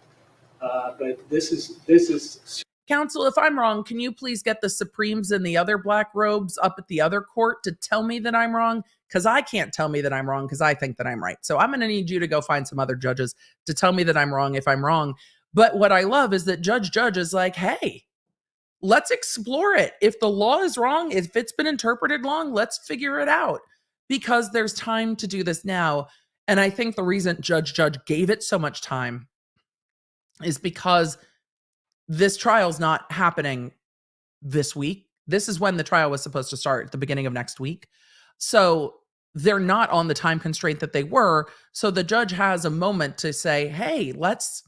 but this is. Counsel, if I'm wrong, can you please get the Supremes and the other black robes up at the other court to tell me that I'm wrong? Because I can't tell me that I'm wrong because I think that I'm right. So I'm going to need you to go find some other judges to tell me that I'm wrong if I'm wrong. But what I love is that Judge is like, hey, let's explore it. If the law is wrong, if it's been interpreted wrong, let's figure it out, because there's time to do this now. And I think the reason Judge gave it so much time is because this trial's not happening this week. This is when the trial was supposed to start, at the beginning of next week. So they're not on the time constraint that they were. So the judge has a moment to say, hey, let's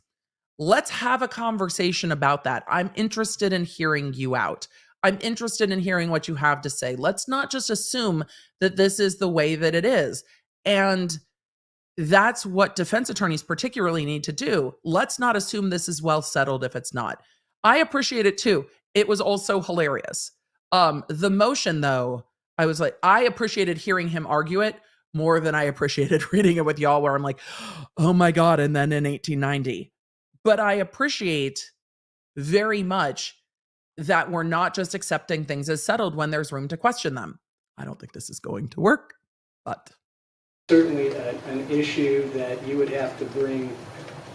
have a conversation about that. I'm interested in hearing you out. I'm interested in hearing what you have to say. Let's not just assume that this is the way that it is. And that's what defense attorneys particularly need to do. Let's not assume this is well settled if it's not. I appreciate it too. It was also hilarious. The motion, though, I was like, I appreciated hearing him argue it more than I appreciated reading it with y'all, where I'm like, oh my God, and then in 1890. But I appreciate very much that we're not just accepting things as settled when there's room to question them. I don't think this is going to work, but Certainly an issue that you would have to bring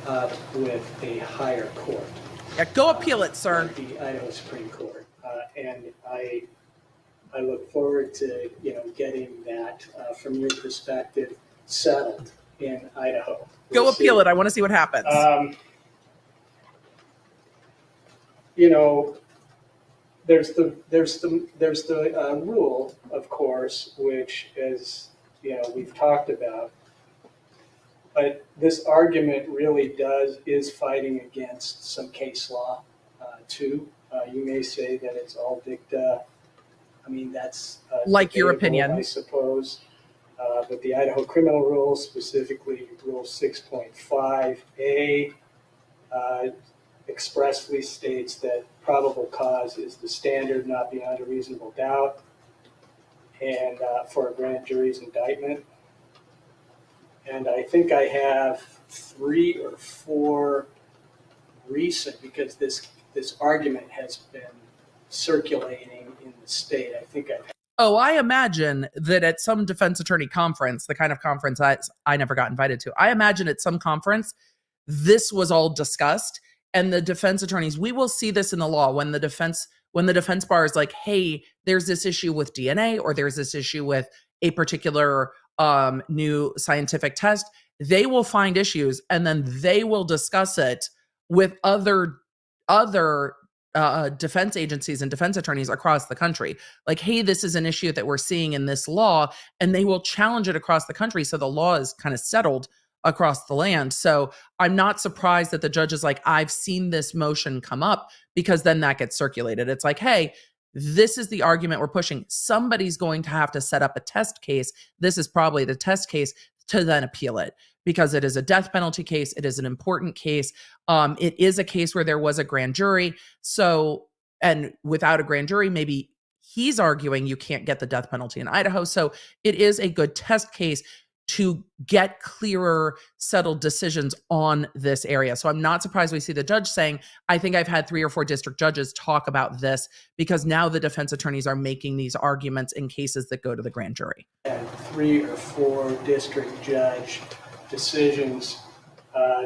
up with a higher court. yeah, go appeal it, sir. Like the Idaho Supreme Court. And I look forward to, getting that from your perspective settled in Idaho. Go appeal it. I want to see what happens. There's the rule, of course, which we've talked about, but this argument really is fighting against some case law too. You may say that it's all dicta. I mean, that's like your debatable, opinion, I suppose. But the Idaho criminal rules, specifically Rule 6.5A, expressly states that probable cause is the standard, not beyond a reasonable doubt, and for a grand jury's indictment. and I think I have 3 or 4 recent, because this argument has been circulating in the state. I think I've Oh, I imagine that at some defense attorney conference, the kind of conference I never got invited to, I imagine at some conference, this was all discussed. And the defense attorneys, we will see this in the law when the defense bar is like, hey, there's this issue with DNA, or there's this issue with a particular new scientific test. They will find issues, and then they will discuss it with other defense agencies and defense attorneys across the country. Like, hey, this is an issue that we're seeing in this law, and they will challenge it across the country. So the law is kind of settled across the land. So I'm not surprised that the judge is like, I've seen this motion come up, because then that gets circulated. It's like, hey, this is the argument we're pushing. Somebody's going to have to set up a test case. This is probably the test case to then appeal it, because it is a death penalty case. It is an important case. It is a case where there was a grand jury. So, and without a grand jury, maybe he's arguing you can't get the death penalty in Idaho. So it is a good test case to get clearer, settled decisions on this area. So I'm not surprised we see the judge saying, I think I've had 3 or 4 district judges talk about this, because now the defense attorneys are making these arguments in cases that go to the grand jury. had 3 or 4 district judge decisions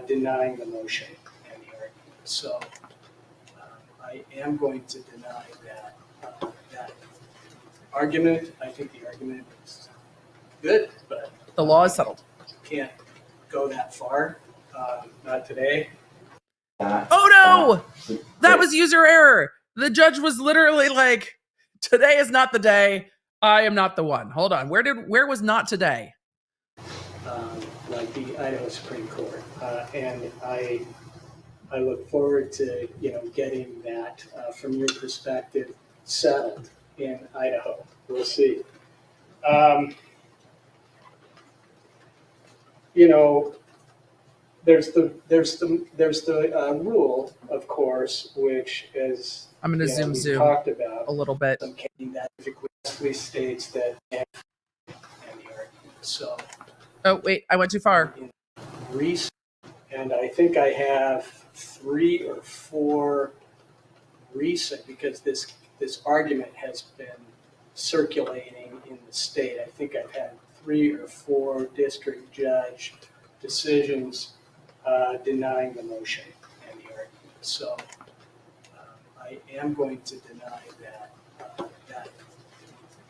denying the motion and the argument. So I am going to deny that argument. I think the argument is good, but The law is settled. can't go that far. Not today. Oh no! That was user error. The judge was literally like, today is not the day. I am not the one. Hold on. Where was not today? Like the Idaho Supreme Court. And I look forward to, getting that from your perspective settled in Idaho. We'll see. There's the rule, of course, which is I'm going to we zoom talked about a little bit. that specifically states that and the argument. So Oh, wait, I went too far. recent, and I think I have 3 or 4 recent, because this argument has been circulating in the state. I think I've had 3 or 4 district judge decisions denying the motion and the argument. So I am going to deny that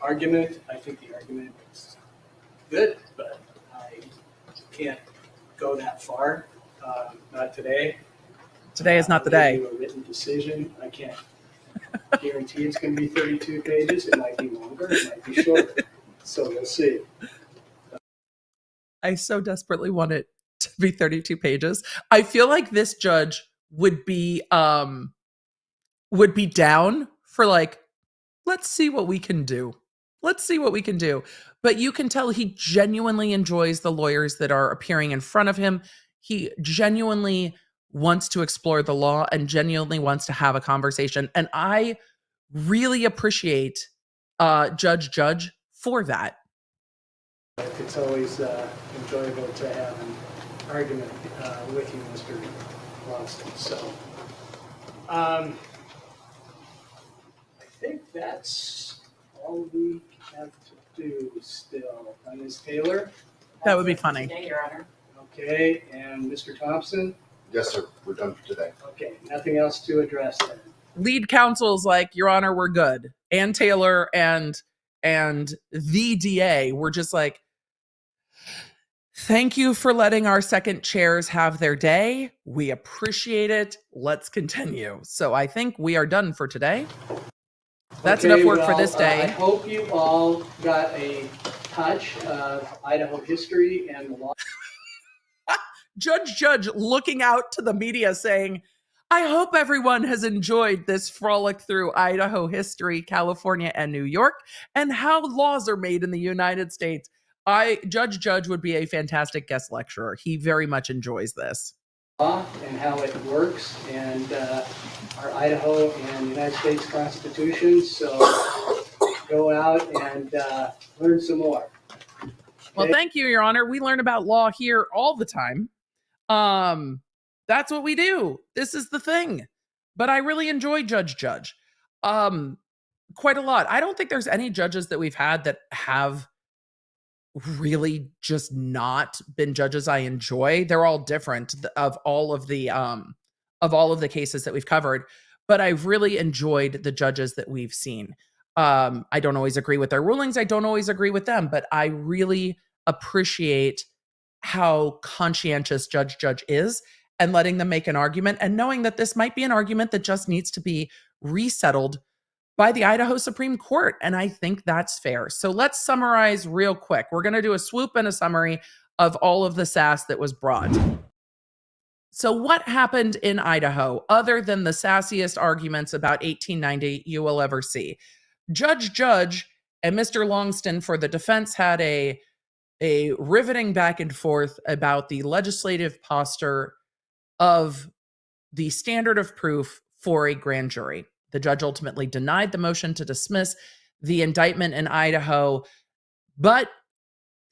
argument. I think the argument is good, but I can't go that far. Not today. Today is not the I'll give day. you a written decision. I can't guarantee it's going to be 32 pages. It might be longer. It might be shorter. So we'll see. I so desperately want it to be 32 pages. I feel like this judge would be down for like, let's see what we can do. Let's see what we can do. But you can tell he genuinely enjoys the lawyers that are appearing in front of him. He genuinely wants to explore the law and genuinely wants to have a conversation. And I really appreciate Judge for that. It's always enjoyable to have an argument with you, Mr. Longston. So I think that's all we have to do still. Ms. Taylor? That would be funny. Your Honor. Okay, and Mr. Thompson? Yes, sir. We're done for today. Okay, nothing else to address then. Lead counsel's like, Your Honor, we're good. Ann Taylor and the DA were just like, thank you for letting our second chairs have their day. We appreciate it. Let's continue. So I think we are done for today. That's Okay, enough work for well, this day. I hope you all got a touch of Idaho history and the law. Judge looking out to the media saying, I hope everyone has enjoyed this frolic through Idaho history, California, and New York, and how laws are made in the United States. Judge would be a fantastic guest lecturer. He very much enjoys this. And how it works, and our Idaho and United States Constitution. So go out and learn some more. Well, thank you, Your Honor. We learn about law here all the time. That's what we do. This is the thing. But I really enjoy Judge. Quite a lot. I don't think there's any judges that we've had that have really just not been judges I enjoy. They're all different of all of the cases that we've covered, but I've really enjoyed the judges that we've seen. I don't always agree with their rulings. I don't always agree with them, but I really appreciate how conscientious Judge is and letting them make an argument and knowing that this might be an argument that just needs to be resettled by the Idaho Supreme Court. And I think that's fair. So let's summarize real quick. We're going to do a swoop and a summary of all of the sass that was brought. So what happened in Idaho, other than the sassiest arguments about 1890 you will ever see? Judge and Mr. Longston for the defense had a riveting back and forth about the legislative posture of the standard of proof for a grand jury. The judge ultimately denied the motion to dismiss the indictment in Idaho, but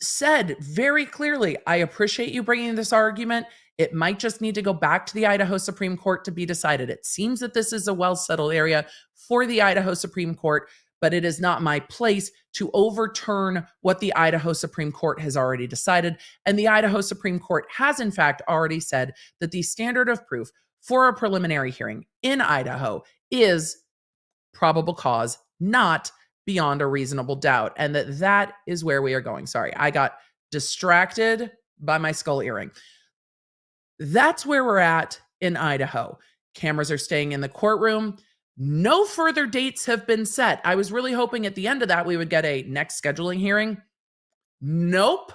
said very clearly, I appreciate you bringing this argument. It might just need to go back to the Idaho Supreme Court to be decided. It seems that this is a well-settled area for the Idaho Supreme Court, but it is not my place to overturn what the Idaho Supreme Court has already decided. And the Idaho Supreme Court has, in fact, already said that the standard of proof for a preliminary hearing in Idaho is probable cause, not beyond a reasonable doubt. And that is where we are going. Sorry, I got distracted by my skull earring. That's where we're at in Idaho. Cameras are staying in the courtroom. No further dates have been set. I was really hoping at the end of that we would get a next scheduling hearing. Nope.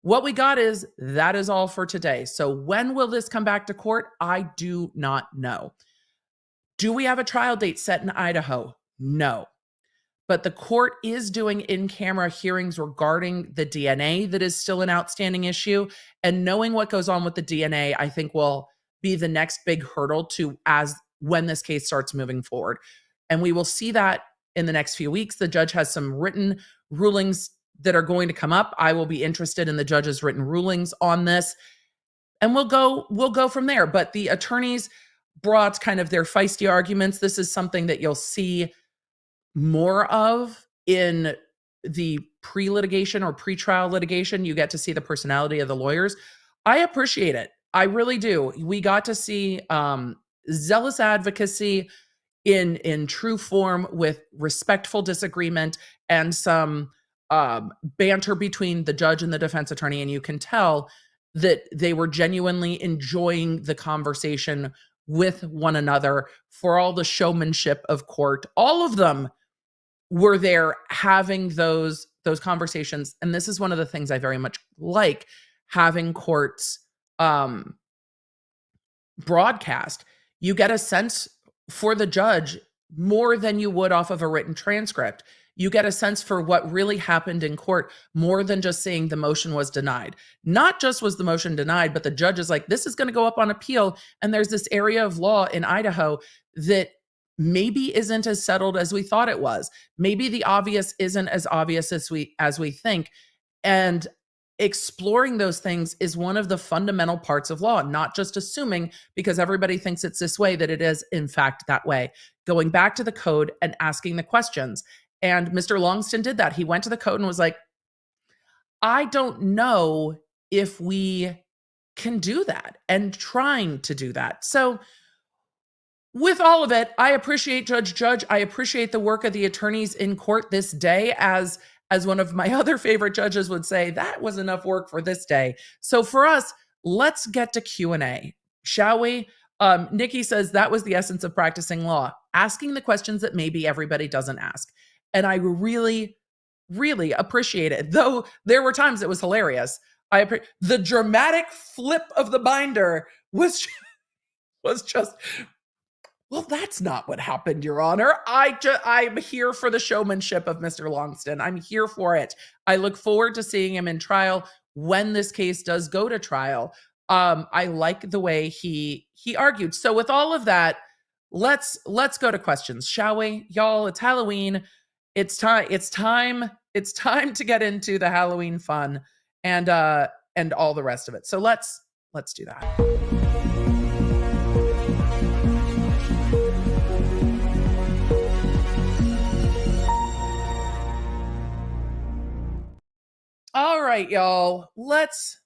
What we got is that is all for today. So when will this come back to court? I do not know. Do we have a trial date set in Idaho? No. But the court is doing in-camera hearings regarding the DNA that is still an outstanding issue. And knowing what goes on with the DNA, I think will be the next big hurdle to when this case starts moving forward. And we will see that in the next few weeks. The judge has some written rulings that are going to come up. I will be interested in the judge's written rulings on this. And we'll go from there. But the attorneys brought kind of their feisty arguments. This is something that you'll see more of in the pre-litigation or pre-trial litigation. You get to see the personality of the lawyers. I appreciate it. I really do. We got to see zealous advocacy in true form with respectful disagreement and some banter between the judge and the defense attorney. And you can tell that they were genuinely enjoying the conversation with one another for all the showmanship of court. All of them were there having those conversations. And this is one of the things I very much like, having courts broadcast. You get a sense for the judge more than you would off of a written transcript. You get a sense for what really happened in court more than just saying the motion was denied. Not just was the motion denied, but the judge is like, this is going to go up on appeal. And there's this area of law in Idaho that maybe isn't as settled as we thought it was. Maybe the obvious isn't as obvious as we think. And exploring those things is one of the fundamental parts of law, not just assuming because everybody thinks it's this way that it is in fact that way. Going back to the code and asking the questions. And Mr. Longston did that. He went to the code and was like, I don't know if we can do that, and trying to do that. So with all of it, I appreciate Judge. I appreciate the work of the attorneys in court this day. As one of my other favorite judges would say, that was enough work for this day. So for us, let's get to Q&A, shall we? Nikki says that was the essence of practicing law, asking the questions that maybe everybody doesn't ask. And I really, really appreciate it. Though there were times it was hilarious. The dramatic flip of the binder was just, well, that's not what happened, Your Honor. I'm here for the showmanship of Mr. Longston. I'm here for it. I look forward to seeing him in trial when this case does go to trial. I like the way he argued. So with all of that, let's go to questions, shall we? Y'all, it's Halloween. It's time it's time to get into the Halloween fun and all the rest of it. So let's do that. All right, y'all. Let's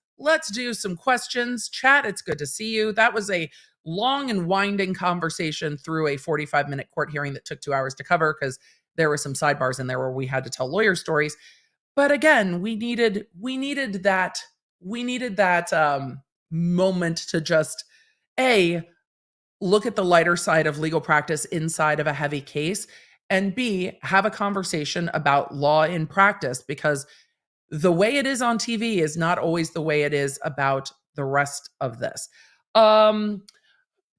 do some questions. Chat, it's good to see you. That was a long and winding conversation through a 45-minute court hearing that took 2 hours to cover because there were some sidebars in there where we had to tell lawyer stories. But again, we needed that moment to just look at the lighter side of legal practice inside of a heavy case, and B, have a conversation about law in practice, because the way it is on TV is not always the way it is about the rest of this.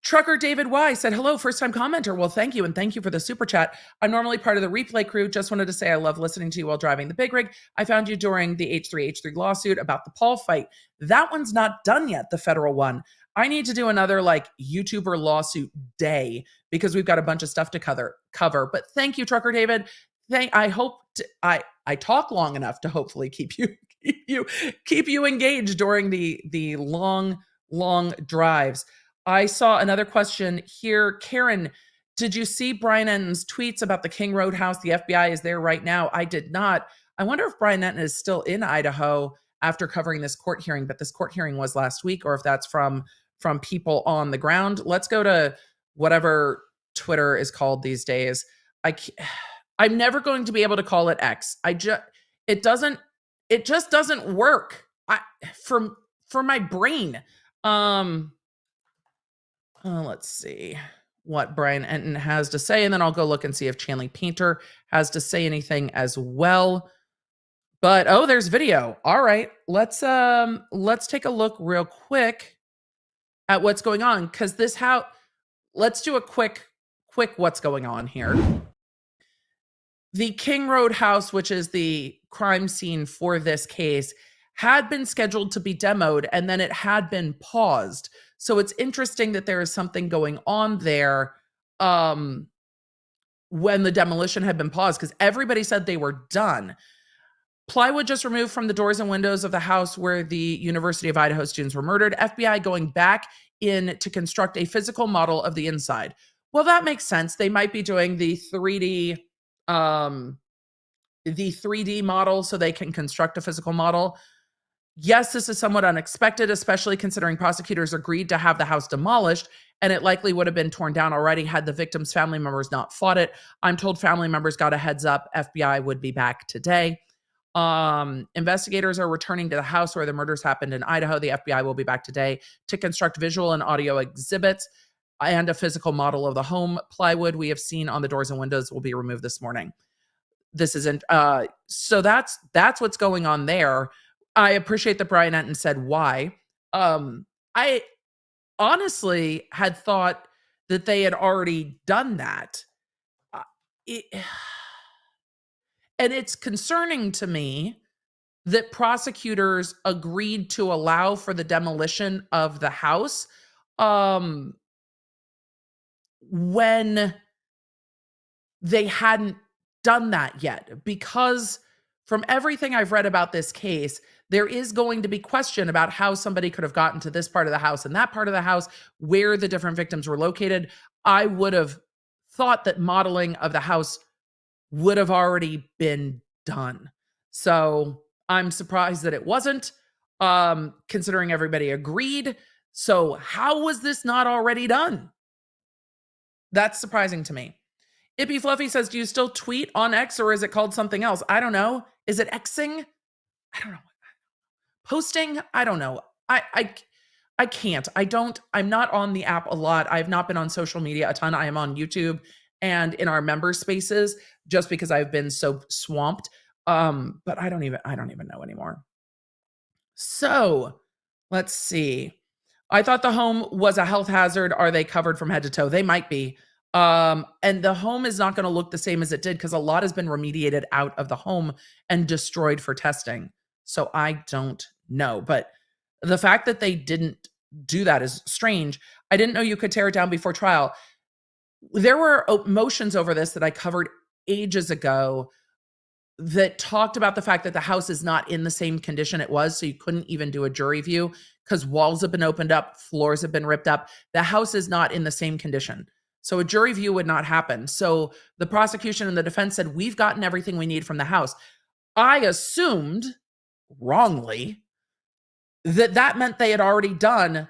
Trucker David Y said, hello, first-time commenter. Well, thank you, and thank you for the super chat. I'm normally part of the replay crew. Just wanted to say I love listening to you while driving the big rig. I found you during the H3H3 lawsuit about the Paul fight. That one's not done yet, the federal one. I need to do another YouTuber lawsuit day because we've got a bunch of stuff to cover. But thank you, Trucker David. I hope I talk long enough to hopefully keep you engaged during the long drives. I saw another question here. Karen, did you see Brian Enton's tweets about the King Road house? The FBI is there right now. I did not. I wonder if Brian Enton is still in Idaho after covering this court hearing, but this court hearing was last week, or if that's from people on the ground. Let's go to whatever Twitter is called these days. I'm never going to be able to call it X. It just doesn't work for my brain. Let's see what Brian Enton has to say, and then I'll go look and see if Chanley Painter has to say anything as well. But there's video. All right, let's take a look real quick at what's going on, because let's do a quick what's going on here. The King Road house, which is the crime scene for this case, had been scheduled to be demoed, and then it had been paused. So it's interesting that there is something going on there when the demolition had been paused, because everybody said they were done. Plywood just removed from the doors and windows of the house where the University of Idaho students were murdered. FBI going back in to construct a physical model of the inside. Well, that makes sense. They might be doing the 3D model so they can construct a physical model. Yes, this is somewhat unexpected, especially considering prosecutors agreed to have the house demolished, and it likely would have been torn down already had the victim's family members not fought it. I'm told family members got a heads up FBI would be back today. Investigators are returning to the house where the murders happened in Idaho. The FBI will be back today to construct visual and audio exhibits and a physical model of the home. Plywood we have seen on the doors and windows will be removed this morning. This isn't so that's what's going on there. I appreciate that Brian Enton said why. I honestly had thought that they had already done that. And it's concerning to me that prosecutors agreed to allow for the demolition of the house when they hadn't done that yet. Because from everything I've read about this case, there is going to be question about how somebody could have gotten to this part of the house and that part of the house, where the different victims were located. I would have thought that modeling of the house would have already been done. So I'm surprised that it wasn't, considering everybody agreed. So how was this not already done? That's surprising to me. Ippy Fluffy says, do you still tweet on X, or is it called something else? I don't know. Is it Xing? I don't know. Posting? I don't know. I can't. I'm not on the app a lot. I have not been on social media a ton. I am on YouTube and in our member spaces just because I've been so swamped. But I don't even know anymore. So let's see. I thought the home was a health hazard. Are they covered from head to toe? They might be. And the home is not going to look the same as it did because a lot has been remediated out of the home and destroyed for testing. So I don't know. But the fact that they didn't do that is strange. I didn't know you could tear it down before trial. There were motions over this that I covered ages ago that talked about the fact that the house is not in the same condition it was. So you couldn't even do a jury view because walls have been opened up, floors have been ripped up. The house is not in the same condition. So a jury view would not happen. So the prosecution and the defense said, we've gotten everything we need from the house. I assumed, wrongly, that meant they had already done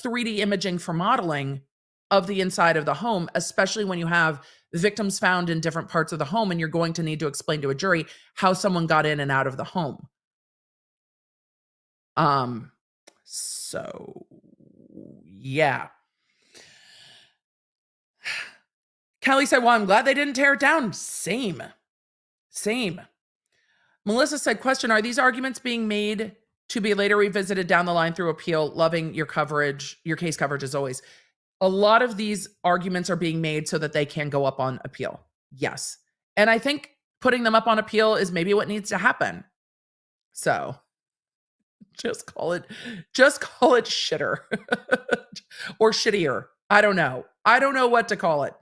3D imaging for modeling of the inside of the home, especially when you have victims found in different parts of the home and you're going to need to explain to a jury how someone got in and out of the home. So yeah. Kelly said, well, I'm glad they didn't tear it down. Same. Melissa said, question, are these arguments being made to be later revisited down the line through appeal? Loving your coverage, your case coverage as always. A lot of these arguments are being made so that they can go up on appeal. Yes. And I think putting them up on appeal is maybe what needs to happen. So just call it shitter or shittier. I don't know what to call it.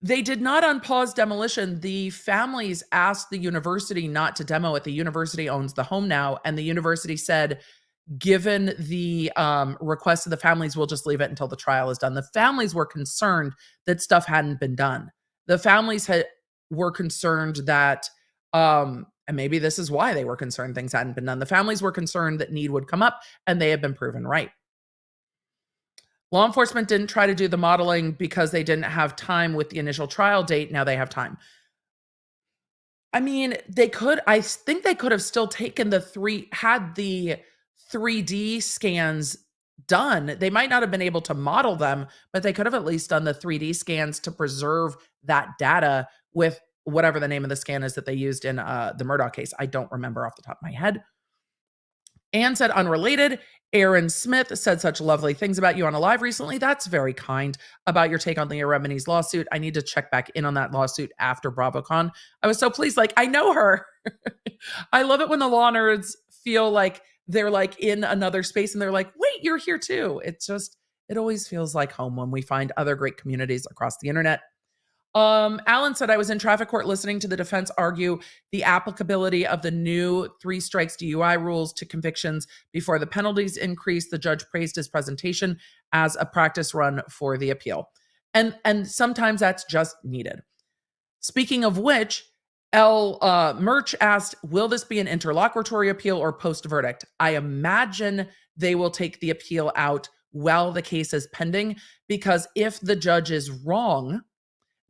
They did not unpause demolition. The families asked the university not to demo it. The university owns the home now. And the university said, given the request of the families, we'll just leave it until the trial is done. The families were concerned that stuff hadn't been done. The families were concerned that, and maybe this is why they were concerned things hadn't been done. The families were concerned that need would come up, and they have been proven right. Law enforcement didn't try to do the modeling because they didn't have time with the initial trial date. Now they have time. I mean, I think they could have still taken had the 3D scans done. They might not have been able to model them, but they could have at least done the 3D scans to preserve that data with whatever the name of the scan is that they used in the Murdaugh case. I don't remember off the top of my head. Anne said, unrelated. Aaron Smith said such lovely things about you on a live recently. That's very kind. About your take on Leah Remini's lawsuit. I need to check back in on that lawsuit after BravoCon. I was so pleased. Like, I know her. I love it when the law nerds feel like they're like in another space and they're like, wait, you're here too. It always feels like home when we find other great communities across the internet. Alan said, I was in traffic court listening to the defense argue the applicability of the new 3 strikes DUI rules to convictions before the penalties increase. The judge praised his presentation as a practice run for the appeal. And sometimes that's just needed. Speaking of which, Murch asked, will this be an interlocutory appeal or post-verdict? I imagine they will take the appeal out while the case is pending, because if the judge is wrong,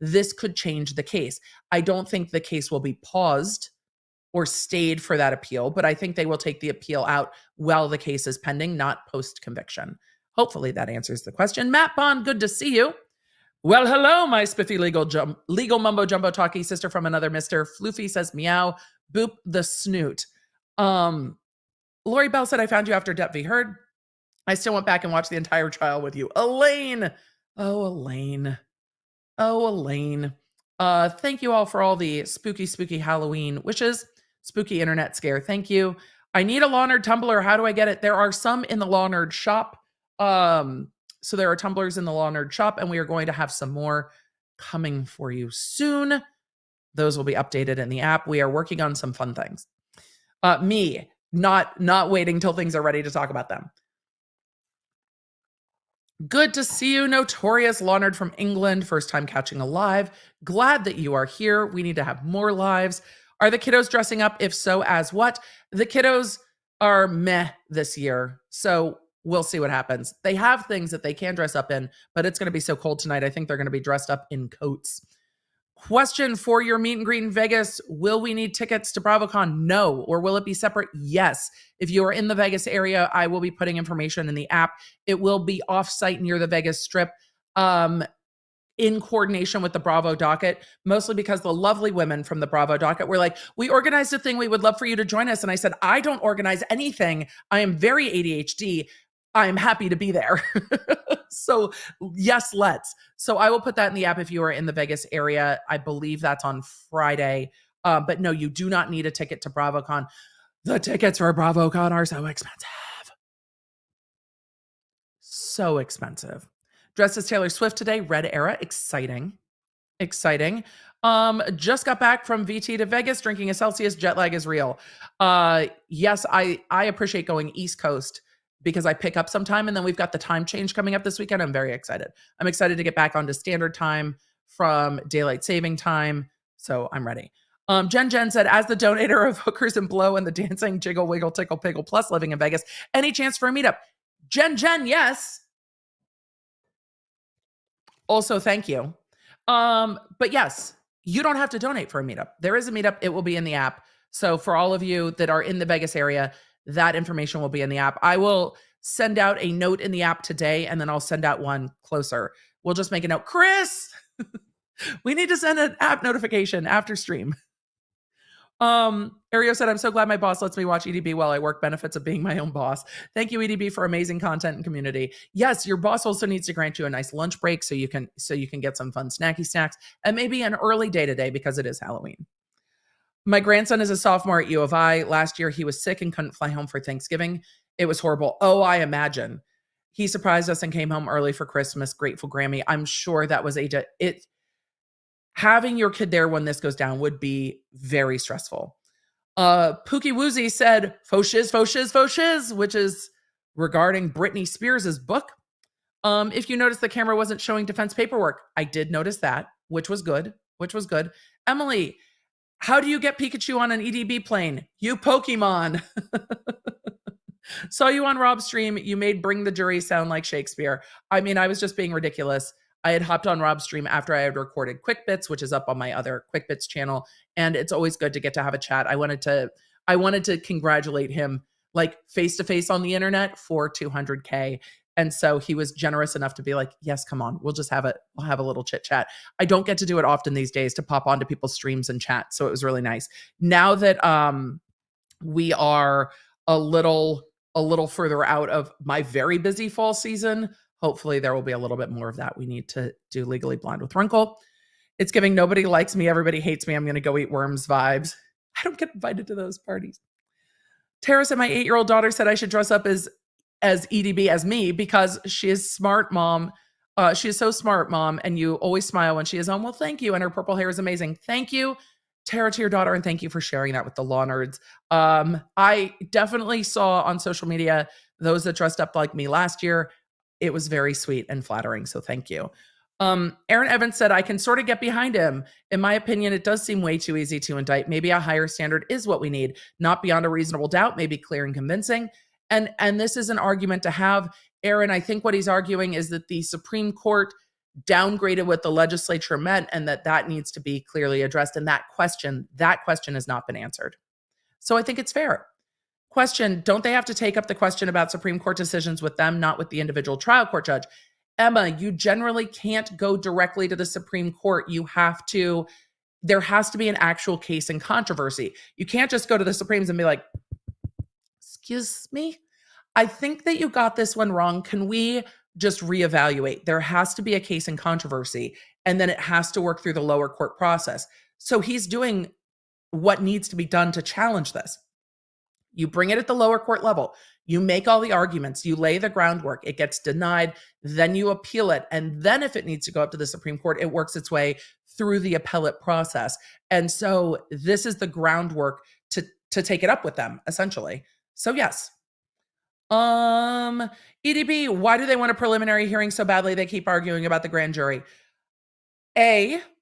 this could change the case. I don't think the case will be paused or stayed for that appeal, but I think they will take the appeal out while the case is pending, not post-conviction. Hopefully that answers the question. Matt Bond, good to see you. Well, hello, my spiffy legal mumbo jumbo talkie sister from another mister. Floofy says meow, boop the snoot. Lori Bell said, I found you after Depp v. Heard. I still went back and watched the entire trial with you. Elaine. Oh, Elaine. Thank you all for all the spooky Halloween wishes. Spooky internet scare. Thank you. I need a Law Nerd tumbler. How do I get it? There are some in the Law Nerd shop. So there are tumblers in the Law Nerd shop, and we are going to have some more coming for you soon. Those will be updated in the app. We are working on some fun things. Me, not waiting till things are ready to talk about them. Good to see you, Notorious Law Nerd from England. First time catching a live. Glad that you are here. We need to have more lives. Are the kiddos dressing up? If so, as what? The kiddos are meh this year. So we'll see what happens. They have things that they can dress up in, but it's going to be so cold tonight. I think they're going to be dressed up in coats. Question for your meet and greet in Vegas. Will we need tickets to BravoCon? No. Or will it be separate? Yes. If you are in the Vegas area, I will be putting information in the app. It will be offsite near the Vegas Strip in coordination with the Bravo Docket, mostly because the lovely women from the Bravo Docket were like, we organized a thing. We would love for you to join us. And I said, I don't organize anything. I am very ADHD. I'm happy to be there. So yes, let's. So I will put that in the app if you are in the Vegas area. I believe that's on Friday. But no, you do not need a ticket to BravoCon. The tickets for BravoCon are so expensive. So expensive. Dressed as Taylor Swift today, Red Era. Exciting. Just got back from VT to Vegas drinking a Celsius. Jet lag is real. Yes, I appreciate going East Coast because I pick up some time, and then we've got the time change coming up this weekend. I'm very excited. I'm excited to get back onto standard time from daylight saving time. So I'm ready. Jen said, as the donator of Hookers and Blow and the Dancing Jiggle Wiggle Tickle Pickle Plus living in Vegas, any chance for a meetup? Jen, yes. Also, thank you. But yes, you don't have to donate for a meetup. There is a meetup. It will be in the app. So for all of you that are in the Vegas area, that information will be in the app. I will send out a note in the app today, and then I'll send out one closer. We'll just make a note. Chris, we need to send an app notification after stream. Ario said, I'm so glad my boss lets me watch EDB while I work. Benefits of being my own boss. Thank you, EDB, for amazing content and community. Yes, your boss also needs to grant you a nice lunch break so you can get some fun snacky snacks and maybe an early day today because it is Halloween. My grandson is a sophomore at U of I. Last year, he was sick and couldn't fly home for Thanksgiving. It was horrible. Oh, I imagine. He surprised us and came home early for Christmas. Grateful Grammy. I'm sure that was having your kid there when this goes down would be very stressful. Pookie Woozy said, faux shiz, which is regarding Britney Spears' book. If you notice the camera wasn't showing defense paperwork, I did notice that, which was good. Emily, how do you get Pikachu on an EDB plane? You Pokemon. Saw you on Rob's stream. You made Bring the Jury sound like Shakespeare. I mean, I was just being ridiculous. I had hopped on Rob's stream after I had recorded Quick Bits, which is up on my other Quick Bits channel. And it's always good to get to have a chat. I wanted to congratulate him like face to face on the internet for 200K. And so he was generous enough to be like, yes, come on, we'll have a little chit chat. I don't get to do it often these days to pop onto people's streams and chat. So it was really nice. Now that we are a little further out of my very busy fall season, hopefully there will be a little bit more of that. We need to do Legally Blonde with Runkle. It's giving nobody likes me, everybody hates me, I'm going to go eat worms vibes. I don't get invited to those parties. Tara said my 8-year-old daughter said I should dress up as EDB as me because she is smart, Mom. She is so smart, Mom, and you always smile when she is home. Well, thank you, and her purple hair is amazing. Thank you, Tara, to your daughter, and thank you for sharing that with the law nerds. I definitely saw on social media those that dressed up like me last year. It was very sweet and flattering, so thank you. Aaron Evans said, I can sort of get behind him. In my opinion, it does seem way too easy to indict. Maybe a higher standard is what we need. Not beyond a reasonable doubt, maybe clear and convincing. And this is an argument to have. Aaron, I think what he's arguing is that the Supreme Court downgraded what the legislature meant and that needs to be clearly addressed. And that question has not been answered. So I think it's fair. Question, don't they have to take up the question about Supreme Court decisions with them, not with the individual trial court judge? Emma, you generally can't go directly to the Supreme Court. There has to be an actual case in controversy. You can't just go to the Supremes and be like, excuse me, I think that you got this one wrong. Can we just reevaluate? There has to be a case in controversy, and then it has to work through the lower court process. So he's doing what needs to be done to challenge this. You bring it at the lower court level. You make all the arguments. You lay the groundwork. It gets denied. Then you appeal it. And then if it needs to go up to the Supreme Court, it works its way through the appellate process. And so this is the groundwork to take it up with them, essentially. So yes. EDB, why do they want a preliminary hearing so badly they keep arguing about the grand jury?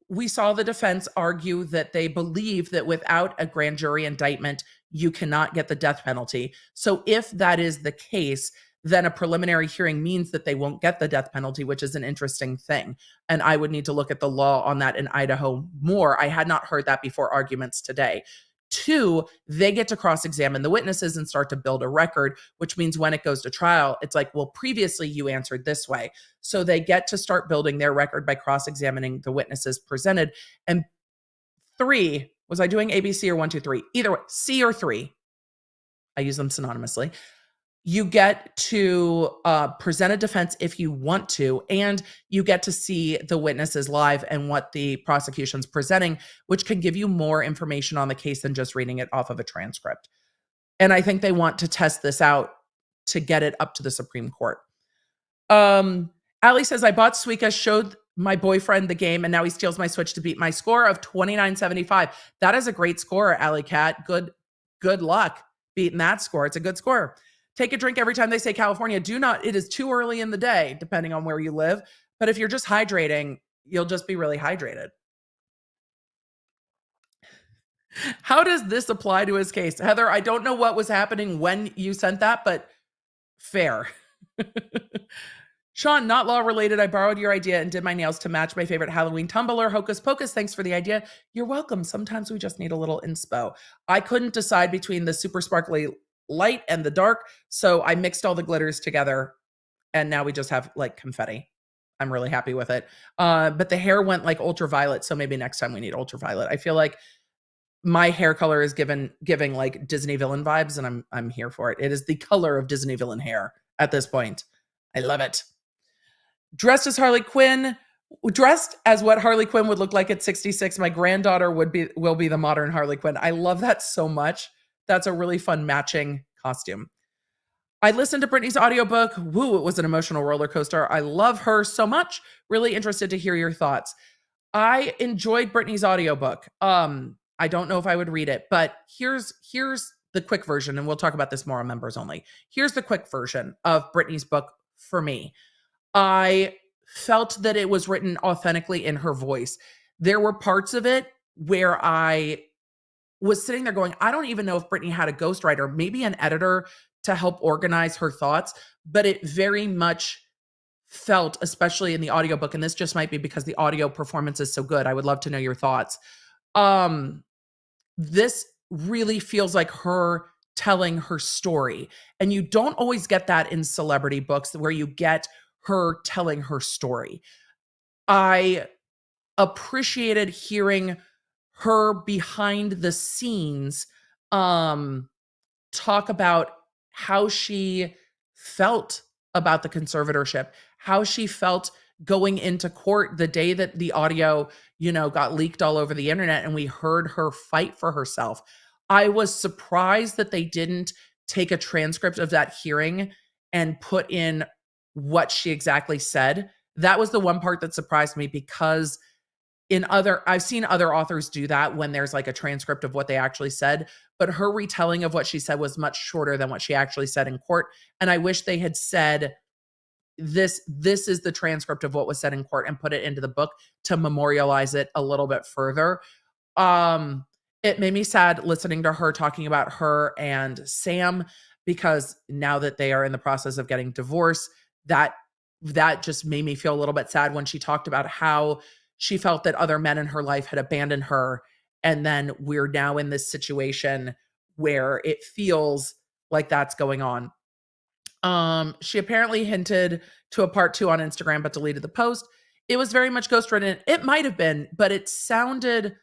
We saw the defense argue that they believe that without a grand jury indictment, you cannot get the death penalty. So if that is the case, then a preliminary hearing means that they won't get the death penalty, which is an interesting thing. And I would need to look at the law on that in Idaho more. I had not heard that before arguments today. 2, they get to cross-examine the witnesses and start to build a record, which means when it goes to trial, it's like, well, previously you answered this way. So they get to start building their record by cross-examining the witnesses presented. And 3, was I doing A, B, C, or 1, 2, 3? Either way, C or 3. I use them synonymously. You get to present a defense if you want to, and you get to see the witnesses live and what the prosecution's presenting, which can give you more information on the case than just reading it off of a transcript. And I think they want to test this out to get it up to the Supreme Court. Ali says, I bought Suica, showed my boyfriend the game, and now he steals my Switch to beat my score of 29.75. That is a great score, Alley Cat. Good luck beating that score. It's a good score. Take a drink every time they say California. Do not, it is too early in the day, depending on where you live. But if you're just hydrating, you'll just be really hydrated. How does this apply to his case? Heather, I don't know what was happening when you sent that, but fair. Sean, not law related. I borrowed your idea and did my nails to match my favorite Halloween tumbler, Hocus Pocus. Thanks for the idea. You're welcome. Sometimes we just need a little inspo. I couldn't decide between the super sparkly light and the dark, so I mixed all the glitters together, and now we just have like confetti. I'm really happy with it. But the hair went like ultraviolet, so maybe next time we need ultraviolet. I feel like my hair color is giving like Disney villain vibes, and I'm here for it. It is the color of Disney villain hair at this point. I love it. Dressed as Harley Quinn, dressed as what Harley Quinn would look like at 66. My granddaughter will be the modern Harley Quinn. I love that so much. That's a really fun matching costume. I listened to Brittany's audiobook. Woo, it was an emotional roller coaster. I love her so much. Really interested to hear your thoughts. I enjoyed Brittany's audiobook. I don't know if I would read it, but here's the quick version, and we'll talk about this more on members only. Here's the quick version of Brittany's book for me. I felt that it was written authentically in her voice. There were parts of it where I was sitting there going, I don't even know if Brittany had a ghostwriter, maybe an editor to help organize her thoughts, but it very much felt, especially in the audiobook, and this just might be because the audio performance is so good. I would love to know your thoughts. This really feels like her telling her story. And you don't always get that in celebrity books where you get her telling her story. I appreciated hearing her behind the scenes talk about how she felt about the conservatorship, how she felt going into court the day that the audio, got leaked all over the internet and we heard her fight for herself. I was surprised that they didn't take a transcript of that hearing and put in what she exactly said. That was the one part that surprised me, because I've seen other authors do that when there's like a transcript of what they actually said, but her retelling of what she said was much shorter than what she actually said in court. And I wish they had said, this is the transcript of what was said in court, and put it into the book to memorialize it a little bit further. It made me sad listening to her talking about her and Sam, because now that they are in the process of getting divorced, that just made me feel a little bit sad when she talked about how she felt that other men in her life had abandoned her. And then we're now in this situation where it feels like that's going on. She apparently hinted to a part 2 on Instagram, but deleted the post. It was very much ghostwritten. It might have been, but it sounded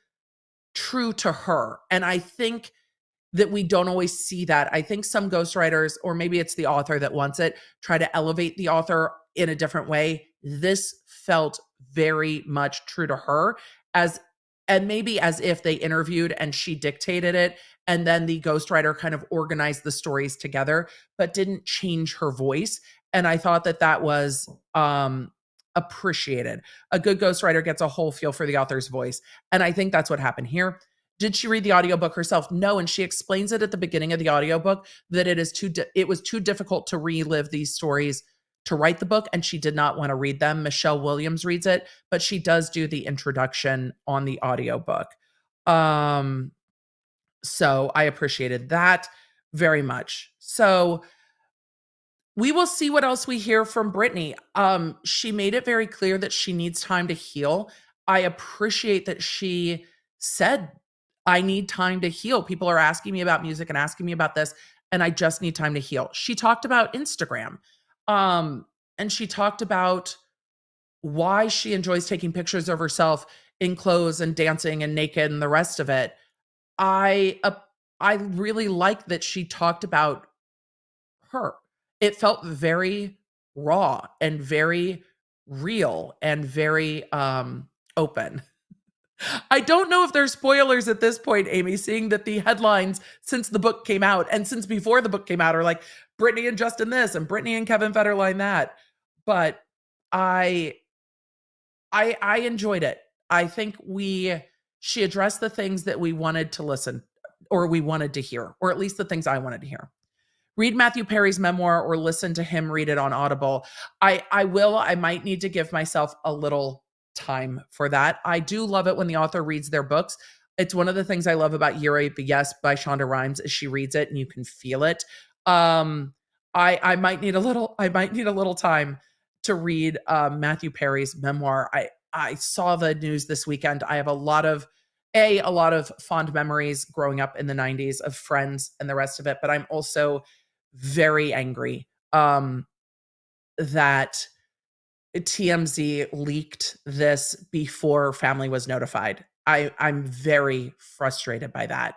true to her. And I think that we don't always see that. I think some ghostwriters, or maybe it's the author that wants it, try to elevate the author in a different way. This felt very much true to her, and maybe as if they interviewed and she dictated it, and then the ghostwriter kind of organized the stories together, but didn't change her voice. And I thought that was appreciated. A good ghostwriter gets a whole feel for the author's voice. And I think that's what happened here. Did she read the audiobook herself? No. And she explains it at the beginning of the audiobook that it was too difficult to relive these stories to write the book, and she did not want to read them. Michelle Williams reads it, but she does do the introduction on the audiobook. So I appreciated that very much. So we will see what else we hear from Brittany. She made it very clear that she needs time to heal. I appreciate that she said, I need time to heal. People are asking me about music and asking me about this, and I just need time to heal. She talked about Instagram. And she talked about why she enjoys taking pictures of herself in clothes and dancing and naked and the rest of it. I really liked that she talked about her. It felt very raw and very real and very open. I don't know if there's spoilers at this point, Amy, seeing that the headlines since the book came out and since before the book came out are like Brittany and Justin this and Brittany and Kevin Federline that. But I I enjoyed it. I think she addressed the things that we wanted to listen or we wanted to hear, or at least the things I wanted to hear. Read Matthew Perry's memoir or listen to him read it on Audible. I might need to give myself a little time for that. I do love it when the author reads their books. It's one of the things I love about Year 8 Yes by Shonda Rhimes is she reads it and you can feel it. I might need a little time to read Matthew Perry's memoir. I saw the news this weekend. I have a lot of fond memories growing up in the 90s of Friends and the rest of it, but I'm also very angry that TMZ leaked this before family was notified. I'm very frustrated by that.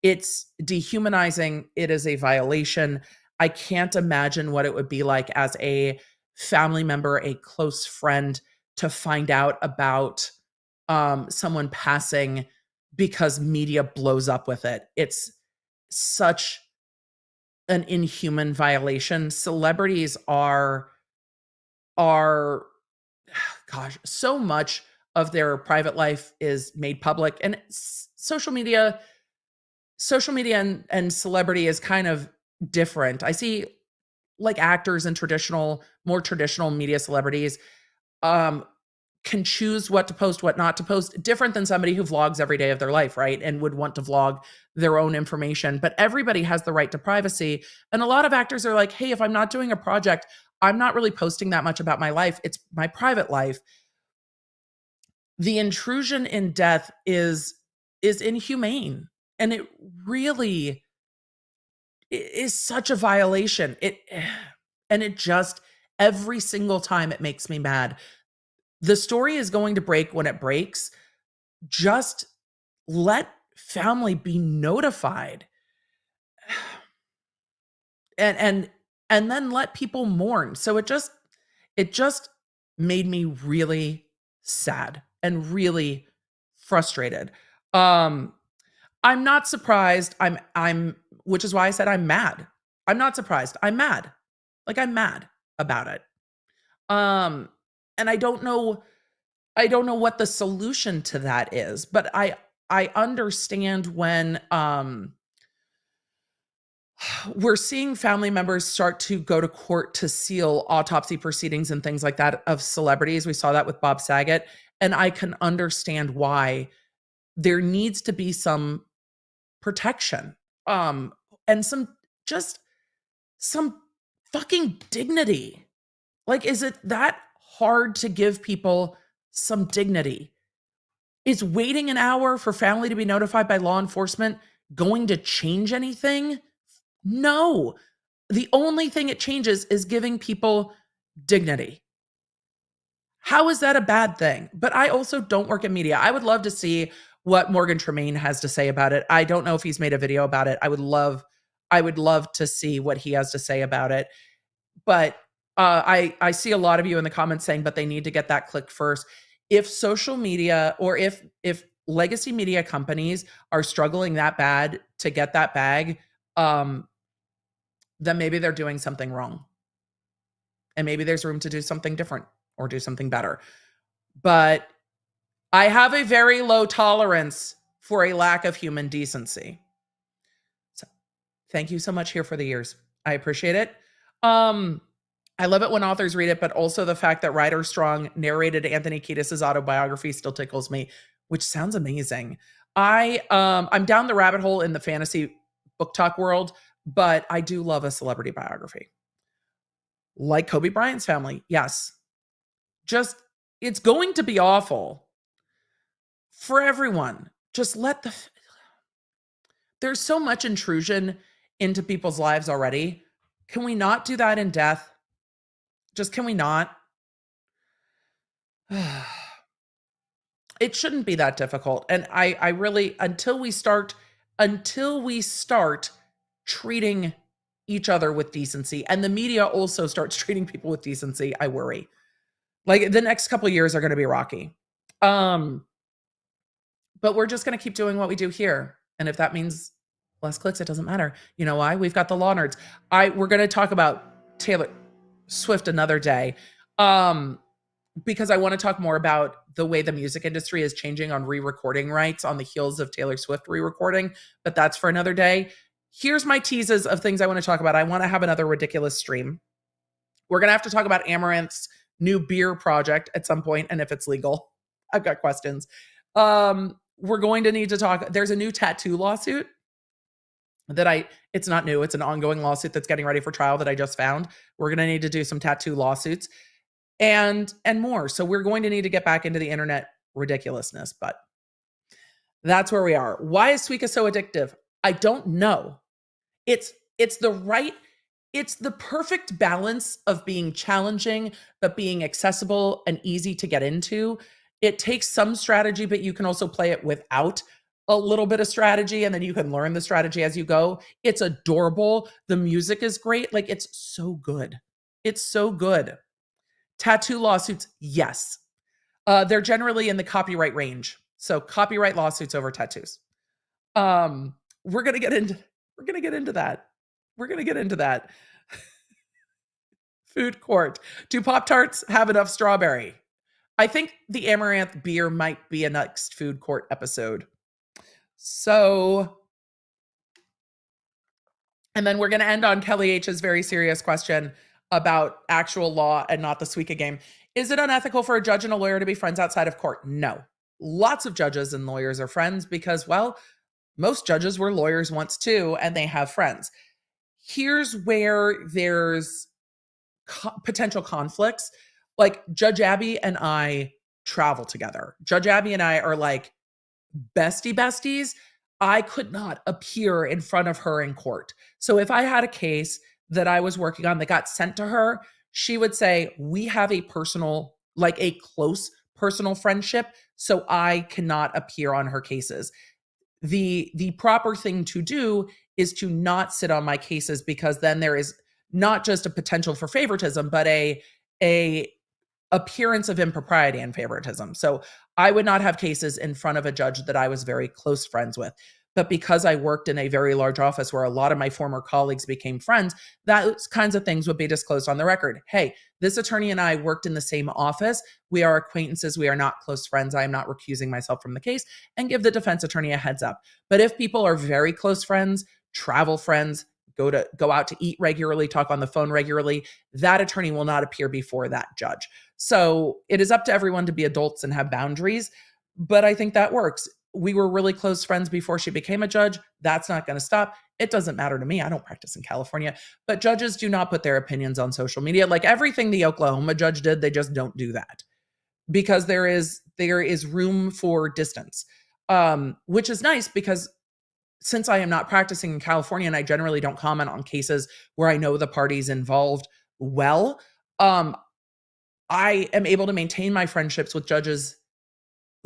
It's dehumanizing. It is a violation. I can't imagine what it would be like as a family member, a close friend, to find out about someone passing because media blows up with it. It's such an inhuman violation. Celebrities are gosh, so much of their private life is made public, and social media and celebrity is kind of different. I see like actors and more traditional media celebrities can choose what to post, what not to post, different than somebody who vlogs every day of their life, right? And would want to vlog their own information. But everybody has the right to privacy. And a lot of actors are like, hey, if I'm not doing a project, I'm not really posting that much about my life. It's my private life. The intrusion in death is inhumane. And it really is such a violation. It just, every single time it makes me mad. The story is going to break when it breaks. Just let family be notified. And then let people mourn. So it just made me really sad and really frustrated. I'm not surprised. Which is why I said I'm mad. I'm not surprised. I'm mad. Like, I'm mad about it. And I don't know what the solution to that is, but I understand when we're seeing family members start to go to court to seal autopsy proceedings and things like that of celebrities. We saw that with Bob Saget, and I can understand why there needs to be some protection, and some fucking dignity. Like, is it that hard to give people some dignity? Is waiting an hour for family to be notified by law enforcement going to change anything? No. The only thing it changes is giving people dignity. How is that a bad thing? But I also don't work in media. I would love to see what Morgan Tremaine has to say about it. I don't know if he's made a video about it. I would love to see what he has to say about it. But I see a lot of you in the comments saying, but they need to get that click first. If social media or if legacy media companies are struggling that bad to get that bag, then maybe they're doing something wrong. And maybe there's room to do something different or do something better. But I have a very low tolerance for a lack of human decency. So thank you so much here for the years. I appreciate it. I love it when authors read it, but also the fact that Ryder Strong narrated Anthony Kiedis' autobiography still tickles me, which sounds amazing. I'm down the rabbit hole in the fantasy book talk world, but I do love a celebrity biography. Like Kobe Bryant's family, yes. Just, it's going to be awful for everyone. Just there's so much intrusion into people's lives already. Can we not do that in death? Just, can we not? It shouldn't be that difficult. And I really, until we start treating each other with decency, and the media also starts treating people with decency, I worry. Like, the next couple of years are going to be rocky. But we're just going to keep doing what we do here. And if that means less clicks, it doesn't matter. You know why? We've got the law nerds. We're going to talk about Taylor Swift another day. because I want to talk more about the way the music industry is changing on re-recording rights on the heels of Taylor Swift re-recording, but that's for another day. Here's my teases of things I want to talk about. I want to have another ridiculous stream. We're going to have to talk about Amaranth's new beer project at some point, and if it's legal. I've got questions. We're going to need to talk. There's a new tattoo lawsuit it's not new. It's an ongoing lawsuit that's getting ready for trial that I just found. We're going to need to do some tattoo lawsuits and more. So we're going to need to get back into the internet ridiculousness, but that's where we are. Why is Suika so addictive? I don't know. It's the perfect balance of being challenging, but being accessible and easy to get into. It takes some strategy, but you can also play it without a little bit of strategy, and then you can learn the strategy as you go. It's adorable. The music is great. Like, it's so good. It's so good. Tattoo lawsuits, yes. They're generally in the copyright range. So copyright lawsuits over tattoos. We're gonna get into that. We're gonna get into that. Food court. Do Pop-Tarts have enough strawberry? I think the Amaranth beer might be a next food court episode. So, and then we're going to end on Kelly H's very serious question about actual law and not the Suika game. Is it unethical for a judge and a lawyer to be friends outside of court? No. Lots of judges and lawyers are friends because, well, most judges were lawyers once too, and they have friends. Here's where there's potential conflicts. Like, Judge Abby and I travel together. Judge Abby and I are like besties. I could not appear in front of her in court. So if I had a case that I was working on that got sent to her, she would say, we have a personal, like a close personal friendship, so I cannot appear on her cases. The proper thing to do is to not sit on my cases, because then there is not just a potential for favoritism, but a appearance of impropriety and favoritism. So I would not have cases in front of a judge that I was very close friends with. But because I worked in a very large office where a lot of my former colleagues became friends, those kinds of things would be disclosed on the record. Hey, this attorney and I worked in the same office. We are acquaintances. We are not close friends. I am not recusing myself from the case, and give the defense attorney a heads up. But if people are very close friends, travel friends, go out to eat regularly, talk on the phone regularly, that attorney will not appear before that judge. So it is up to everyone to be adults and have boundaries, but I think that works. We were really close friends before she became a judge. That's not going to stop. It doesn't matter to me. I don't practice in California, but judges do not put their opinions on social media. Like everything the Oklahoma judge did, they just don't do that, because there is room for distance, which is nice, because since I am not practicing in California and I generally don't comment on cases where I know the parties involved well, I am able to maintain my friendships with judges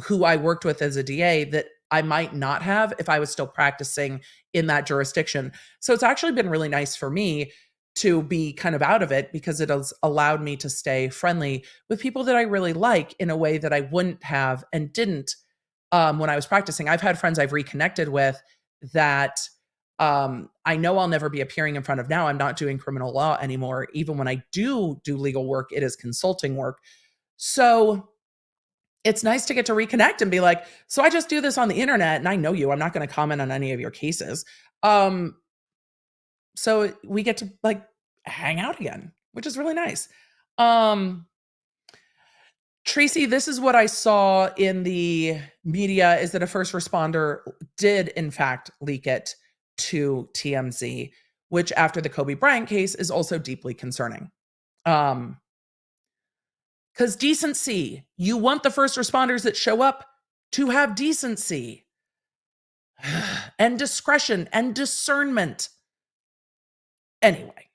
who I worked with as a DA that I might not have if I was still practicing in that jurisdiction. So it's actually been really nice for me to be kind of out of it, because it has allowed me to stay friendly with people that I really like in a way that I wouldn't have and didn't when I was practicing. I've had friends I've reconnected with that I know I'll never be appearing in front of now. I'm not doing criminal law anymore. Even when I do legal work, it is consulting work. So it's nice to get to reconnect and be like, so I just do this on the internet and I know you. I'm not going to comment on any of your cases. So we get to like hang out again, which is really nice. Tracy, this is what I saw in the media, is that a first responder did in fact leak it to TMZ, which after the Kobe Bryant case is also deeply concerning. Because decency, you want the first responders that show up to have decency and discretion and discernment. Anyway,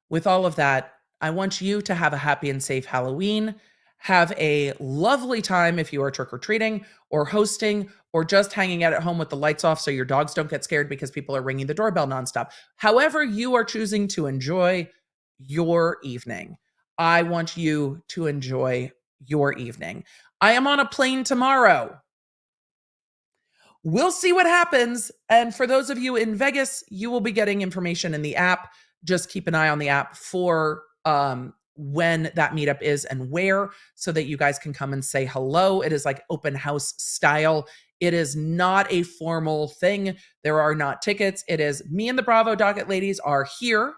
with all of that, I want you to have a happy and safe Halloween. Have a lovely time if you are trick-or-treating or hosting or just hanging out at home with the lights off so your dogs don't get scared because people are ringing the doorbell nonstop. However you are choosing to enjoy your evening, I want you to enjoy your evening. I am on a plane tomorrow. We'll see what happens. And for those of you in Vegas, you will be getting information in the app. Just keep an eye on the app for when that meetup is and where, so that you guys can come and say hello. It is like open house style. It is not a formal thing. There are not tickets. It is me and the Bravo Docket ladies are here,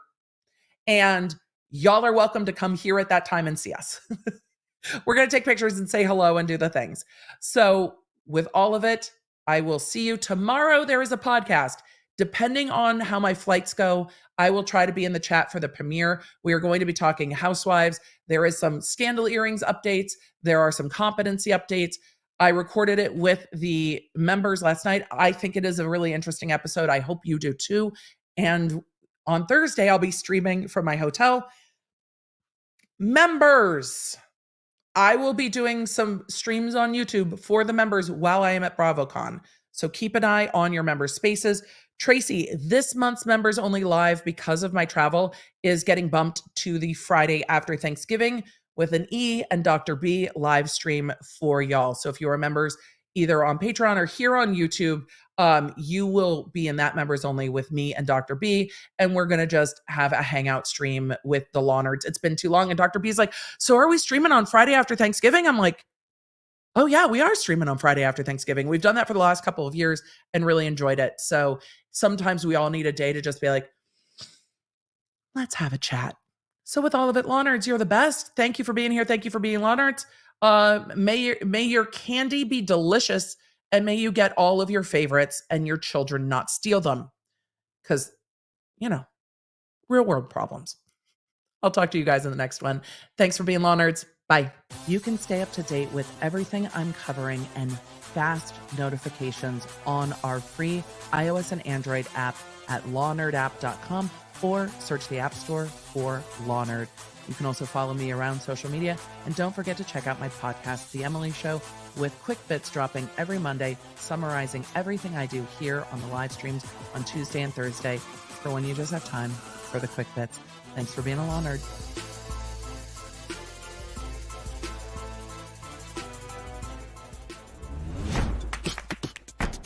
and y'all are welcome to come here at that time and see us. We're going to take pictures and say hello and do the things. So with all of it, I will see you tomorrow. There is a podcast. Depending on how my flights go, I will try to be in the chat for the premiere. We are going to be talking Housewives. There is some Scandal Earrings updates. There are some competency updates. I recorded it with the members last night. I think it is a really interesting episode. I hope you do too. And on Thursday, I'll be streaming from my hotel. Members, I will be doing some streams on YouTube for the members while I am at BravoCon. So keep an eye on your member spaces. Tracy, this month's members only live because of my travel is getting bumped to the Friday after Thanksgiving with an E and Dr. B live stream for y'all. So if you are members either on Patreon or here on YouTube, you will be in that members only with me and Dr. B. And we're going to just have a hangout stream with the Lawnards. It's been too long. And Dr. B's like, so are we streaming on Friday after Thanksgiving? I'm like, oh yeah, we are streaming on Friday after Thanksgiving. We've done that for the last couple of years and really enjoyed it. So sometimes we all need a day to just be like, let's have a chat. So with all of it, Lawnards, you're the best. Thank you for being here. Thank you for being Lawnards. May your candy be delicious, and may you get all of your favorites and your children not steal them. Because, real world problems. I'll talk to you guys in the next one. Thanks for being Lawnards. Bye. You can stay up to date with everything I'm covering and fast notifications on our free iOS and Android app at lawnardapp.com, or search the App Store for Lawnard. You can also follow me around social media, and don't forget to check out my podcast, The Emily Show, with quick bits dropping every Monday, summarizing everything I do here on the live streams on Tuesday and Thursday for when you just have time for the quick bits. Thanks for being a Lawnard.